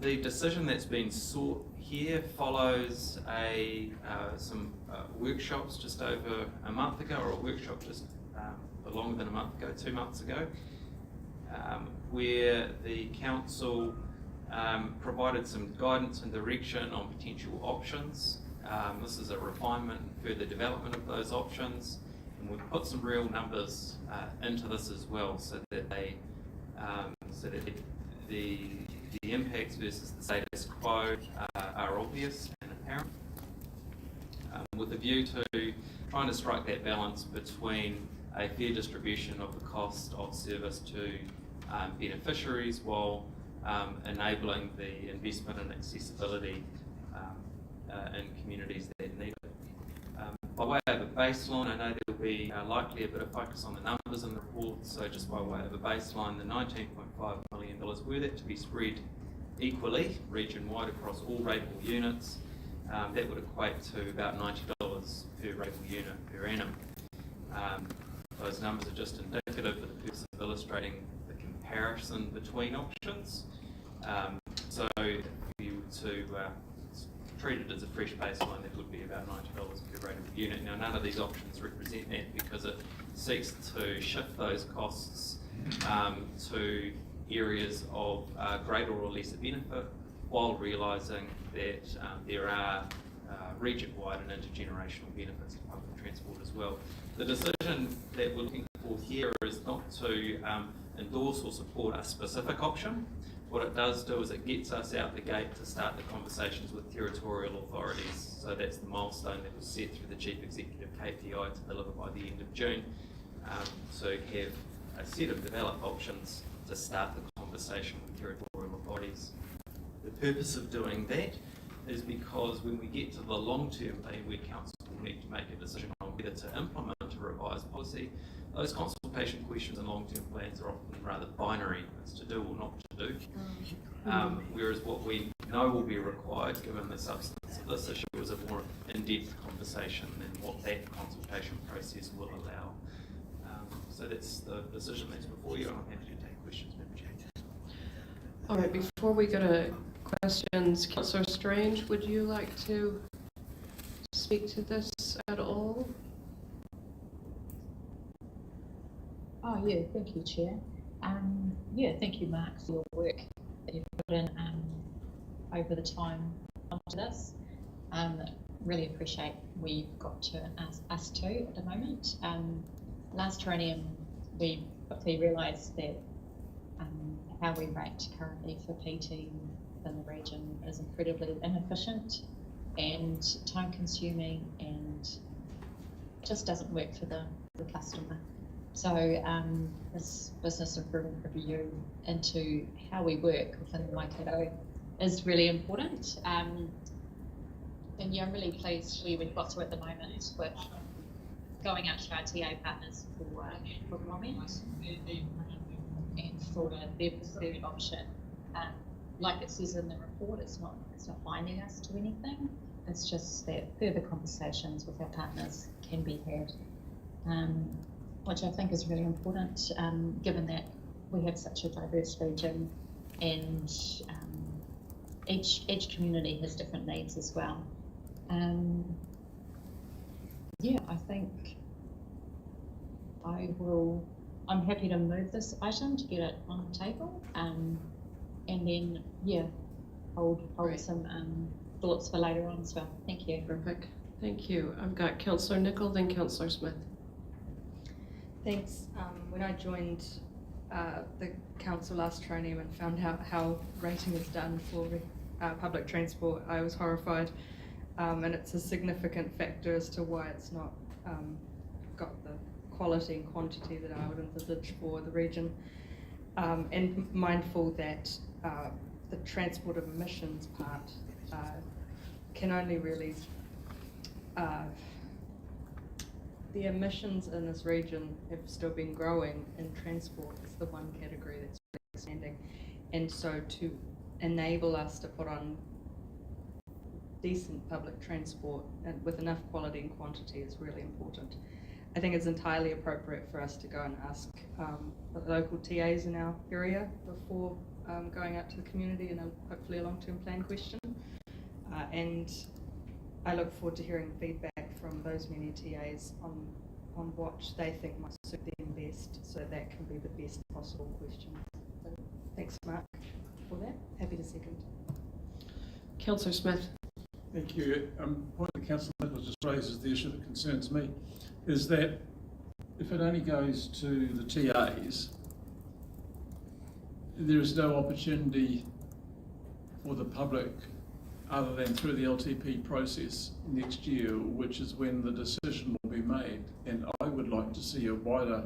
[SPEAKER 14] The decision that's been sought here follows some workshops just over a month ago, or a workshop just longer than a month ago, 2 months ago, where the council provided some guidance and direction on potential options. This is a refinement and further development of those options, and we've put some real numbers into this as well, so that the impacts versus the status quo are obvious and apparent, with a view to trying to strike that balance between a fair distribution of the cost of service to beneficiaries, while enabling the investment and accessibility in communities that need it. By way of a baseline, I know there will be likely a bit of focus on the numbers in the report, so just by way of a baseline, the $19.5 million, were that to be spread equally, region-wide across all rateable units, that would equate to about $90 per rateable unit per annum. Those numbers are just indicative for the purpose of illustrating the comparison between options. So if you were to treat it as a fresh baseline, that would be about $90 per rateable unit. Now, none of these options represent that, because it seeks to shift those costs to areas of greater or lesser benefit, while realising that there are region-wide and intergenerational benefits to public transport as well. The decision that we're looking for here is not to endorse or support a specific option. What it does do is it gets us out the gate to start the conversations with territorial authorities. So that's the milestone that was set through the Chief Executive KPI to deliver by the end of June, to have a set of developed options to start the conversation with territorial authorities. The purpose of doing that is because when we get to the long-term plan where council will need to make a decision on whether to implement a revised policy, those consultation questions and long-term plans are often rather binary, as to do or not to do. Whereas what we know will be required, given the substance of this issue, is a more in-depth conversation than what that consultation process will allow. So that's the decision that's before you, and I'm happy to take questions, Madam Chair.
[SPEAKER 1] All right, before we go to questions, Councillor Strange, would you like to speak to this at all?
[SPEAKER 10] Oh yeah, thank you, Chair. Yeah, thank you, Mark, for your work that you've put in over the time onto this. really appreciate where you've got to us to at the moment. Last terraneum, we quickly realised that how we rate currently for PT in the region is incredibly inefficient and time consuming and just doesn't work for the customer. So this business improvement review into how we work within Waikato is really important. And yeah, I'm really pleased where we've got to at the moment with going out to our TA partners for comment and for their preferred option. Like it says in the report, it's not binding us to anything. It's just that further conversations with our partners can be had, which I think is really important, given that we have such a diverse region and each community has different needs as well. Yeah, I think I'm happy to move this item to get it on the table, and then hold some thoughts for later on as well. Thank you.
[SPEAKER 1] Perfect. Thank you. I've got Councillor Nicol, then Councillor Smith.
[SPEAKER 9] Thanks. When I joined the council last terraneum and found out how rating is done for public transport, I was horrified, and it's a significant factor as to why it's not got the quality and quantity that I would envisage for the region, and mindful that the transport of emissions part can only really the emissions in this region have still been growing, and transport is the one category that's expanding. And so to enable us to put on decent public transport and with enough quality and quantity is really important. I think it's entirely appropriate for us to go and ask the local TAs in our area before going out to the community in hopefully a long-term plan question. And I look forward to hearing feedback from those many TAs on what they think might suit them best, so that can be the best possible question. So thanks, Mark, for that. Happy to second.
[SPEAKER 1] Councillor Smith.
[SPEAKER 3] Thank you. Point the Councillor Nichols just raises the issue that concerns me, is that if it only goes to the TAs, there is no opportunity for the public other than through the LTP process next year, which is when the decision will be made. And I would like to see a wider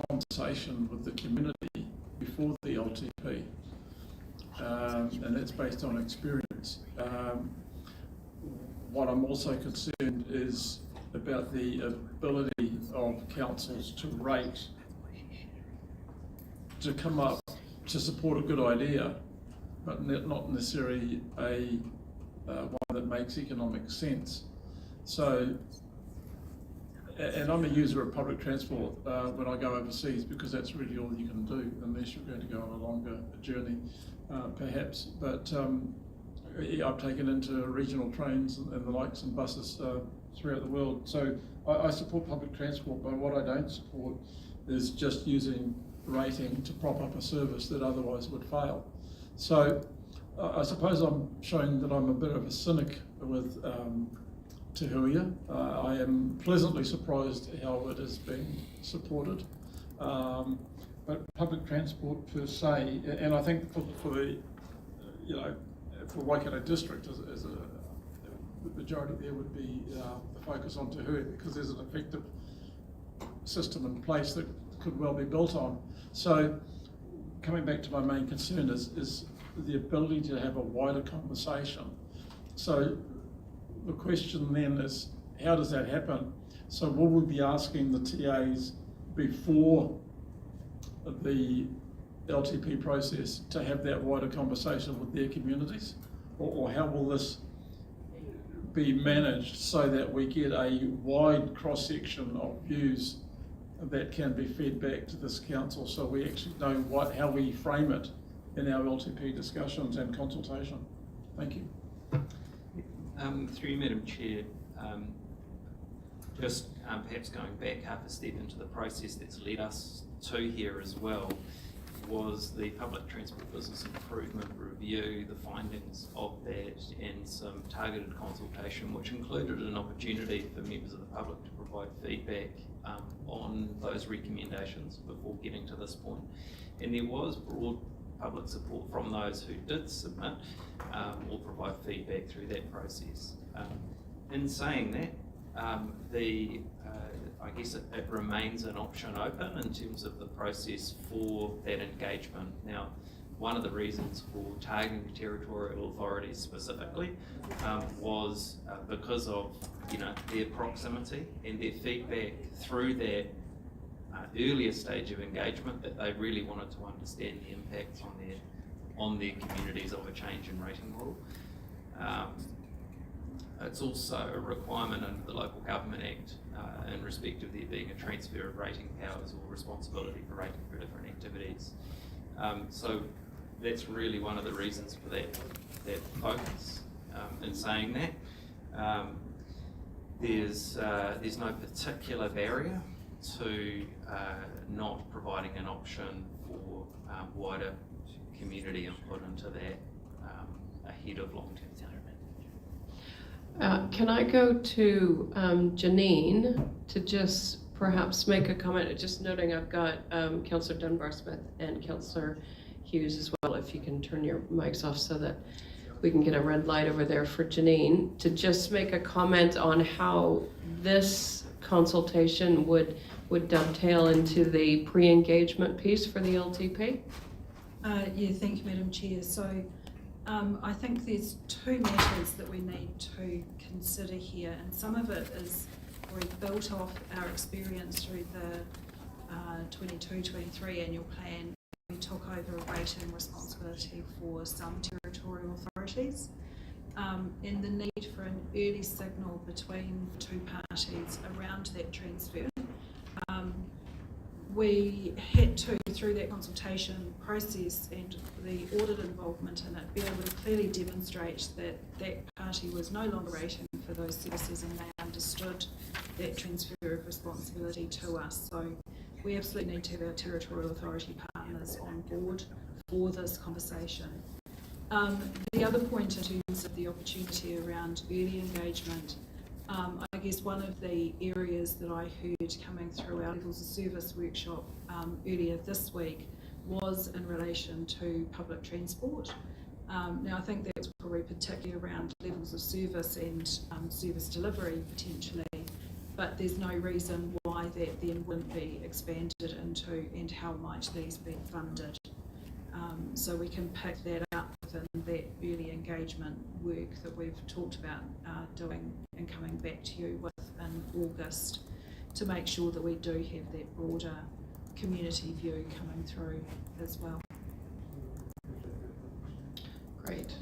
[SPEAKER 3] conversation with the community before the LTP. And that's based on experience. What I'm also concerned is about the ability of councils to rate, to come up to support a good idea, but not necessarily one that makes economic sense. So, and I'm a user of public transport when I go overseas, because that's really all you can do unless you're going to go on a longer journey, perhaps. But I've taken into regional trains and the likes and buses throughout the world. So I support public transport, but what I don't support is just using rating to prop up a service that otherwise would fail. So I suppose I'm showing that I'm a bit of a cynic with Te Huia. I am pleasantly surprised how it is being supported. But public transport per se, and I think for the, for Waikato District, as the majority there would be the focus on Te Huia, because there's an effective system in place that could well be built on. So coming back to my main concern is the ability to have a wider conversation. So the question then is, how does that happen? So will we be asking the TAs before the LTP process to have that wider conversation with their communities? Or how will this be managed so that we get a wide cross-section of views that can be fed back to this council, so we actually know how we frame it in our LTP discussions and consultation? Thank you.
[SPEAKER 14] Through you, Madam Chair, just perhaps going back half a step into the process that's led us to here as well, was the Public Transport Business Improvement Review review the findings of that and some targeted consultation, which included an opportunity for members of the public to provide feedback on those recommendations before getting to this point. And there was broad public support from those who did submit or provide feedback through that process. In saying that, I guess it remains an option open in terms of the process for that engagement. Now, one of the reasons for targeting territorial authorities specifically was because of their proximity and their feedback through that earlier stage of engagement, that they really wanted to understand the impacts on their communities of a change in rating model. It's also a requirement under the Local Government Act in respect of there being a transfer of rating powers or responsibility for rating for different activities. So that's really one of the reasons for that focus. In saying that, there's no particular barrier to not providing an option for wider community input into that ahead of long-term settlement.
[SPEAKER 1] Can I go to Janine to just perhaps make a comment? Just noting I've got Councillor Dunbar-Smith and Councillor Hughes as well, if you can turn your mics off so that we can get a red light over there for Janine, to just make a comment on how this consultation would dovetail into the pre-engagement piece for the LTP.
[SPEAKER 19] Yeah, thank you, Madam Chair. So I think there's two matters that we need to consider here, and some of it is we've built off our experience through the 22-23 annual plan. We took over a rating responsibility for some territorial authorities, and the need for an early signal between the two parties around that transfer. We had to, through that consultation process and the audit involvement in it, be able to clearly demonstrate that that party was no longer rating for those services and they understood that transfer of responsibility to us. So we absolutely need to have our territorial authority partners on board for this conversation. The other point in terms of the opportunity around early engagement, I guess one of the areas that I heard coming through our levels of service workshop earlier this week was in relation to public transport. Now I think that's probably particularly around levels of service and service delivery potentially, but there's no reason why that then wouldn't be expanded into, and how might these be funded. So we can pick that up within that early engagement work that we've talked about doing and coming back to you with in August, to make sure that we do have that broader community view coming through as well.
[SPEAKER 1] Great.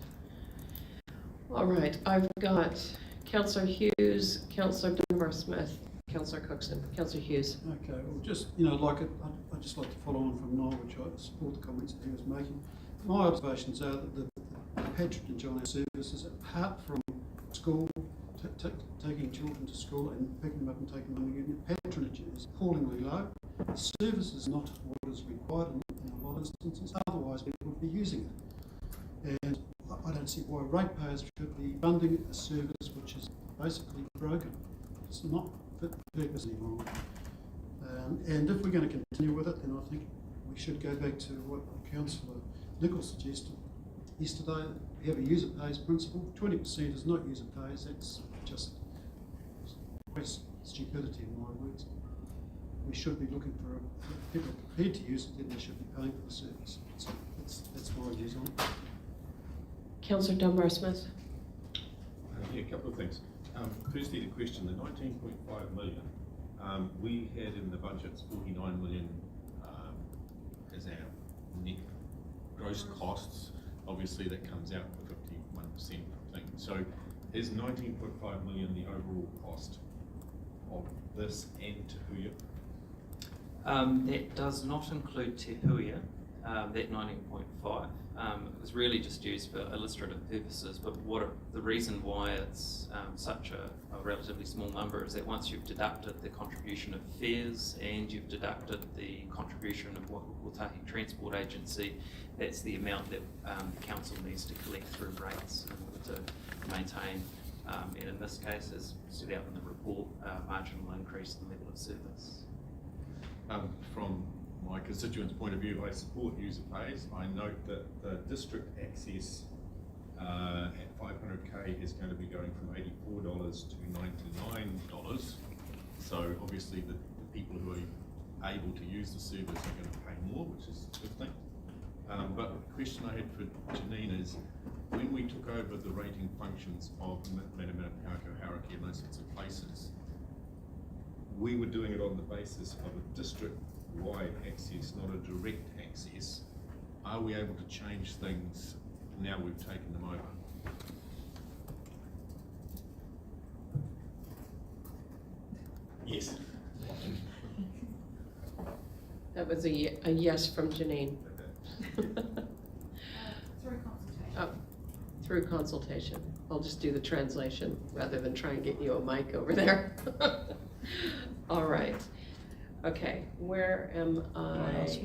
[SPEAKER 1] All right, I've got Councillor Hughes, Councillor Dunbar-Smith, Councillor Cookson. Councillor Hughes.
[SPEAKER 16] Okay, well, just, I'd just like to follow on from Noel, which I support the comments that he was making. My observations are that the patronage on our services, apart from school, taking children to school and picking them up and taking them again, patronage is appallingly low. The service is not what is required in a lot of instances, otherwise people would be using it. And I don't see why ratepayers should be funding a service which is basically broken. It's not fit for purpose anymore. And if we're going to continue with it, then I think we should go back to what Councillor Nicol suggested yesterday. We have a user pays principle. 20% is not user pays. That's just stupidity in my words. We should be looking for if people are prepared to use it, then they should be paying for the service. So that's my views on it.
[SPEAKER 1] Councillor Dunbar-Smith.
[SPEAKER 15] Yeah, a couple of things. Firstly, the question, the 19.5 million, we had in the budgets 49 million as our net gross costs. Obviously that comes out for 51% thing. So is 19.5 million the overall cost of this and Te Huia?
[SPEAKER 14] That does not include Te Huia, that 19.5. was really just used for illustrative purposes, but the reason why it's such a relatively small number is that once you've deducted the contribution of fares and you've deducted the contribution of what we call Tahi Transport Agency, that's the amount that the council needs to collect through rates in order to maintain, and in this case, as set out in the report, marginal increase in the level of service.
[SPEAKER 15] From my constituents' point of view, I support user pays. I note that the district access at 500k is going to be going from $84 to $99. So obviously the people who are able to use the service are going to pay more, which is a good thing. But the question I had for Janine is, when we took over the rating functions of Manamana, Pauko, Hauraki and those sorts of places, we were doing it on the basis of a district-wide access, not a direct access. Are we able to change things now we've taken them over? Yes.
[SPEAKER 1] That was a yes from Janine.
[SPEAKER 19] Through consultation.
[SPEAKER 1] Oh, through consultation. I'll just do the translation rather than try and get you a mic over there. All right. Okay, where am I at?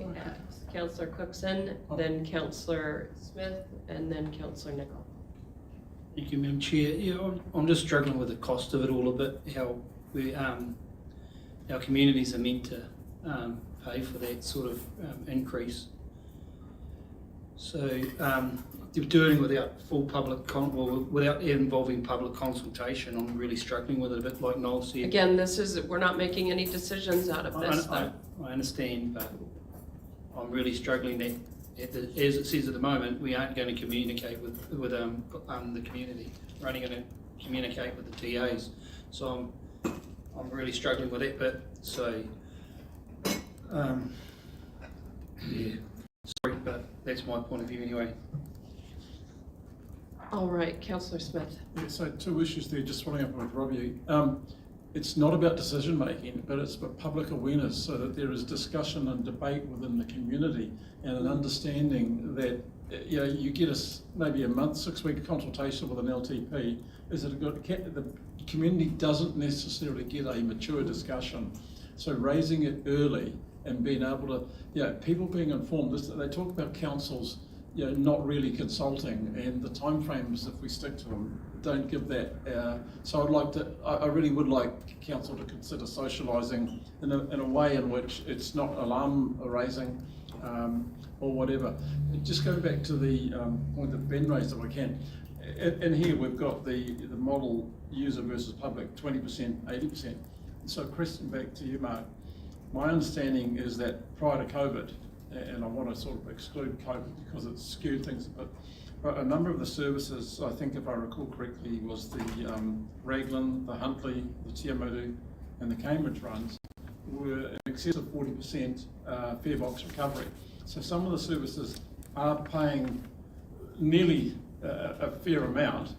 [SPEAKER 1] Councillor Cookson, then Councillor Smith, and then Councillor Nicol.
[SPEAKER 18] Thank you, Madam Chair. Yeah, I'm just struggling with the cost of it all a bit, how we, our communities are meant to pay for that sort of increase. So you're doing it without full public, without involving public consultation. I'm really struggling with it a bit, like Noel said.
[SPEAKER 1] Again, we're not making any decisions out of this.
[SPEAKER 18] I understand, but I'm really struggling that, as it says at the moment, we aren't going to communicate with the community. We're only going to communicate with the TAs. So I'm really struggling with that bit. So yeah, sorry, but that's my point of view anyway.
[SPEAKER 1] All right, Councillor Smith.
[SPEAKER 3] Yeah, so two issues there, just following up with Robbie. It's not about decision making, but it's about public awareness, so that there is discussion and debate within the community and an understanding that you get maybe a month, 6-week consultation with an LTP. Is it a good? The community doesn't necessarily get a mature discussion, so raising it early and being able to, people being informed. They talk about councils, not really consulting, and the timeframes, if we stick to them, don't give that. So I really would like council to consider socialising in a way in which it's not alarm raising or whatever. Just going back to the point that Ben raised, if I can. In here we've got the model user versus public, 20%, 80%. So question back to you, Mark. My understanding is that prior to COVID, and I want to sort of exclude COVID because it's skewed things a bit, but a number of the services, I think if I recall correctly, was the Raglan, the Huntly, the Tiamutu and the Cambridge runs were in excess of 40% fare box recovery. So some of the services are paying nearly a fair amount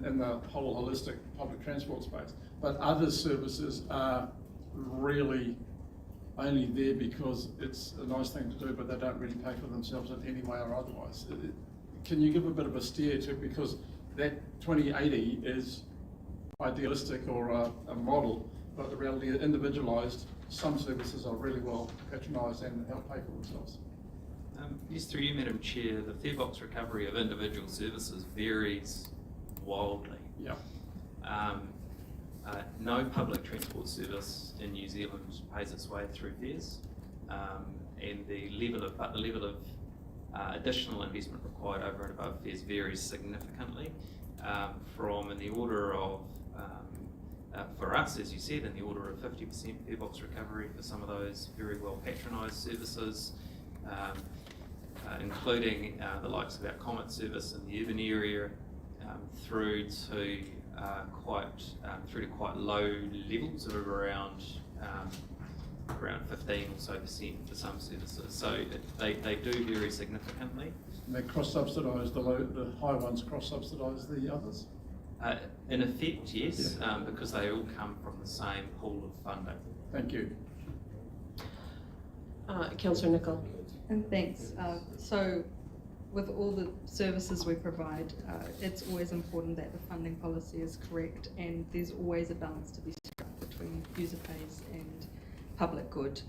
[SPEAKER 3] in the whole holistic public transport space, but other services are really only there because it's a nice thing to do, but they don't really pay for themselves in any way or otherwise. Can you give a bit of a steer to it, because that 2080 is idealistic or a model, but the reality is individualised. Some services are really well patronised and help pay for themselves.
[SPEAKER 14] Yes, through you, Madam Chair, the fare box recovery of individual services varies wildly.
[SPEAKER 3] Yeah.
[SPEAKER 14] No public transport service in New Zealand pays its way through fares, and the level of additional investment required over and above fares varies significantly, from in the order of, for us, as you said, in the order of 50% fare box recovery for some of those very well patronised services, including the likes of our Comet service in the urban area, through to quite low levels of around 15 or so % for some services. So they do vary significantly.
[SPEAKER 3] And they cross-subsidise, the high ones cross-subsidise the others?
[SPEAKER 14] In effect, yes, because they all come from the same pool of funding.
[SPEAKER 3] Thank you.
[SPEAKER 1] Councillor Nicol.
[SPEAKER 9] And thanks. So with all the services we provide, it's always important that the funding policy is correct, and there's always a balance to be struck between user pays and public good.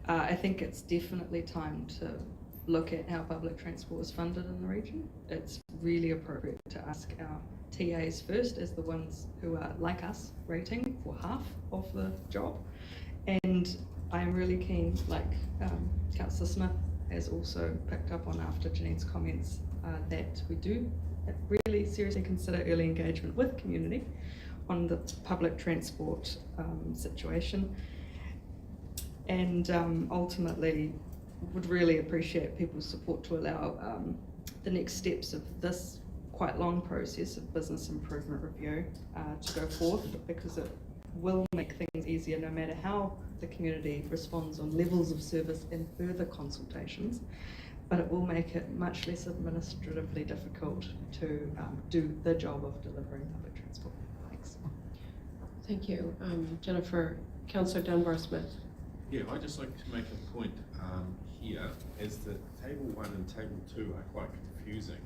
[SPEAKER 9] I think it's definitely time to look at how public transport is funded in the region. It's really appropriate to ask our TAs first, as the ones who are like us rating for half of the job. And I'm really keen, like Councillor Smith has also picked up on after Janine's comments, that we do really seriously consider early engagement with community on the public transport situation. And ultimately would really appreciate people's support to allow the next steps of this quite long process of business improvement review to go forth, because it will make things easier no matter how the community responds on levels of service in further consultations, but it will make it much less administratively difficult to do the job of delivering public transport. Thanks.
[SPEAKER 1] Thank you. Jennifer, Councillor Dunbar-Smith.
[SPEAKER 15] Yeah, I'd just like to make a point here, as that table 1 and table 2 are quite confusing.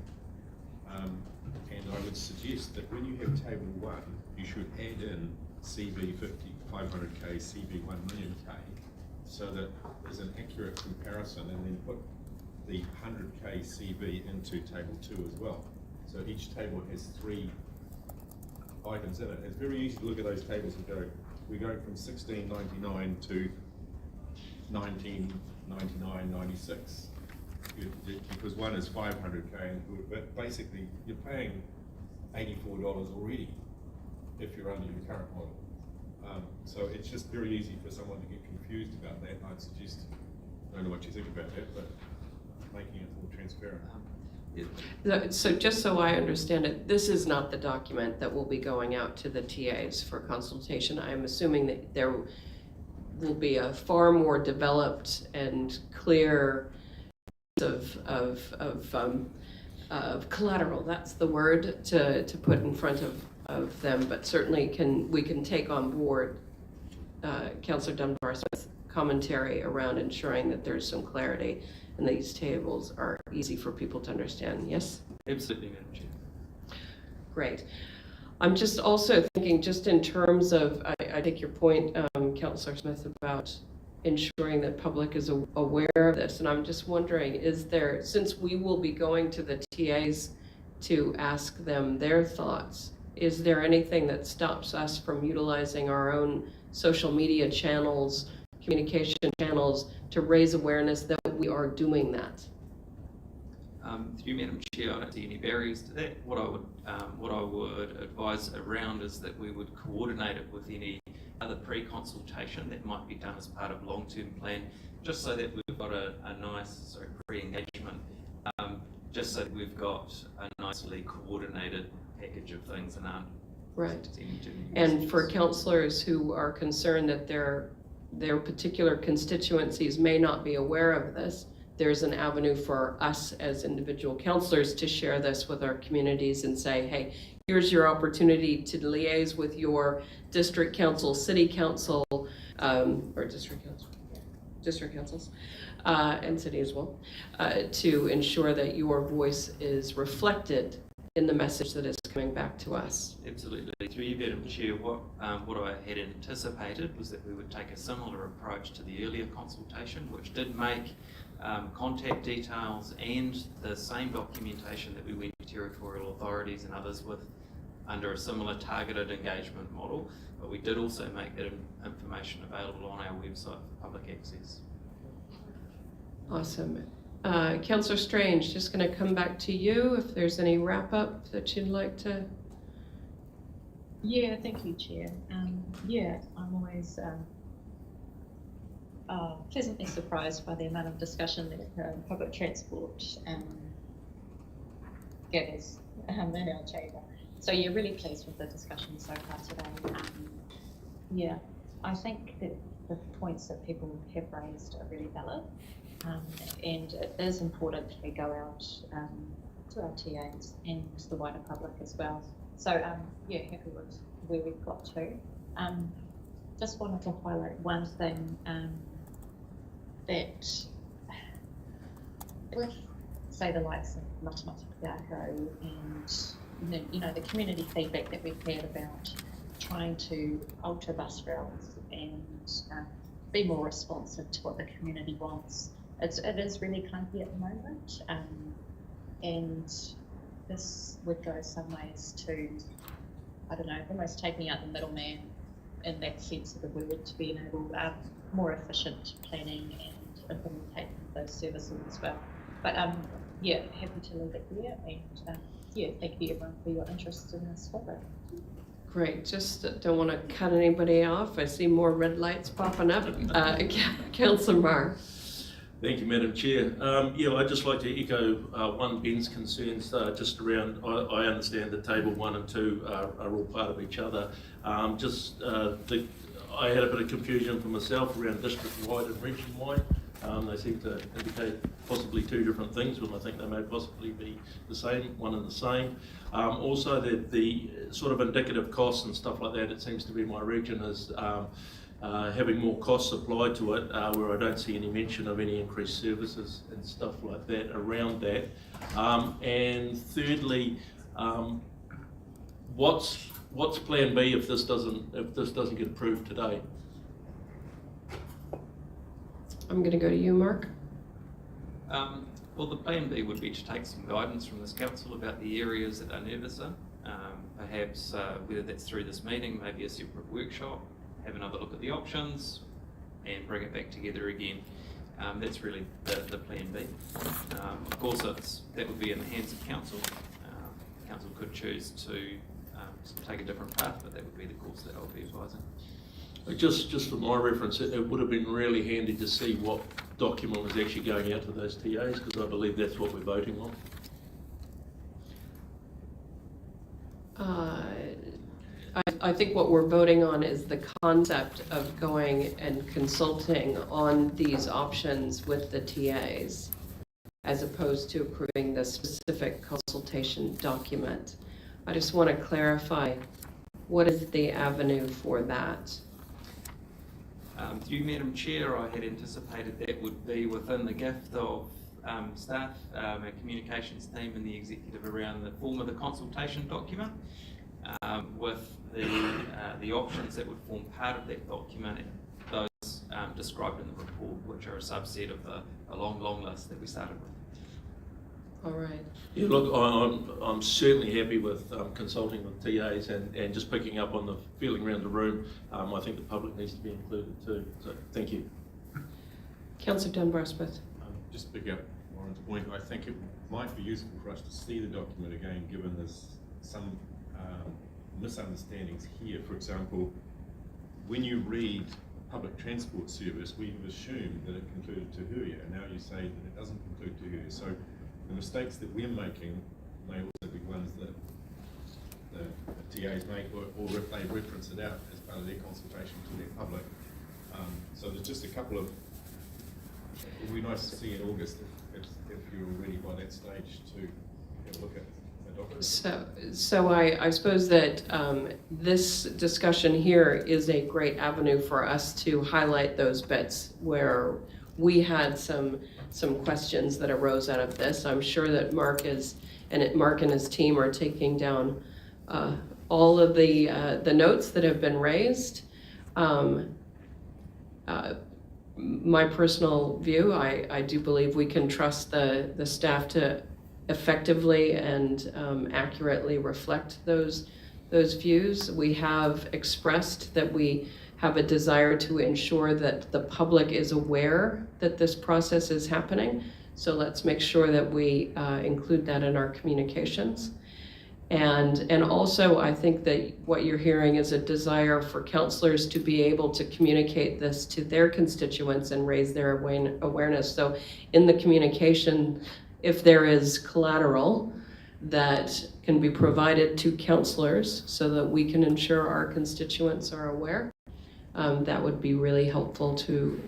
[SPEAKER 15] And I would suggest that when you have table 1, you should add in CB 500k, CB 1 million k, so that there's an accurate comparison, and then put the 100k CB into table 2 as well. So each table has 3 items in it. It's very easy to look at those tables and go, we're going from 1699 to 1999, 96. Because one is 500k, but basically you're paying $84 already if you're under your current model. So it's just very easy for someone to get confused about that. I'd suggest, I don't know what you think about that, but making it more transparent.
[SPEAKER 1] So just so I understand it, this is not the document that will be going out to the TAs for consultation. I'm assuming that there will be a far more developed and clear of collateral, that's the word, to put in front of them, but certainly we can take on board Councillor Dunbar-Smith's commentary around ensuring that there's some clarity and these tables are easy for people to understand. Yes?
[SPEAKER 14] Absolutely, Madam Chair.
[SPEAKER 1] Great. I'm just also thinking, just in terms of, I take your point, Councillor Smith, about ensuring that public is aware of this, and I'm just wondering, is there, since we will be going to the TAs to ask them their thoughts, is there anything that stops us from utilizing our own social media channels, communication channels, to raise awareness that we are doing that?
[SPEAKER 14] Through you, Madam Chair, I don't see any barriers to that. What I would advise around is that we would coordinate it with any other pre-consultation that might be done as part of long-term plan, just so that we've got a nice pre-engagement, just so that we've got a nicely coordinated package of things and aren't
[SPEAKER 1] right. And for councillors who are concerned that their particular constituencies may not be aware of this, there's an avenue for us as individual councillors to share this with our communities and say, hey, here's your opportunity to liaise with your district council, city council, or district councils, and city as well, to ensure that your voice is reflected in the message that is coming back to us.
[SPEAKER 14] Absolutely. Through you, Madam Chair, what I had anticipated was that we would take a similar approach to the earlier consultation, which did make contact details and the same documentation that we went to territorial authorities and others with under a similar targeted engagement model, but we did also make that information available on our website for public access.
[SPEAKER 1] Awesome. Councillor Strange, just going to come back to you if there's any wrap up that you'd like to.
[SPEAKER 10] Yeah, thank you, Chair. Yeah, I'm always pleasantly surprised by the amount of discussion that public transport gathers in our chamber. So you're really pleased with the discussion so far today. Yeah, I think that the points that people have raised are really valid, and it is important that we go out to our TAs and to the wider public as well. So yeah, happy with where we've got to. Just wanted to highlight one thing that with say the likes of Matamata Piako and the community feedback that we've had about trying to alter bus routes and be more responsive to what the community wants. It is really clunky at the moment, and this would go some ways to, I don't know, almost taking out the middleman in that sense of the word, to be enable more efficient planning and implementation of those services as well. But yeah, happy to leave it there, and yeah, thank you everyone for your interest in this topic.
[SPEAKER 1] Great, just don't want to cut anybody off. I see more red lights popping up. Councillor Marr.
[SPEAKER 5] Thank you, Madam Chair. I'd just like to echo one Ben's concerns just around, I understand that table 1 and 2 are all part of each other. I had a bit of confusion for myself around district-wide and region-wide. They seem to indicate possibly 2 different things when I think they may possibly be the same, one and the same. Also, the sort of indicative costs and stuff like that, it seems to be my region is having more costs applied to it, where I don't see any mention of any increased services and stuff like that around that. And thirdly, what's Plan B if this doesn't get approved today?
[SPEAKER 1] I'm going to go to you, Mark.
[SPEAKER 14] Well, the Plan B would be to take some guidance from this council about the areas that are nervous in. Perhaps whether that's through this meeting, maybe a separate workshop, have another look at the options and bring it back together again. That's really the Plan B. Of course, that would be in the hands of council. Council could choose to take a different path, but that would be the course that I would be advising.
[SPEAKER 5] Just for my reference, it would have been really handy to see what document was actually going out to those TAs, because I believe that's what we're voting on.
[SPEAKER 1] I think what we're voting on is the concept of going and consulting on these options with the TAs, as opposed to approving the specific consultation document. I just want to clarify, what is the avenue for that?
[SPEAKER 14] Through Madam Chair, I had anticipated that would be within the gift of staff, our communications team and the executive around the form of the consultation document, with the options that would form part of that document, and those described in the report, which are a subset of a long list that we started with.
[SPEAKER 1] All right.
[SPEAKER 5] Yeah, look, I'm certainly happy with consulting with TAs and just picking up on the feeling around the room. I think the public needs to be included too. So thank you.
[SPEAKER 1] Councillor Dunbar-Smith.
[SPEAKER 15] Just pick up Warren's point. I think it might be useful for us to see the document again, given there's some misunderstandings here. For example, when you read public transport service, we have assumed that it concluded Tuhuia, and now you say that it doesn't conclude Tuhuia. So the mistakes that we're making may also be ones that the TAs make, or if they reference it out as part of their consultation to their public. So there's just a couple of, it would be nice to see in August if you're ready by that stage to have a look at the document.
[SPEAKER 1] So I suppose that this discussion here is a great avenue for us to highlight those bits where we had some questions that arose out of this. I'm sure that Mark and his team are taking down all of the notes that have been raised. My personal view, I do believe we can trust the staff to effectively and accurately reflect those views. We have expressed that we have a desire to ensure that the public is aware that this process is happening. So let's make sure that we include that in our communications. And also, I think that what you're hearing is a desire for councillors to be able to communicate this to their constituents and raise their awareness. So in the communication, if there is collateral that can be provided to councillors so that we can ensure our constituents are aware, that would be really helpful to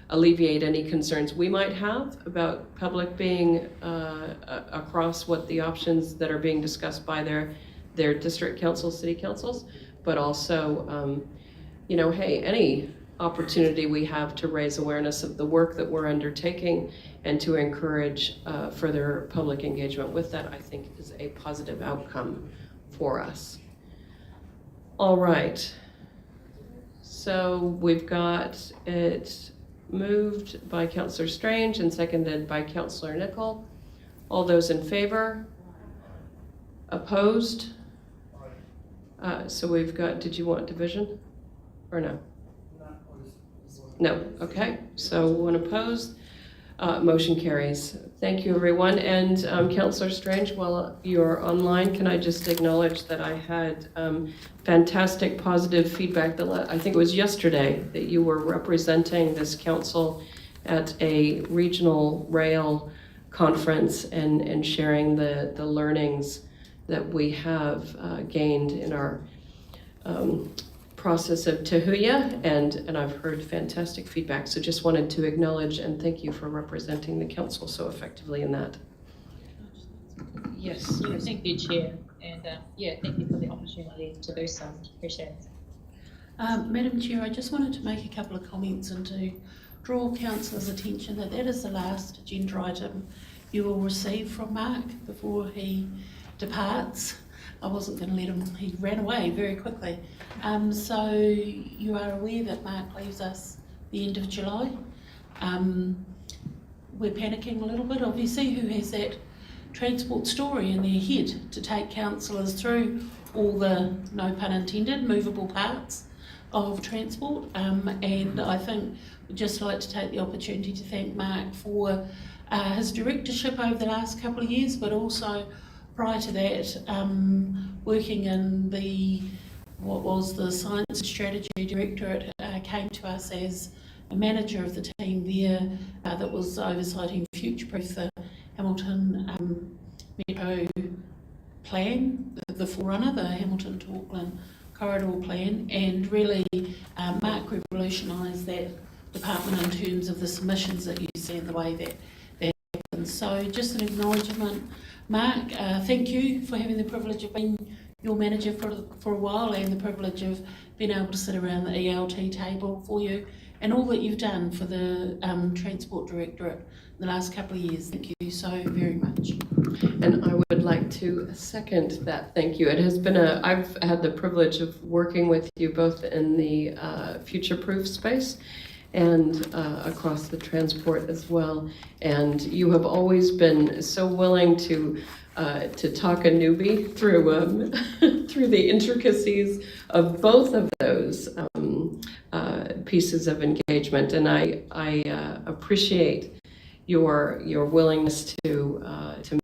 [SPEAKER 1] alleviate any concerns we might have about public being across what the options that are being discussed by their district councils, city councils, but also, hey, opportunity we have to raise awareness of the work that we're undertaking and to encourage further public engagement with that, I think is a positive outcome for us. All right. So we've got it moved by Councillor Strange and seconded by Councillor Nicol. All those in favor? Opposed? So we've got, did you want division or no? No, okay, so one opposed, motion carries. Thank you, everyone. And Councillor Strange, while you're online, can I just acknowledge that I had fantastic positive feedback, I think it was yesterday, that you were representing this council at a regional rail conference and sharing the learnings that we have gained in our process of Tahuya, and I've heard fantastic feedback. So just wanted to acknowledge and thank you for representing the council so effectively in that. Yes.
[SPEAKER 10] Yeah, thank you, Chair, and thank you for the opportunity to do so. Appreciate it.
[SPEAKER 2] Madam Chair, I just wanted to make a couple of comments and to draw councillors' attention that that is the last agenda item you will receive from Mark before he departs. I wasn't going to let him, he ran away very quickly. So you are aware that Mark leaves us the end of July. We're panicking a little bit, obviously, who has that transport story in their head to take councillors through all the, no pun intended, movable parts of transport. And I think we'd just like to take the opportunity to thank Mark for his directorship over the last couple of years, but also prior to that, working in what was the Science and Strategy Directorate, came to us as a manager of the team there that was oversighting future-proof the Hamilton Metro plan, the forerunner, the Hamilton to Auckland corridor plan, and really Mark revolutionised that department in terms of the submissions that you see and the way that happens. So just an acknowledgement. Mark, thank you for having the privilege of being your manager for a while and the privilege of being able to sit around the ELT table for you and all that you've done for the Transport Directorate in the last couple of years. Thank you so very much.
[SPEAKER 1] And I would like to second that thank you. It has been I've had the privilege of working with you both in the future-proof space and across the transport as well. And you have always been so willing to talk a newbie through through the intricacies of both of those pieces of engagement. And I appreciate your willingness to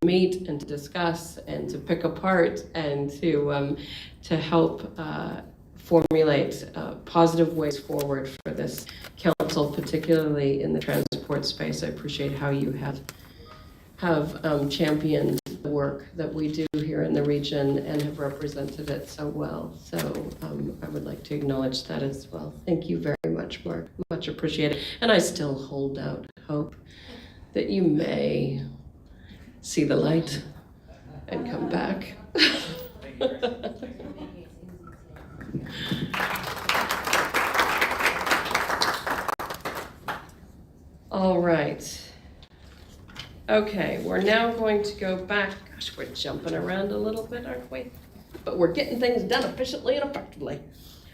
[SPEAKER 1] meet and to discuss and to pick apart and to help formulate positive ways forward for this council, particularly in the transport space. I appreciate how you have championed the work that we do here in the region and have represented it so well. So I would like to acknowledge that as well. Thank you very much, Mark. Much appreciated. And I still hold out hope that you may see the light and come back. All right. Okay, we're now going to go back. Gosh, we're jumping around a little bit, aren't we? But we're getting things done efficiently and effectively.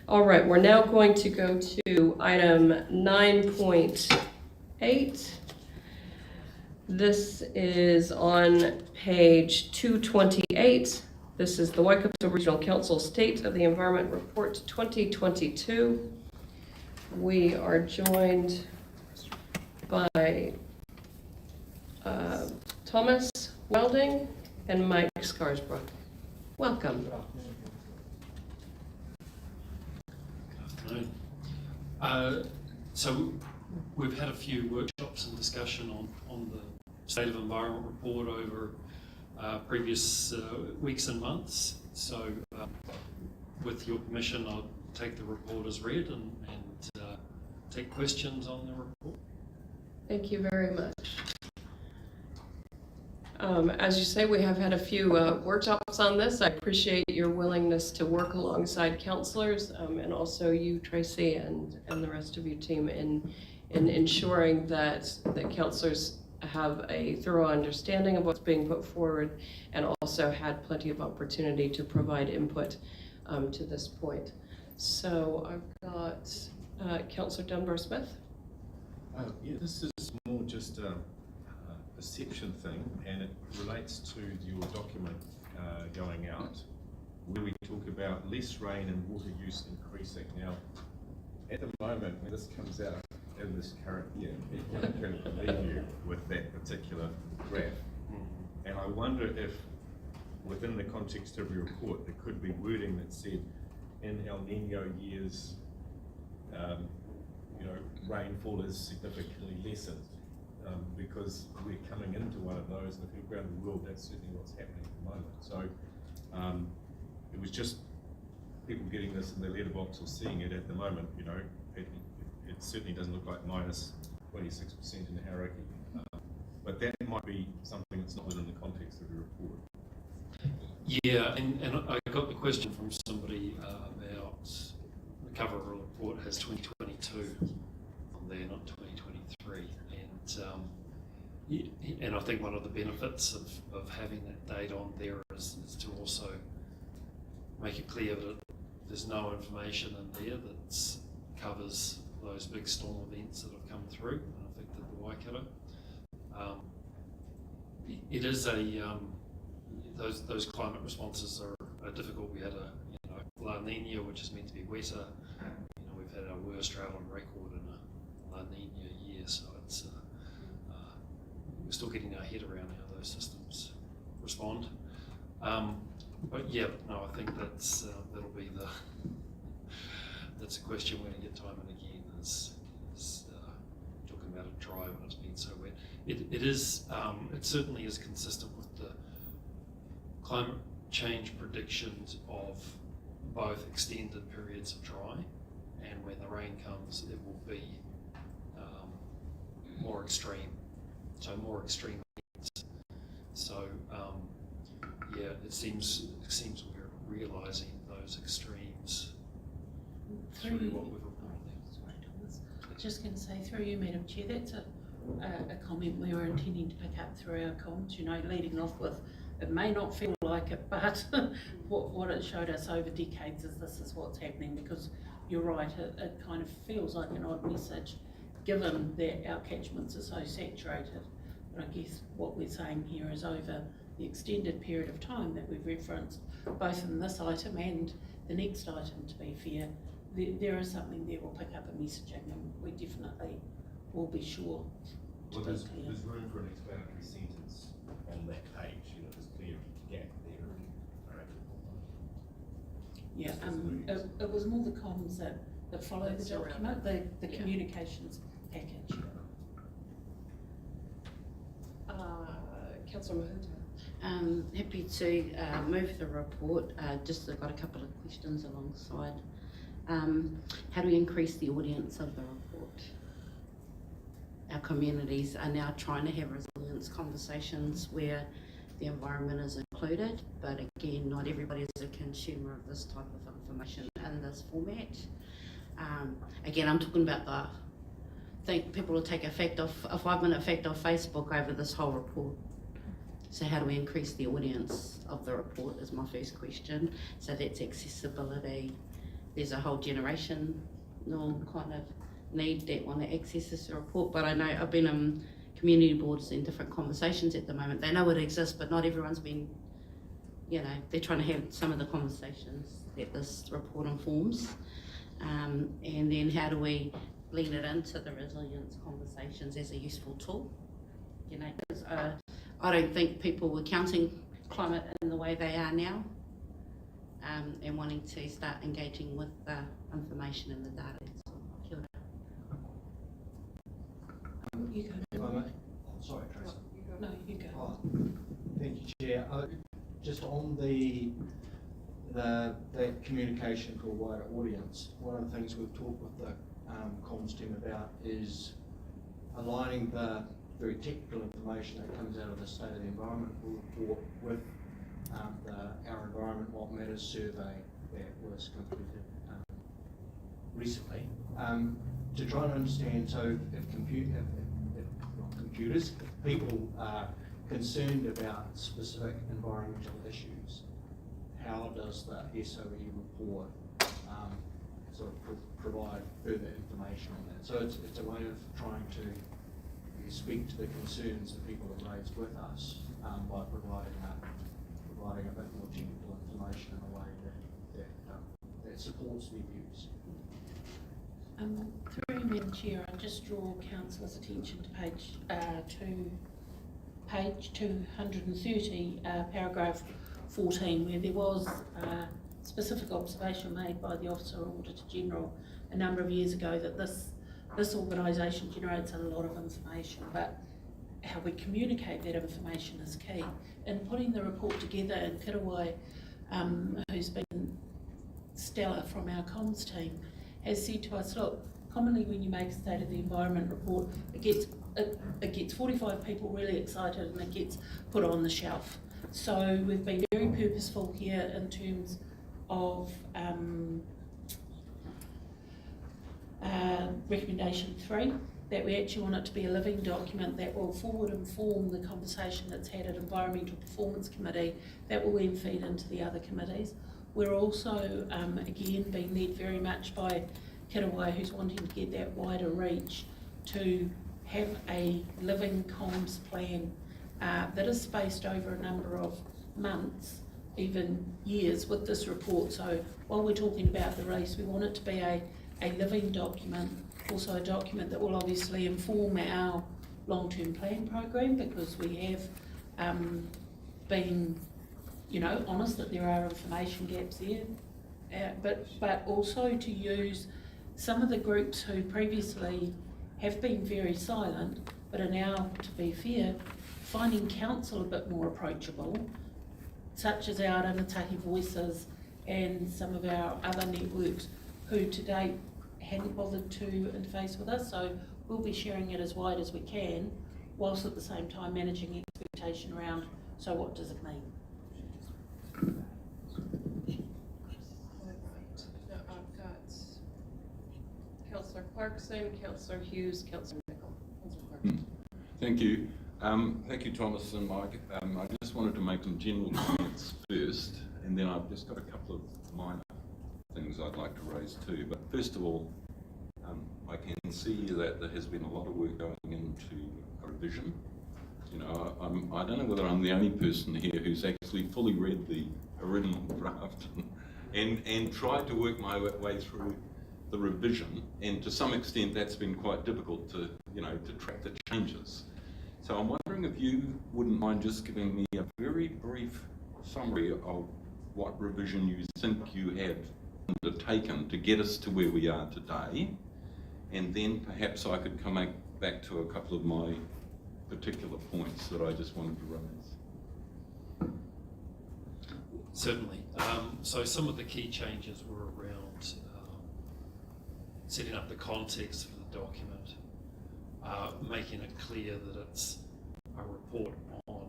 [SPEAKER 1] All right, we're now going to go to item 9.8. This is on page 228. This is the Waikato Regional Council State of the Environment Report 2022. We are joined by Thomas Welding and Mike Scarsbrook. Welcome.
[SPEAKER 11] Good afternoon. So we've had a few workshops and discussion on the State of Environment Report over previous weeks and months. So with your permission, I'll take the report as read and take questions on the report.
[SPEAKER 1] Thank you very much. As you say, we have had a few workshops on this. I appreciate your willingness to work alongside councillors and also you, Tracy, and the rest of your team in ensuring that councillors have a thorough understanding of what's being put forward and also had plenty of opportunity to provide input to this point. So I've got Councillor Dunbar-Smith.
[SPEAKER 15] Yeah, this is more just a perception thing, and it relates to your document going out, where we talk about less rain and water use increasing. Now, at the moment, when this comes out in this current year, people can leave you with that particular graph. And I wonder if, within the context of your report, there could be wording that said, in El Nino years, rainfall is significantly lessened. Because we're coming into one of those, and if you look around the world, that's certainly what's happening at the moment. So it was just people getting this in their letterbox or seeing it at the moment. It certainly doesn't look like minus 26% in Hauraki. But that might be something that's not within the context of your report.
[SPEAKER 11] Yeah, and I got the question from somebody about the cover of the report has 2022 on there, not 2023. And I think one of the benefits of having that date on there is to also make it clear that there's no information in there that covers those big storm events that have come through, and affected the Waikato. It is those climate responses are difficult. We had a La Nina, which is meant to be wetter. We've had our worst drought on record in a La Nina year, so it's we're still getting our head around how those systems respond. But yeah, no, I think that'll be that's a question we're going to get time and again is talking about it dry when it's been so wet. It certainly is consistent with the climate change predictions of both extended periods of dry, and when the rain comes, it will be more extreme. So more extreme events. So yeah, it seems we're realising those extremes through what we've reported.
[SPEAKER 2] Sorry, Thomas. Just going to say through you, Madam Chair, that's a comment we were intending to pick up through our comms. Leading off with, it may not feel like it, but what it showed us over decades is this is what's happening, because you're right, it kind of feels like an odd message given that our catchments are so saturated. But I guess what we're saying here is over the extended period of time that we've referenced, both in this item and the next item, to be fair, there is something there. We'll pick up a messaging, and we definitely will be sure to
[SPEAKER 15] Well,
[SPEAKER 2] be clear.
[SPEAKER 15] there's room for an explanatory sentence on that page. There's a clear gap there.
[SPEAKER 2] Yeah, it was more the comms that follow the document, the communications package.
[SPEAKER 1] Councillor Mahuta.
[SPEAKER 22] Happy to move the report. Just I've got a couple of questions alongside. How do we increase the audience of the report? Our communities are now trying to have resilience conversations where the environment is included, but again, not everybody is a consumer of this type of information in this format. Again, I'm talking about I think people will take a 5-minute fact off Facebook over this whole report. So how do we increase the audience of the report is my first question. So that's accessibility. There's a whole generation kind of need that want to access this report, but I know I've been on community boards in different conversations at the moment. They know it exists, but not everyone's been, they're trying to have some of the conversations that this report informs. And then how do we lean it into the resilience conversations as a useful tool? Because I don't think people were counting climate in the way they are now, and wanting to start engaging with the information and the data. Kia ora.
[SPEAKER 2] You go.
[SPEAKER 12] Sorry, Tracy.
[SPEAKER 2] No, you go.
[SPEAKER 12] Oh, thank you, Chair. Just on that communication to a wider audience, one of the things we've talked with the comms team about is aligning the
[SPEAKER 13] very technical information that comes out of the State of the Environment report with our Environment What Matters survey that was completed recently, to try and understand, so if people are concerned about specific environmental issues, how does the SOE report sort of provide further information on that? So it's a way of trying to speak to the concerns that people have raised with us by providing a bit more technical information in a way that supports their views.
[SPEAKER 2] Through Madam Chair, I just draw Councillors' attention to page 230, paragraph 14, where there was a specific observation made by the Officer of Auditor General a number of years ago that this organisation generates a lot of information, but how we communicate that information is key. In putting the report together, and Kirawai, who's been stellar from our comms team, has said to us, look, commonly when you make a State of the Environment report, it gets 45 people really excited and it gets put on the shelf. So we've been very purposeful here in terms of recommendation 3, that we actually want it to be a living document that will forward inform the conversation that's had at Environmental Performance Committee, that will then feed into the other committees. We're also, again, being led very much by Kirawai, who's wanting to get that wider reach, to have a living comms plan that is spaced over a number of months, even years, with this report. So while we're talking about the race, we want it to be a living document, also a document that will obviously inform our long-term plan program, because we have been, honest that there are information gaps there, but also to use some of the groups who previously have been very silent, but are now, to be fair, finding council a bit more approachable, such as our Rangataki Voices and some of our other networks who to date hadn't bothered to interface with us. So we'll be sharing it as wide as we can, whilst at the same time managing expectation around, so what does it mean?
[SPEAKER 1] Now I've got Councillor Clarkson, Councillor Hughes, Councillor Nicol. Councillor Clarkson.
[SPEAKER 17] Thank you. Thank you, Thomas and Mike. I just wanted to make some general comments first, and then I've just got a couple of minor things I'd like to raise too. But first of all, I can see that there has been a lot of work going into a revision. I don't know whether I'm the only person here who's actually fully read the original draft and tried to work my way through the revision, and to some extent that's been quite difficult to track the changes. So I'm wondering if you wouldn't mind just giving me a very brief summary of what revision you think you have undertaken to get us to where we are today, and then perhaps I could come back to a couple of my particular points that I just wanted to raise.
[SPEAKER 11] Certainly. So some of the key changes were around setting up the context for the document, making it clear that it's a report on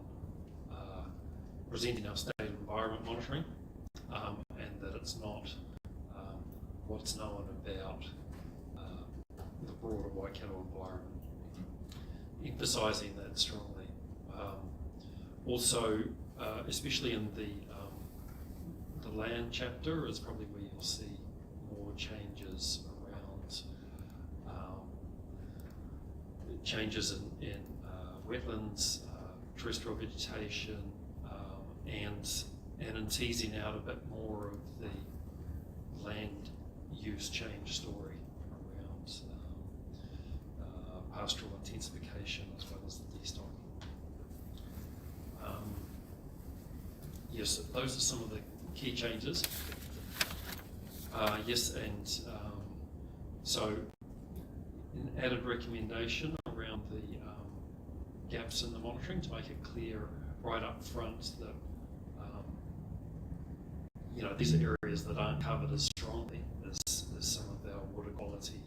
[SPEAKER 11] presenting our state of environment monitoring, and that it's not what's known about the broader Waikato environment, emphasising that strongly. Also, especially in the land chapter is probably where you'll see more changes around changes in wetlands, terrestrial vegetation, and in teasing out a bit more of the land use change story around pastoral intensification as well as the destocking. Yes, those are some of the key changes. Yes, and so an added recommendation around the gaps in the monitoring to make it clear right up front that these are areas that aren't covered as strongly as some of our water quality,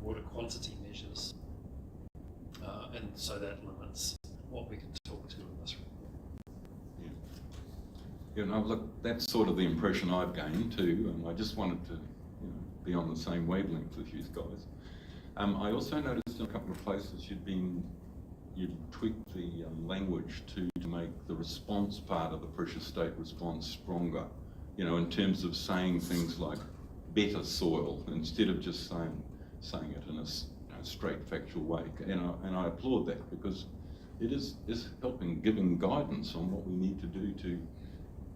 [SPEAKER 11] water quantity measures. and so that limits what we can talk to in this report.
[SPEAKER 17] Yeah, no, look, that's sort of the impression I've gained too, and I just wanted to be on the same wavelength with you guys. I also noticed in a couple of places you'd tweaked the language to make the response part of the pressure state response stronger, in terms of saying things like better soil instead of just saying it in a straight factual way. And I applaud that, because it is helping, giving guidance on what we need to do to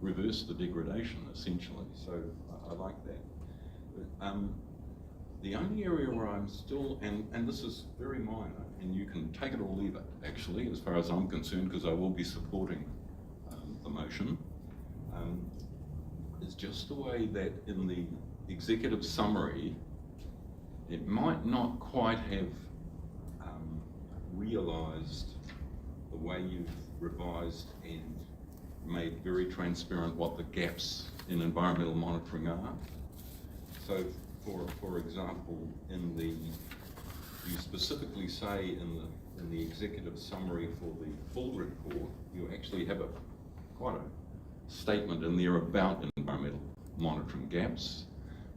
[SPEAKER 17] reverse the degradation, essentially. So I like that. The only area where I'm still, and this is very minor, and you can take it or leave it, actually, as far as I'm concerned, because I will be supporting the motion, is just the way that in the executive summary, it might not quite have realised the way you've revised and made very transparent what the gaps in environmental monitoring are. So, for example, you specifically say in the executive summary for the full report, you actually have quite a statement in there about environmental monitoring gaps.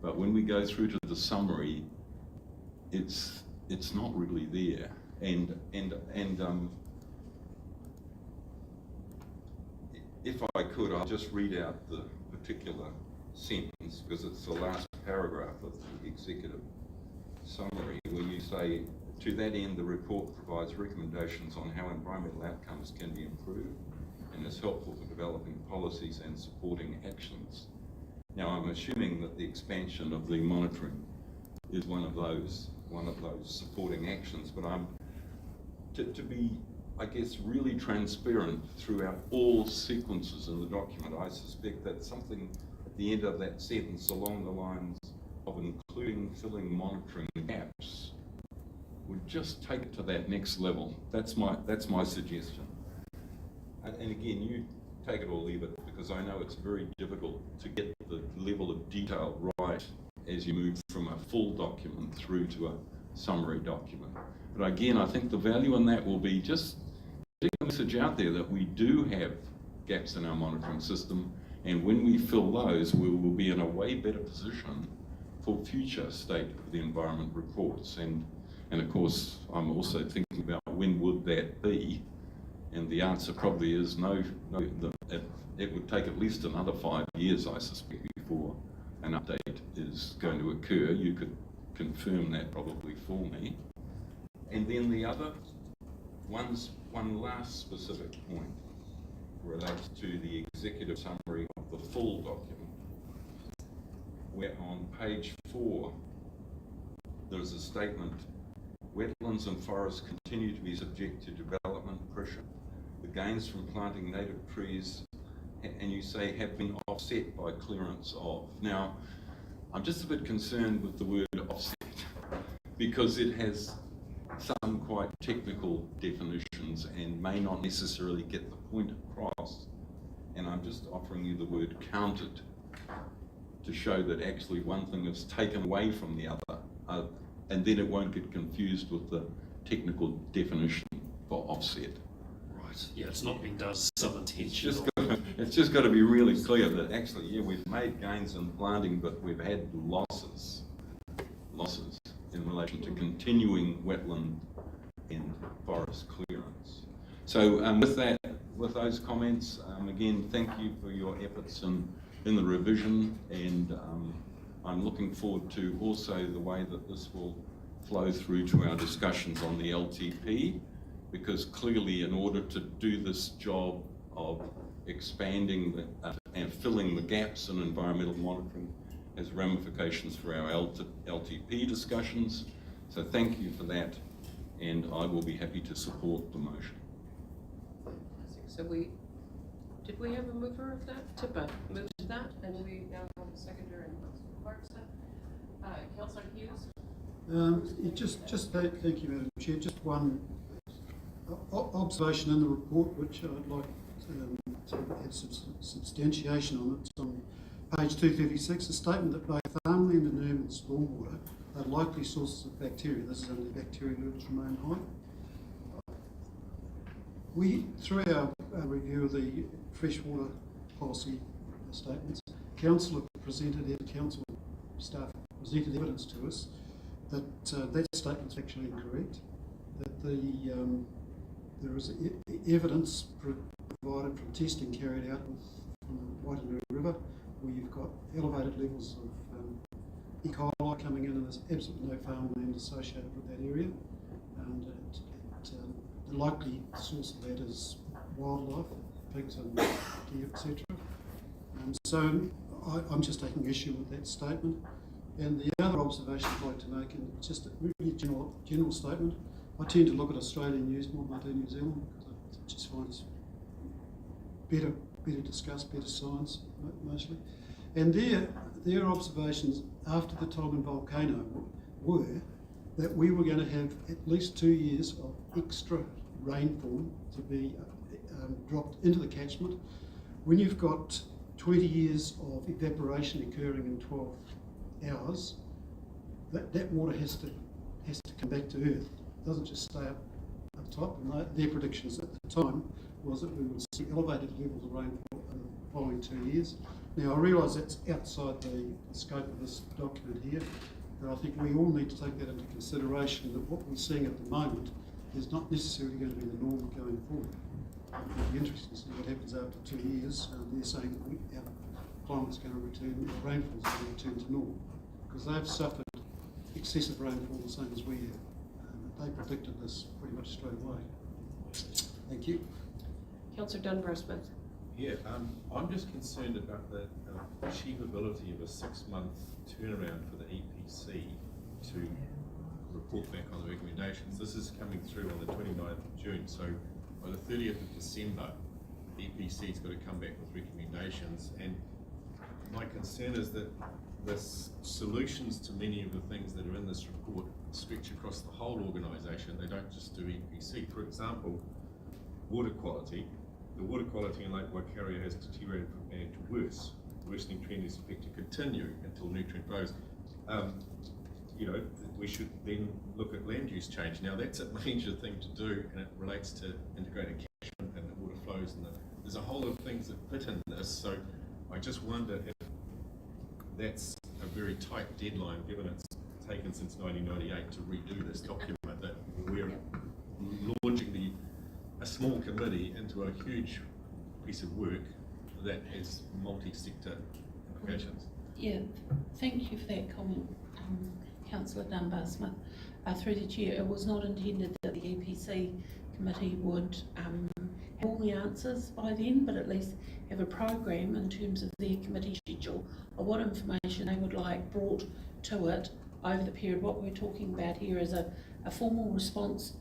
[SPEAKER 17] But when we go through to the summary, it's not really there. And if I could, I'll just read out the particular sentence, because it's the last paragraph of the executive summary, where you say, to that end, the report provides recommendations on how environmental outcomes can be improved and is helpful for developing policies and supporting actions. Now, I'm assuming that the expansion of the monitoring is one of those supporting actions, but to be, I guess, really transparent throughout all sequences in the document, I suspect that something at the end of that sentence along the lines of including filling monitoring gaps would just take it to that next level. That's my suggestion. And again, you take it or leave it, because I know it's very difficult to get the level of detail right as you move from a full document through to a summary document. But again, I think the value in that will be just getting the message out there that we do have gaps in our monitoring system, and when we fill those, we will be in a way better position for future state of the environment reports. And of course, I'm also thinking about when would that be? And the answer probably is no, it would take at least another 5 years, I suspect, before an update is going to occur. You could confirm that probably for me. And then the other, one last specific point relates to the executive summary of the full document, where on page 4, there's a statement, wetlands and forests continue to be subject to development pressure. The gains from planting native trees, and you say, have been offset by clearance of. Now, I'm just a bit concerned with the word offset, because it has some quite technical definitions and may not necessarily get the point across. And I'm just offering you the word counted to show that actually one thing is taken away from the other, and then it won't get confused with the technical definition for offset.
[SPEAKER 11] Right. Yeah, it's not being done sub-intentional.
[SPEAKER 17] It's just got to be really clear that actually, yeah, we've made gains in planting, but we've had losses in relation to continuing wetland and forest clearance. So with those comments, again, thank you for your efforts in the revision, and I'm looking forward to also the way that this will flow through to our discussions on the LTP, because clearly in order to do this job of expanding and filling the gaps in environmental monitoring has ramifications for our LTP discussions. So thank you for that, and I will be happy to support the motion.
[SPEAKER 1] So did we have a mover of that? Tippa moved to that, and we now have a seconder in Clarkson. Councillor Hughes?
[SPEAKER 16] Thank you, Madam Chair. Just one observation in the report, which I'd like to have some substantiation on. It's on page 236, a statement that both farmland and urban stormwater are likely sources of bacteria. This is only bacteria which remain high. Through our review of the freshwater policy statements, council have presented, council staff presented evidence to us that that statement's actually incorrect, that there is evidence provided from testing carried out from the Waikato River, where you've got elevated levels of E. coli coming in, and there's absolutely no farmland associated with that area, and the likely source of that is wildlife, pigs and deer, etc. So I'm just taking issue with that statement. And the other observation I'd like to make, and it's just a really general statement, I tend to look at Australian news more than I do New Zealand, because I just find it's better discussed, better science mostly. And their observations after the Tongan volcano were that we were going to have at least 2 years of extra rainfall to be dropped into the catchment. When you've got 20 years of evaporation occurring in 12 hours, that water has to come back to Earth. It doesn't just stay up top. And their predictions at the time was that we would see elevated levels of rainfall in the following 2 years. Now I realise that's outside the scope of this document here, but I think we all need to take that into consideration, that what we're seeing at the moment is not necessarily going to be the norm going forward. It'll be interesting to see what happens after 2 years. They're saying that our climate's going to return, our rainfall's going to return to normal, because they've suffered excessive rainfall the same as we have. They predicted this pretty much straight away. Thank you.
[SPEAKER 1] Councillor Dunbar-Smith.
[SPEAKER 15] Yeah, I'm just concerned about the achievability of a 6-month turnaround for the EPC to report back on the recommendations. This is coming through on the 29th of June, so by the 30th of December, the EPC's got to come back with recommendations, and my concern is that the solutions to many of the things that are in this report stretch across the whole organisation. They don't just do EPC. For example, water quality. The water quality in Lake Waikato has deteriorated from bad to worse. The worsening trend is expected to continue until nutrient flows. You know, we should then look at land use change. Now that's a major thing to do, and it relates to integrated catchment and the water flows, and there's a whole lot of things that fit in this. So I just wonder if that's a very tight deadline, given it's taken since 1998 to redo this document, that we're launching a small committee into a huge piece of work that has multi-sector implications.
[SPEAKER 2] Yeah, thank you for that comment, Councillor Dunbar-Smith. Through the chair, it was not intended that the EPC committee would have all the answers by then, but at least have a program in terms of their committee schedule of what information they would like brought to it over the period. What we're talking about here is a formal response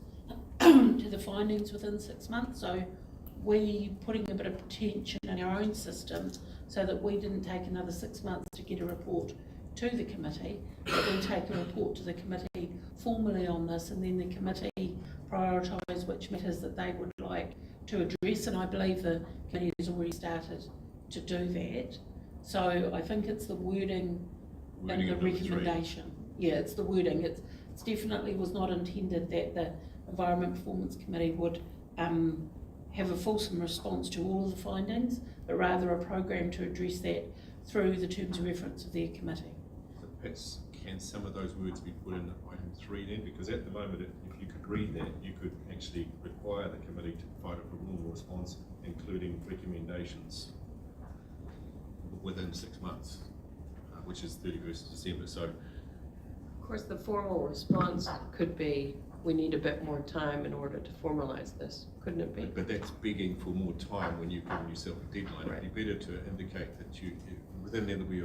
[SPEAKER 2] to the findings within 6 months. So we putting a bit of tension in our own system so that we didn't take another 6 months to get a report to the committee, but then take a report to the committee formally on this, and then the committee prioritise which matters that they would like to address, and I believe the committee has already started to do that. So I think it's the wording in the recommendation. Yeah, it's the wording. It's definitely was not intended that the Environment Performance Committee would have a fulsome response to all of the findings, but rather a program to address that through the terms of reference of their committee.
[SPEAKER 15] So perhaps can some of those words be put in item 3 then? Because at the moment, if you could read that, you could actually require the committee to provide a formal response, including recommendations, within 6 months, which is 31st of December. So,
[SPEAKER 1] Of course, the formal response could be, we need a bit more time in order to formalise this, couldn't it be?
[SPEAKER 15] but that's begging for more time when you've given yourself a deadline.
[SPEAKER 1] Right.
[SPEAKER 15] It'd be better to indicate that within there will be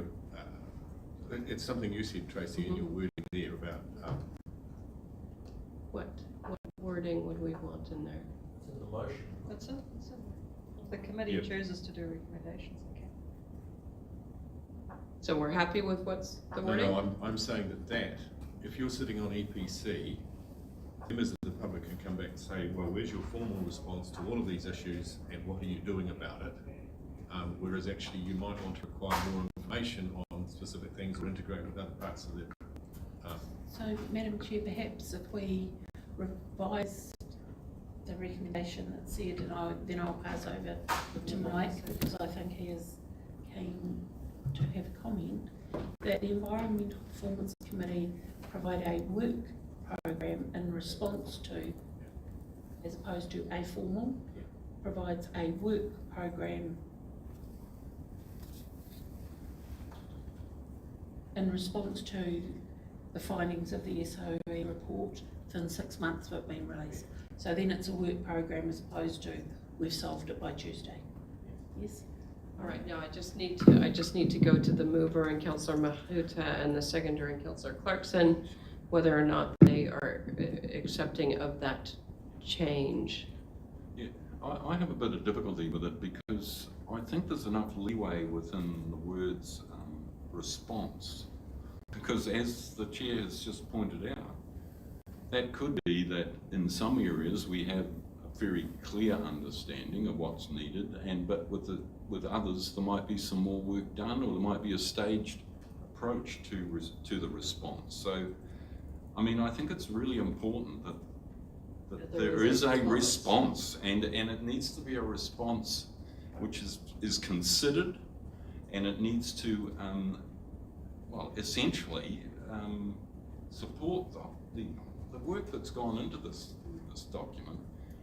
[SPEAKER 15] it's something you said, Tracy, in your wording there about
[SPEAKER 1] What wording would we want in there?
[SPEAKER 5] It's in the motion.
[SPEAKER 9] That's it. The committee
[SPEAKER 15] Yep.
[SPEAKER 9] chooses to do recommendations. Okay.
[SPEAKER 1] So we're happy with what's the wording?
[SPEAKER 15] No, I'm saying that if you're sitting on EPC, members of the public can come back and say, well, where's your formal response to all of these issues and what are you doing about it? Whereas actually you might want to require more information on specific things or integrate with other parts of the
[SPEAKER 2] So, Madam Chair, perhaps if we revised the recommendation that's said, and then I'll pass over to Mike, because I think he is keen to have a comment, that the Environmental Performance Committee provide a work program in response to, as opposed to a formal, provides a work program in response to the findings of the SOE report within 6 months of it being released. So then it's a work program as opposed to we've solved it by Tuesday. Yes?
[SPEAKER 1] All right, now I just need to go to the mover and Councillor Mahuta and the seconder and Councillor Clarkson, whether or not they are accepting of that change.
[SPEAKER 17] Yeah, I have a bit of difficulty with it because I think there's enough leeway within the words response, because as the chair has just pointed out, that could be that in some areas we have a very clear understanding of what's needed, but with others there might be some more work done, or there might be a staged approach to the response. So, I mean, I think it's really important that there is a response, and it needs to be a response which is considered, and it needs to, well, essentially support the work that's gone into this document,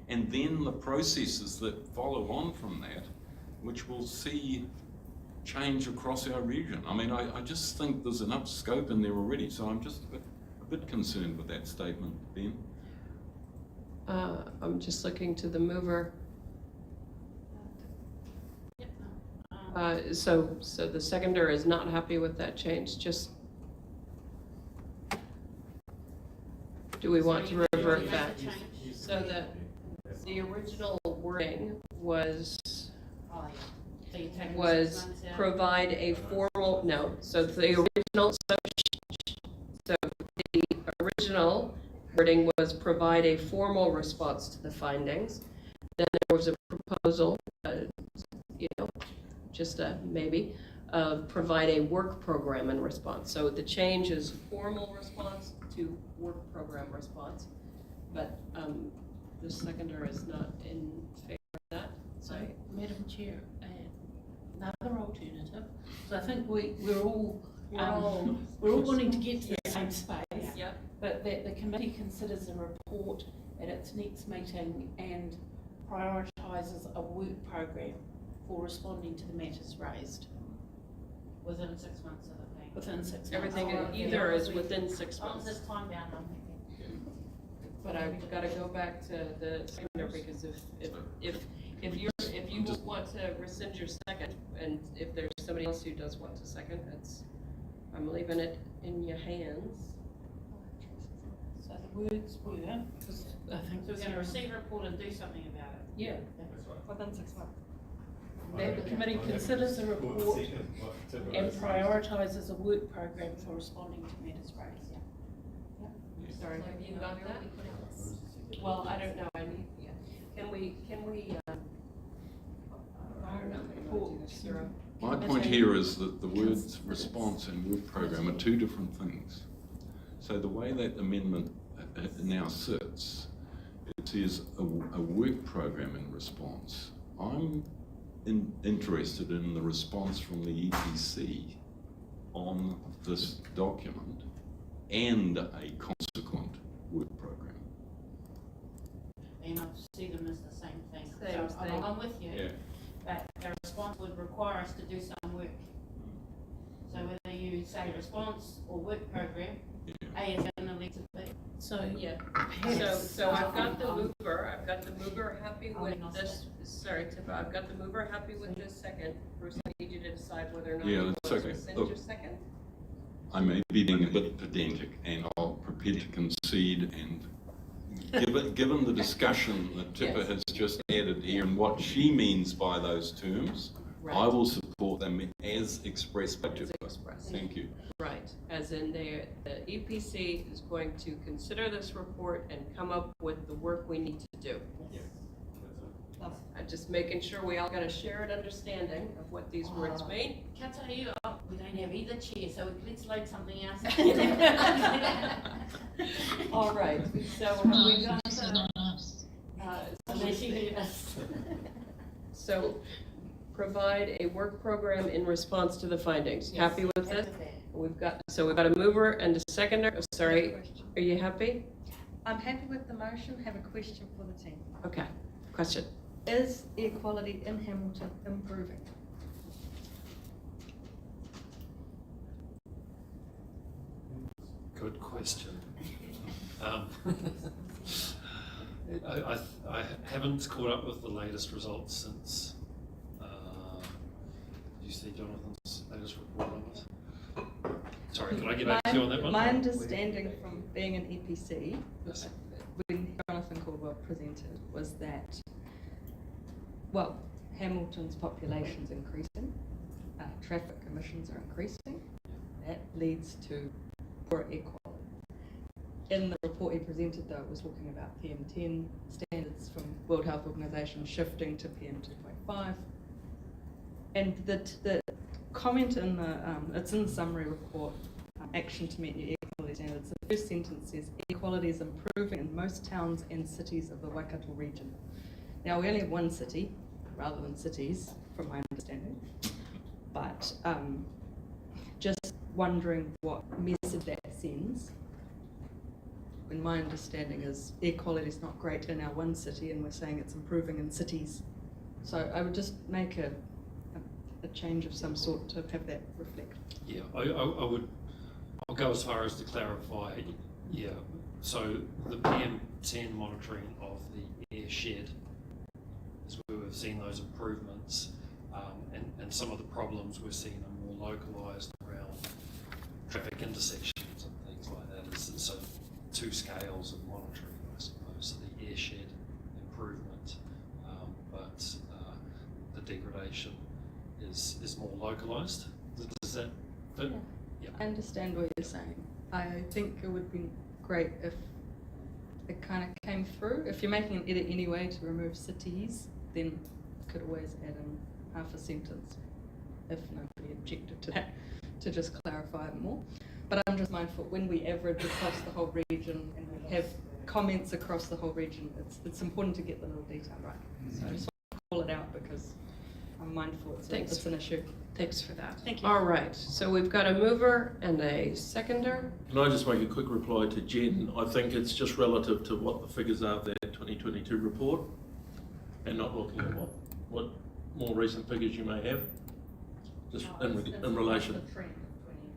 [SPEAKER 17] and then the processes that follow on from that, which will see change across our region. I mean, I just think there's enough scope in there already, so I'm just a bit concerned with that statement, Ben.
[SPEAKER 1] I'm just looking to the mover. So the seconder is not happy with that change. Just, do we want to revert back? So the original wording was provide a formal, no, so the original wording was provide a formal response to the findings. Then there was a proposal, just a maybe, provide a work program in response. So the change is formal response to work program response, but the seconder is not in favor of that.
[SPEAKER 2] So, Madam Chair, another alternative. So I think we're all wanting to get to the same space.
[SPEAKER 1] Yeah.
[SPEAKER 2] But that the committee considers a report at its next meeting and prioritises a work program for responding to the matters raised.
[SPEAKER 22] Within 6 months of it being.
[SPEAKER 2] Within 6 months.
[SPEAKER 1] Everything either is within 6
[SPEAKER 22] As long as
[SPEAKER 1] months.
[SPEAKER 22] it's time bound, I'm thinking.
[SPEAKER 1] But I've got to go back to the seconder, because if you want to rescind your second, and if there's somebody else who does want to second, I'm leaving it in your hands.
[SPEAKER 2] So the words were, because I think
[SPEAKER 22] So we're going to receive a report and do something about it.
[SPEAKER 2] Yeah.
[SPEAKER 9] Within 6 months.
[SPEAKER 2] That the committee considers a report and prioritises a work program for responding to matters raised.
[SPEAKER 1] Sorry, have you got that? Well, I don't know. I need. Yeah. Can we?
[SPEAKER 17] My point here is that the words response and work program are two different things. So the way that amendment now sits, it says a work program in response. I'm interested in the response from the EPC on this document and a consequent work program.
[SPEAKER 22] And I see them as the same thing.
[SPEAKER 1] Same
[SPEAKER 22] So
[SPEAKER 1] thing.
[SPEAKER 22] I'm with you.
[SPEAKER 17] Yeah.
[SPEAKER 22] But the response would require us to do some work. So whether you say response or work program, A is going to lead to B.
[SPEAKER 2] So
[SPEAKER 1] yeah. So I've got the mover. I've got the mover happy with this. Sorry, Tifa. I've got the mover happy with this second. Bruce, I need you to decide whether or not you want
[SPEAKER 17] that's
[SPEAKER 1] to
[SPEAKER 17] okay.
[SPEAKER 1] rescind
[SPEAKER 17] Look,
[SPEAKER 1] your second.
[SPEAKER 17] I may be being a bit pedantic, and I'll prepare to concede, and given the discussion that Tifa has just added here and what she means by those terms, I will support them as expressed by Tifa. Thank you.
[SPEAKER 1] Right, as in the EPC is going to consider this report and come up with the work we need to do. I'm just making sure we all got a shared understanding of what these words mean.
[SPEAKER 22] Can I tell you, we don't have either chair, so let's load something else.
[SPEAKER 1] All right, so have we got
[SPEAKER 10] Yes.
[SPEAKER 1] So provide a work program in response to the findings.
[SPEAKER 10] Yes,
[SPEAKER 1] Happy with
[SPEAKER 10] happy
[SPEAKER 1] it?
[SPEAKER 10] with that.
[SPEAKER 1] We've got a mover and a seconder. Oh, sorry, are you happy?
[SPEAKER 8] I'm happy with the motion, have a question for the team.
[SPEAKER 1] Okay, question.
[SPEAKER 8] Is air quality in Hamilton improving?
[SPEAKER 11] Good question. I haven't caught up with the latest results since, did you see Jonathan's latest report on it? Sorry, can I get back to you on that one?
[SPEAKER 8] My understanding from being an EPC,
[SPEAKER 11] Yes.
[SPEAKER 8] when Jonathan Caldwell presented, was that, well, Hamilton's population's increasing, traffic emissions are increasing, that leads to poor air quality. In the report he presented, though, it was talking about PM10 standards from World Health Organization shifting to PM2.5. And the comment in the, it's in the summary report, action to meet new air quality standards. The first sentence says, air quality is improving in most towns and cities of the Waikato region. Now, we only have one city, rather than cities, from my understanding. But just wondering what message that sends. When my understanding is air quality is not great in our one city, and we're saying it's improving in cities. So I would just make a change of some sort to have that reflect.
[SPEAKER 11] Yeah, I'll go as far as to clarify. Yeah, so the PM10 monitoring of the air shed is where we've seen those improvements, and some of the problems we're seeing are more localised around traffic intersections and things like that. So two scales of monitoring, I suppose. So the air shed improvement, but the degradation is more localised. Does that fit?
[SPEAKER 8] Yeah. I understand what you're saying. I think it would be great if it kind of came through. If you're making an edit anyway to remove cities, then you could always add in half a sentence if nobody objected to that, to just clarify it more. But I'm just mindful, when we average across the whole region and we have comments across the whole region, it's important to get the little detail right. So I just want to call it out because I'm mindful it's an issue.
[SPEAKER 1] Thanks for that.
[SPEAKER 8] Thank you.
[SPEAKER 1] All right, so we've got a mover and a seconder.
[SPEAKER 5] Can I just make a quick reply to Jen? I think it's just relative to what the figures are of that 2022 report and not looking at what more recent figures you may have, just in relation.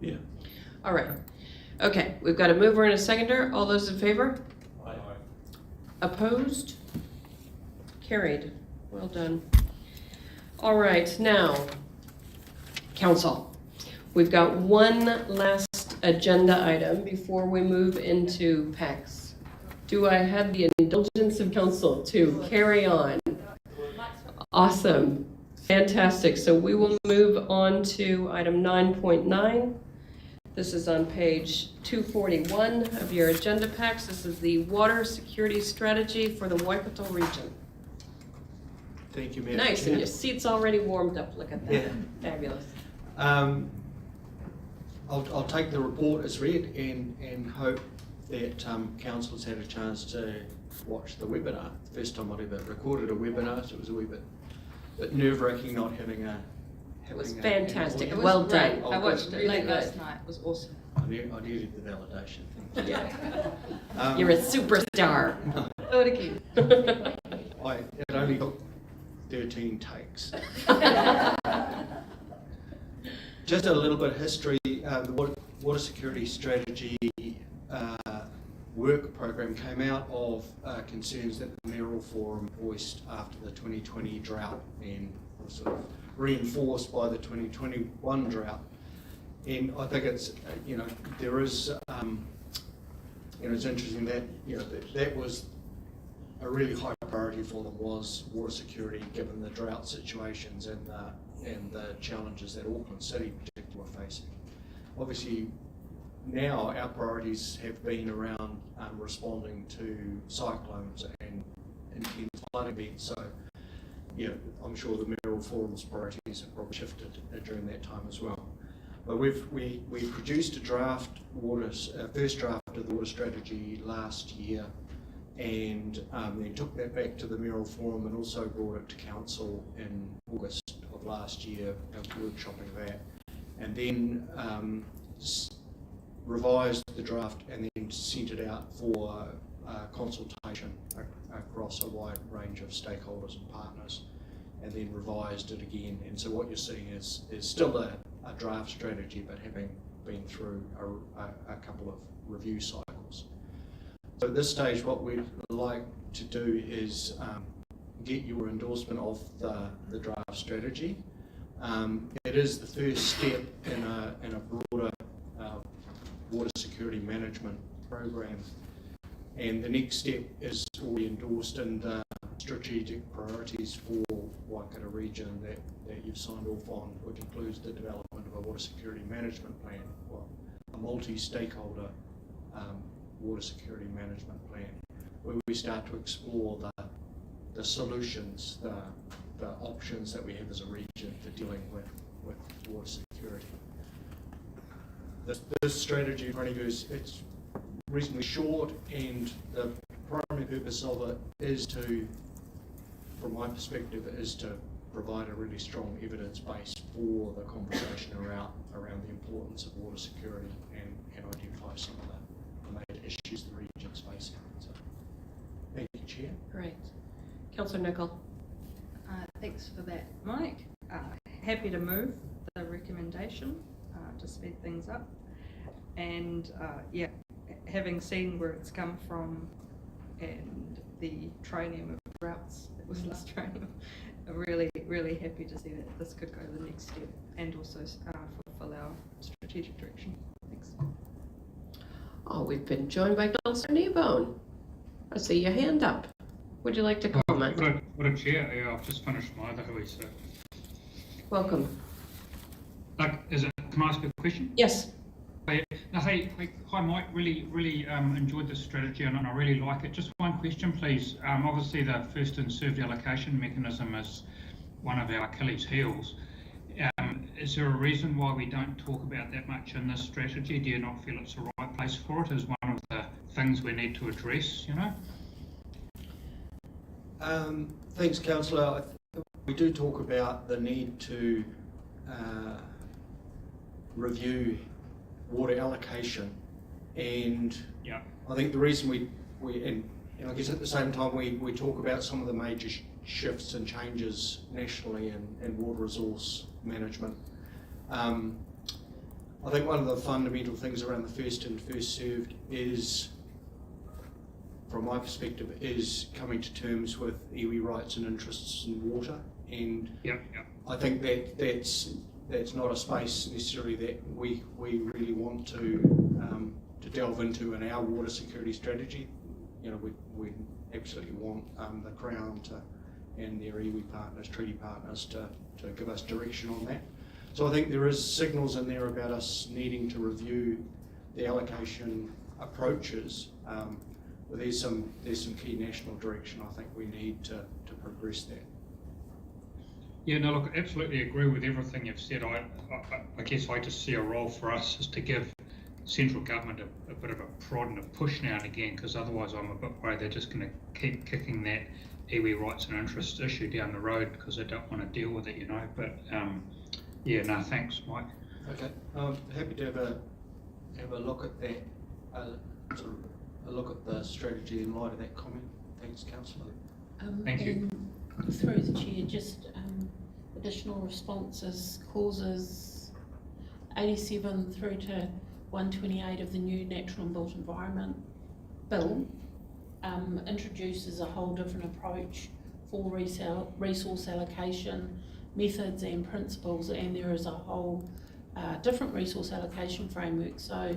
[SPEAKER 5] Yeah.
[SPEAKER 1] All right. Okay, we've got a mover and a seconder. All those in favor?
[SPEAKER 5] Aye.
[SPEAKER 1] Opposed? Carried. Well done. All right, now, council. We've got one last agenda item before we move into PACs. Do I have the indulgence of council to carry on? Awesome. Fantastic. So we will move on to item 9.9. This is on page 241 of your agenda packs. This is the water security strategy for the Waikato region.
[SPEAKER 13] Thank you, Mayor.
[SPEAKER 1] Nice, and your seat's already warmed up. Look at that.
[SPEAKER 13] Yeah.
[SPEAKER 1] Fabulous.
[SPEAKER 13] I'll take the report as read and hope that council's had a chance to watch the webinar. The first time I've ever recorded a webinar, so it was a wee bit nerve-wracking not having a.
[SPEAKER 1] It was fantastic. Well done.
[SPEAKER 8] I watched it late last night. It was awesome.
[SPEAKER 13] I needed the validation. Thank you.
[SPEAKER 1] Yeah. You're a superstar.
[SPEAKER 8] Do it again.
[SPEAKER 13] It only took 13 takes. Just a little bit of history. The water security strategy work program came out of concerns that the Mayoral Forum voiced after the 2020 drought and was sort of reinforced by the 2021 drought. And I think it's, there is, it's interesting that, that was a really high priority for them, was water security, given the drought situations and the challenges that Auckland City particularly were facing. Obviously, now our priorities have been around responding to cyclones and intense flooding events. So, I'm sure the Mayoral Forum's priorities have probably shifted during that time as well. But we produced a draft first draft of the water strategy last year, and then took that back to the mayoral forum and also brought it to council in August of last year, workshopping that, and then revised the draft and then sent it out for consultation across a wide range of stakeholders and partners, and then revised it again. And so what you're seeing is still a draft strategy, but having been through a couple of review cycles. So at this stage, what we'd like to do is get your endorsement of the draft strategy. It is the first step in a broader water security management program, and the next step is already endorsed in the strategic priorities for Waikato region that you've signed off on, which includes the development of a water security management plan, or a multi-stakeholder water security management plan, where we start to explore the solutions, the options that we have as a region for dealing with water security. This strategy in front of you it's reasonably short, and the primary purpose of it is to, from my perspective, is to provide a really strong evidence base for the conversation around the importance of water security and identify some of the major issues the region's facing. So, thank you, Chair.
[SPEAKER 1] Great. Councillor Nicol.
[SPEAKER 9] Thanks for that, Mike. Happy to move the recommendation to speed things up. And yeah, having seen where it's come from and the training of routes that was last training, I'm really happy to see that this could go to the next step and also fulfill our strategic direction. Thanks.
[SPEAKER 1] Oh, we've been joined by Councillor Kneebone. I see your hand up. Would you like to comment?
[SPEAKER 20] What a chair. Yeah, I've just finished my other hui, so.
[SPEAKER 1] Welcome.
[SPEAKER 20] Can I ask a question?
[SPEAKER 1] Yes.
[SPEAKER 20] Hey, hi Mike, really enjoyed this strategy and I really like it. Just one question please. Obviously the first in served allocation mechanism is one of our Achilles heels. Is there a reason why we don't talk about that much in this strategy? Do you not feel it's the right place for it as one of the things we need to address, you know?
[SPEAKER 13] Thanks, Councillor. We do talk about the need to review water allocation, and
[SPEAKER 20] yeah,
[SPEAKER 13] I think the reason we and I guess at the same time we talk about some of the major shifts and changes nationally in water resource management. I think one of the fundamental things around the first in, first served is, from my perspective, is coming to terms with iwi rights and interests in water, and I think that's not a space necessarily that we really want to delve into in our water security strategy. You know, we absolutely want the Crown and their iwi partners, treaty partners, to give us direction on that. So I think there is signals in there about us needing to review the allocation approaches. But there's some key national direction I think we need to progress that.
[SPEAKER 20] Yeah, no, look, absolutely agree with everything you've said. I guess I just see a role for us is to give central government a bit of a prod and a push now and again, because otherwise I'm a bit worried they're just going to keep kicking that iwi rights and interests issue down the road because they don't want to deal with it, you know. But yeah, no, thanks, Mike.
[SPEAKER 13] Okay, happy to have a look at that, sort of a look at the strategy in light of that comment. Thanks, Councillor.
[SPEAKER 20] Thank you.
[SPEAKER 22] Through the chair, just additional responses, clauses 87 through to 128 of the new Natural and Built Environment Bill introduces a whole different approach for resource allocation methods and principles, and there is a whole different resource allocation framework. So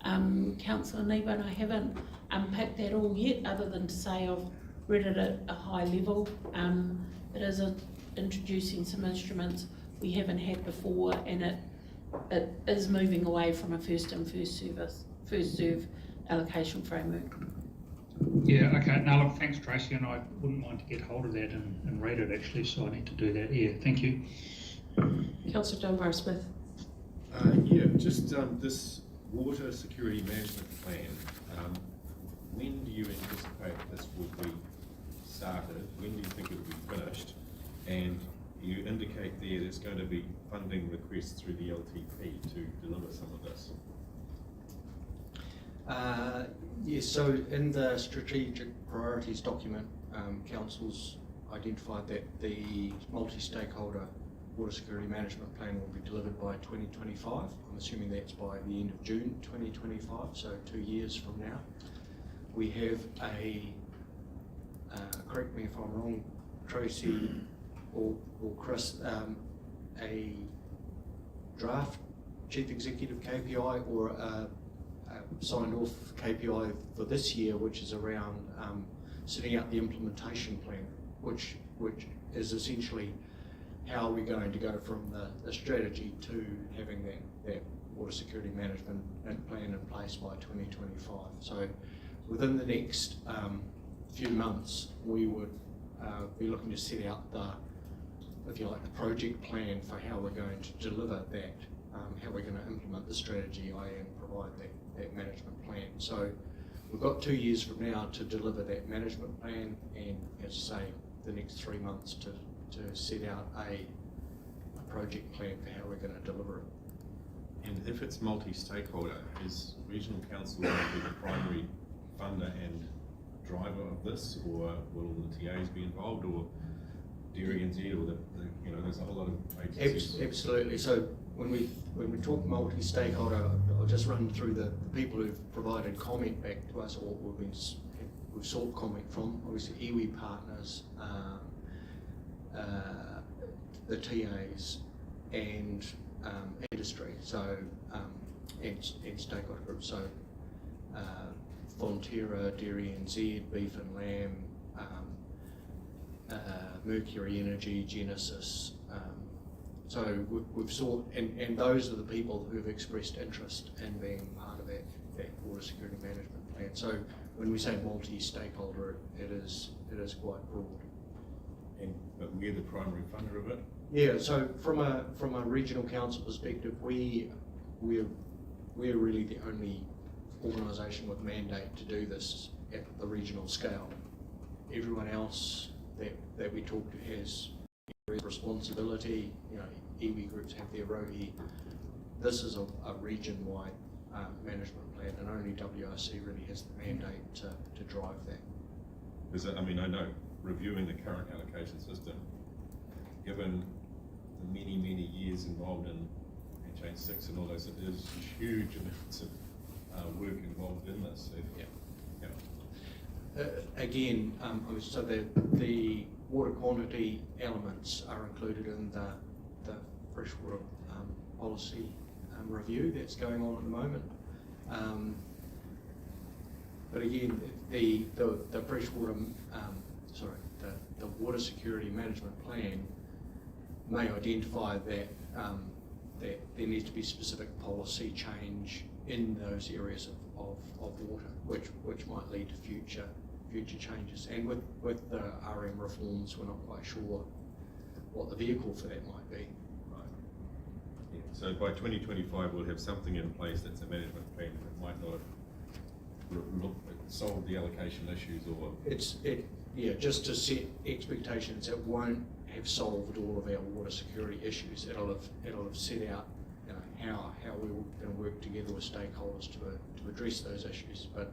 [SPEAKER 22] Councillor Kneebone, I haven't unpacked that all yet, other than to say I've read it at a high level. It is introducing some instruments we haven't had before, and it is moving away from a first in, first serve allocation framework.
[SPEAKER 20] Yeah, okay. Now look, thanks Tracy, and I wouldn't mind to get hold of that and read it actually, so I need to do that. Yeah, thank you.
[SPEAKER 1] Councillor Dunbar-Smith.
[SPEAKER 15] Yeah, just this water security management plan. when do you anticipate this will be started? When do you think it will be finished? And you indicate there there's going to be funding requests through the LTP to deliver some of this.
[SPEAKER 13] Yes, so in the strategic priorities document, Council's identified that the multi-stakeholder water security management plan will be delivered by 2025. I'm assuming that's by the end of June 2025, so 2 years from now. We have correct me if I'm wrong, Tracy or Chris, a draft chief executive KPI or a signed off KPI for this year, which is around setting out the implementation plan, which is essentially how we're going to go from the strategy to having that water security management plan in place by 2025. So within the next few months, we would be looking to set out if you like, the project plan for how we're going to deliver that, how we're going to implement the strategy and provide that management plan. So we've got 2 years from now to deliver that management plan, and as I say, the next 3 months to set out a project plan for how we're going to deliver it.
[SPEAKER 15] And if it's multi-stakeholder, is Regional Council going to be the primary funder and driver of this, or will all the TAs be involved, or DNZ, or there's a whole lot of agencies?
[SPEAKER 13] Absolutely. So when we talk multi-stakeholder, I'll just run through the people who've provided comment back to us, or we've sought comment from. Obviously, iwi partners, the TAs, and industry. So and stakeholder groups. So Fonterra, DNZ, Beef and Lamb, Mercury Energy, Genesis. So we've sought, and those are the people who've expressed interest in being part of that water security management plan. So when we say multi-stakeholder, it is quite broad.
[SPEAKER 15] But we're the primary funder of it?
[SPEAKER 13] Yeah. So from a regional council perspective, we're really the only organisation with mandate to do this at the regional scale. Everyone else that we talk to has responsibility. Iwi groups have their rohi. This is a region-wide management plan, and only WRC really has the mandate to drive that.
[SPEAKER 15] I know, reviewing the current allocation system, given the many years involved in Change 6 and all those, it is huge amounts of work involved in this.
[SPEAKER 13] Again, so the water quantity elements are included in the freshwater policy review that's going on at the moment. But again, the freshwater, the water security management plan may identify that that there needs to be specific policy change in those areas of water, which might lead to future changes. And with the RM reforms, we're not quite sure what the vehicle for that might be.
[SPEAKER 15] Right. Yeah. So by 2025, we'll have something in place that's a management plan that might not have solved the allocation issues, or
[SPEAKER 13] just to set expectations, it won't have solved all of our water security issues. It'll have set out how we're going to work together with stakeholders to address those issues. But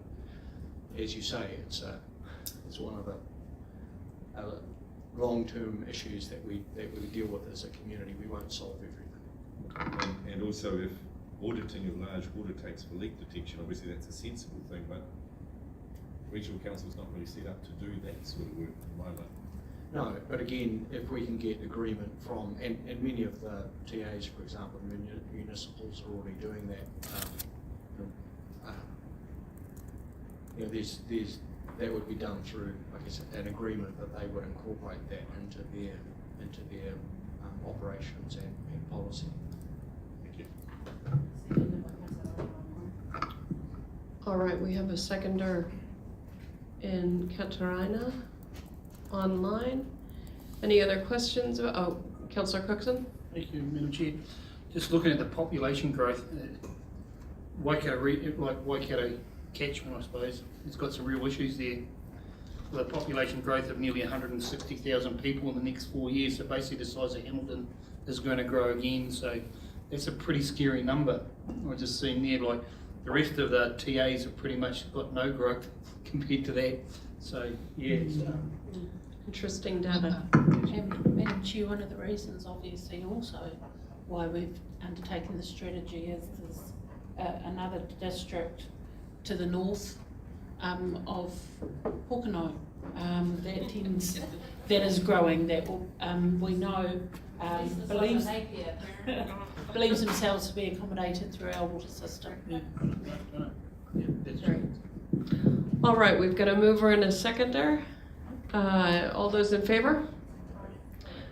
[SPEAKER 13] as you say, it's one of the long-term issues that we deal with as a community. We won't solve everything.
[SPEAKER 15] And also, if auditing of large water tanks for leak detection, obviously that's a sensible thing, but Regional Council's not really set up to do that sort of work in my life.
[SPEAKER 13] No, but again, if we can get agreement from, and many of the TAs, for example, municipals are already doing that. That would be done through, like I said, an agreement that they would incorporate that into their operations and policy.
[SPEAKER 15] Thank you.
[SPEAKER 1] All right, we have a seconder in Katarina online. Any other questions? Councillor Cookson?
[SPEAKER 18] Thank you, Madam Chair. Just looking at the population growth, Waikato catchment, I suppose. It's got some real issues there. With a population growth of nearly 160,000 people in the next 4 years, so basically the size of Hamilton is going to grow again. So that's a pretty scary number. I've just seen there, like the rest of the TAs have pretty much got no growth compared to that. So yeah, it's,
[SPEAKER 1] interesting data.
[SPEAKER 2] And Madam Chair, one of the reasons obviously also why we've undertaken the strategy is there's another district to the north of Pokeno that is growing, that will, we know believes themselves to be accommodated through our water system.
[SPEAKER 1] Great. All right, we've got a mover and a seconder. All those in favor?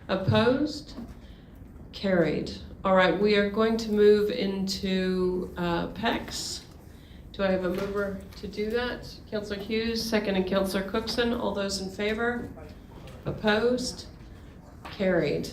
[SPEAKER 1] Opposed? Carried. All right, we are going to move into PECs. Do I have a mover to do that? Councillor Hughes, second, and Councillor Cookson. All those in favor? Opposed? Carried.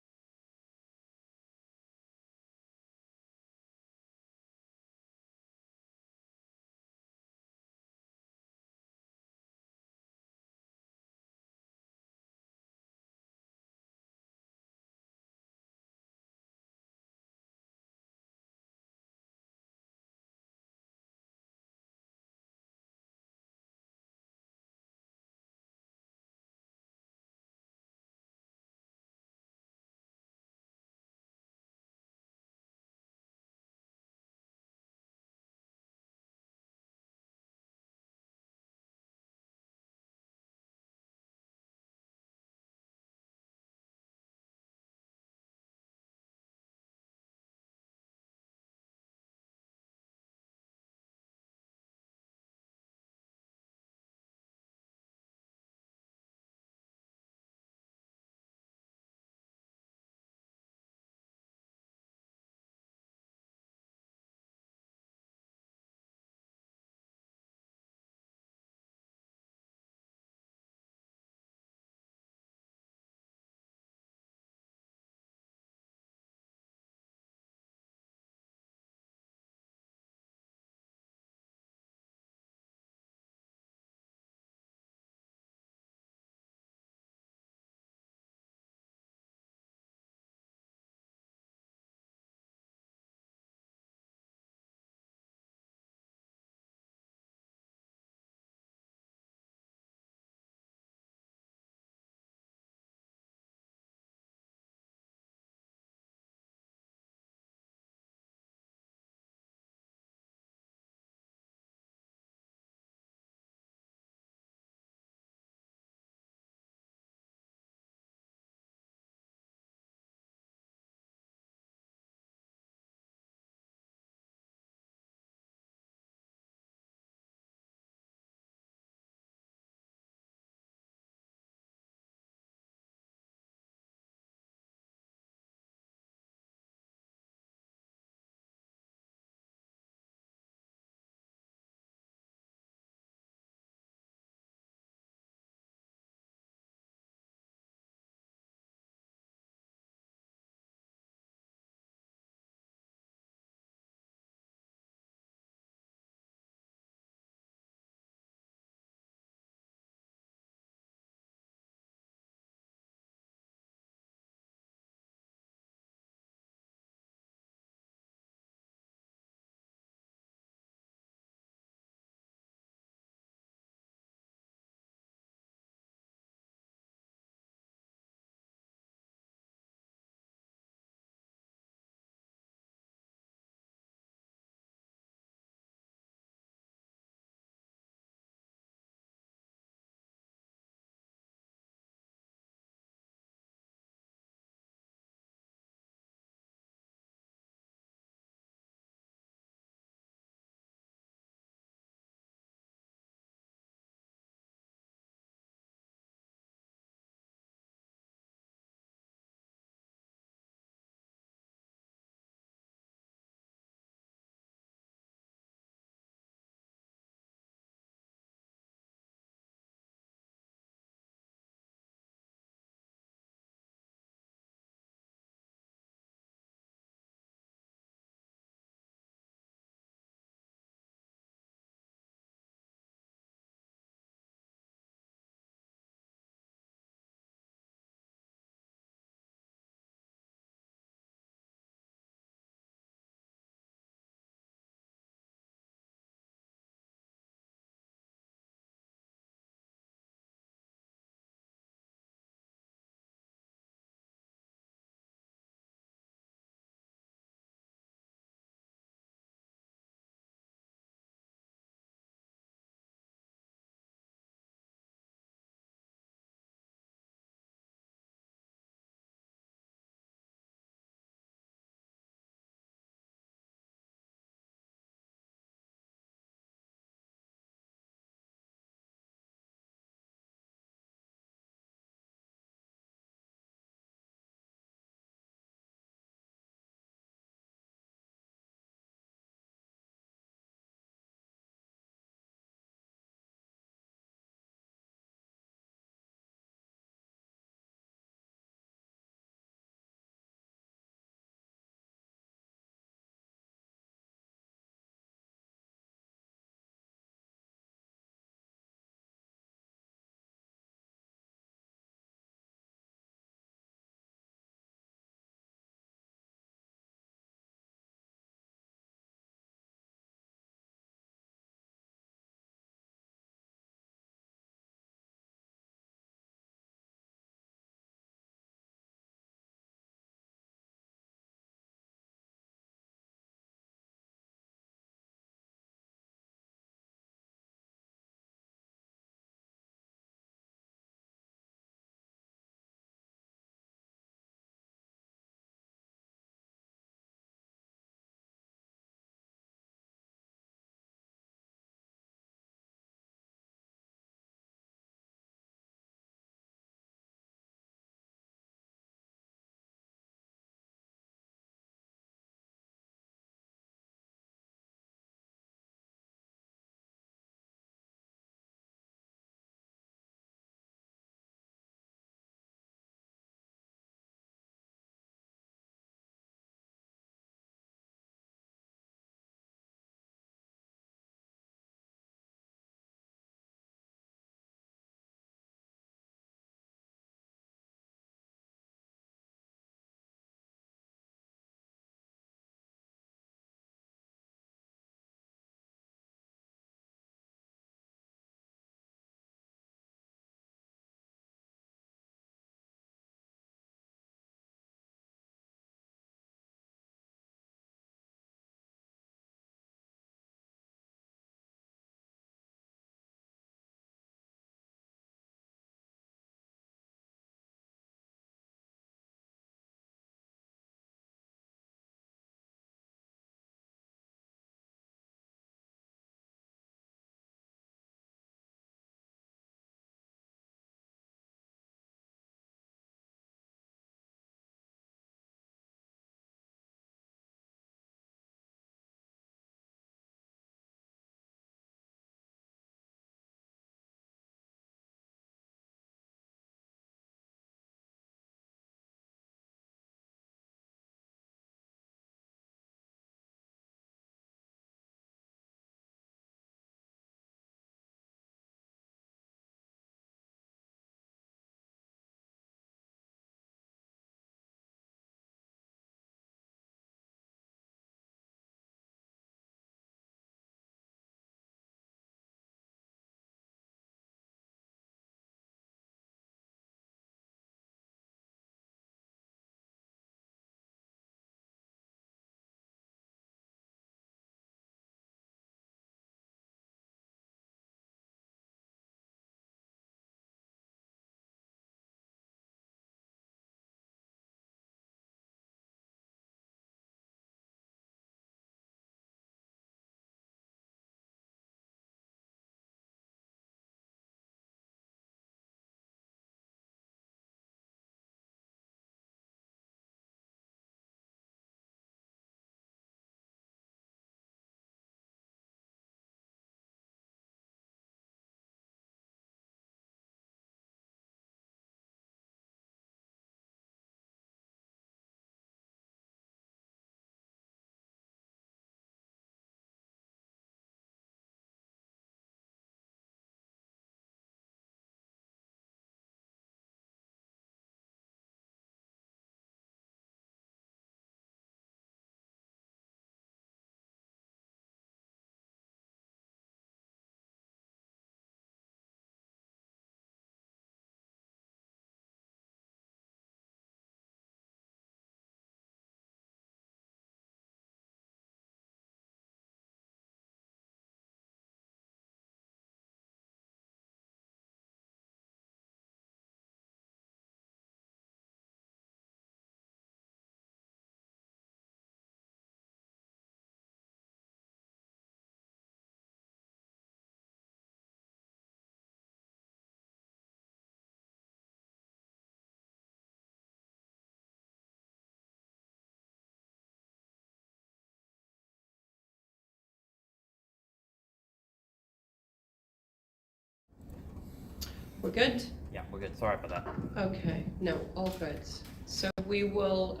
[SPEAKER 1] We're good?
[SPEAKER 4] Yeah, we're good. Sorry about that.
[SPEAKER 1] Okay, no, all good. So we will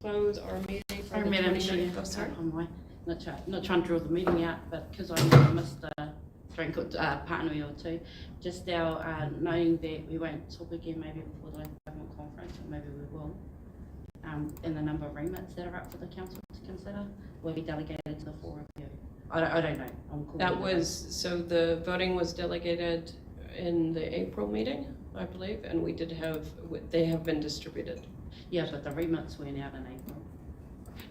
[SPEAKER 1] close our meeting for
[SPEAKER 22] Sorry,
[SPEAKER 1] the
[SPEAKER 22] Madam
[SPEAKER 1] 20
[SPEAKER 22] Chair,
[SPEAKER 1] minutes. Oh, sorry.
[SPEAKER 22] not trying to draw the meeting out, but because I know I missed a drink or partner or two, just our knowing that we won't talk again maybe before the government conference, or maybe we will, and the number of remits that are up for the council to consider will be delegated to the four of you. I don't know. I'm cool
[SPEAKER 1] That
[SPEAKER 22] with it.
[SPEAKER 1] was, so the voting was delegated in the April meeting, I believe, and we did have, they have been distributed.
[SPEAKER 22] Yeah, but the remits went out in April.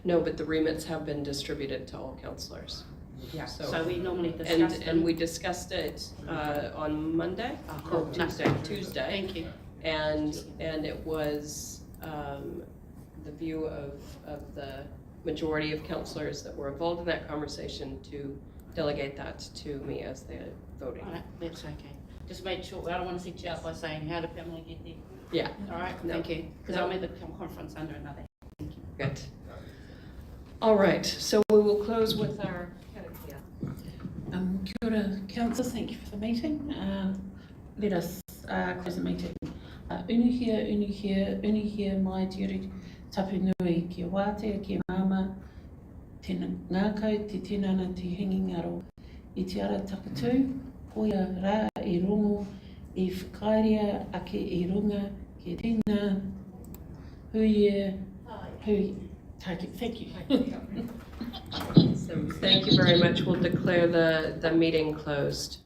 [SPEAKER 1] No, but the remits have been distributed to all councillors.
[SPEAKER 22] Yeah, so we normally discuss
[SPEAKER 1] And
[SPEAKER 22] them.
[SPEAKER 1] we discussed it on Monday,
[SPEAKER 22] cool.
[SPEAKER 1] or Tuesday.
[SPEAKER 22] Thank you.
[SPEAKER 1] And it was the view of the majority of councillors that were involved in that conversation to delegate that to me as the voting.
[SPEAKER 22] All right, that's okay. Just made sure, I don't want to set you up by saying, how did Pamela get there?
[SPEAKER 1] Yeah.
[SPEAKER 22] All right,
[SPEAKER 1] No.
[SPEAKER 22] thank you, because
[SPEAKER 1] No.
[SPEAKER 22] I'm at the conference under another. Thank you.
[SPEAKER 1] Good. All right, so we will close with our karakia.
[SPEAKER 2] Kia ora, Council, thank you for the meeting. Let us close the meeting. Unuhia, mai te uri tapu nui, kia wātea, kia mama, tēnā ngākau, te tinana, te hingi ngaro. I te ara takatū, koia rā e rongo, e whakairia ake e runga, kia tēnā, huia, hui, take it, thank you.
[SPEAKER 1] So thank you very much. We'll declare the meeting closed.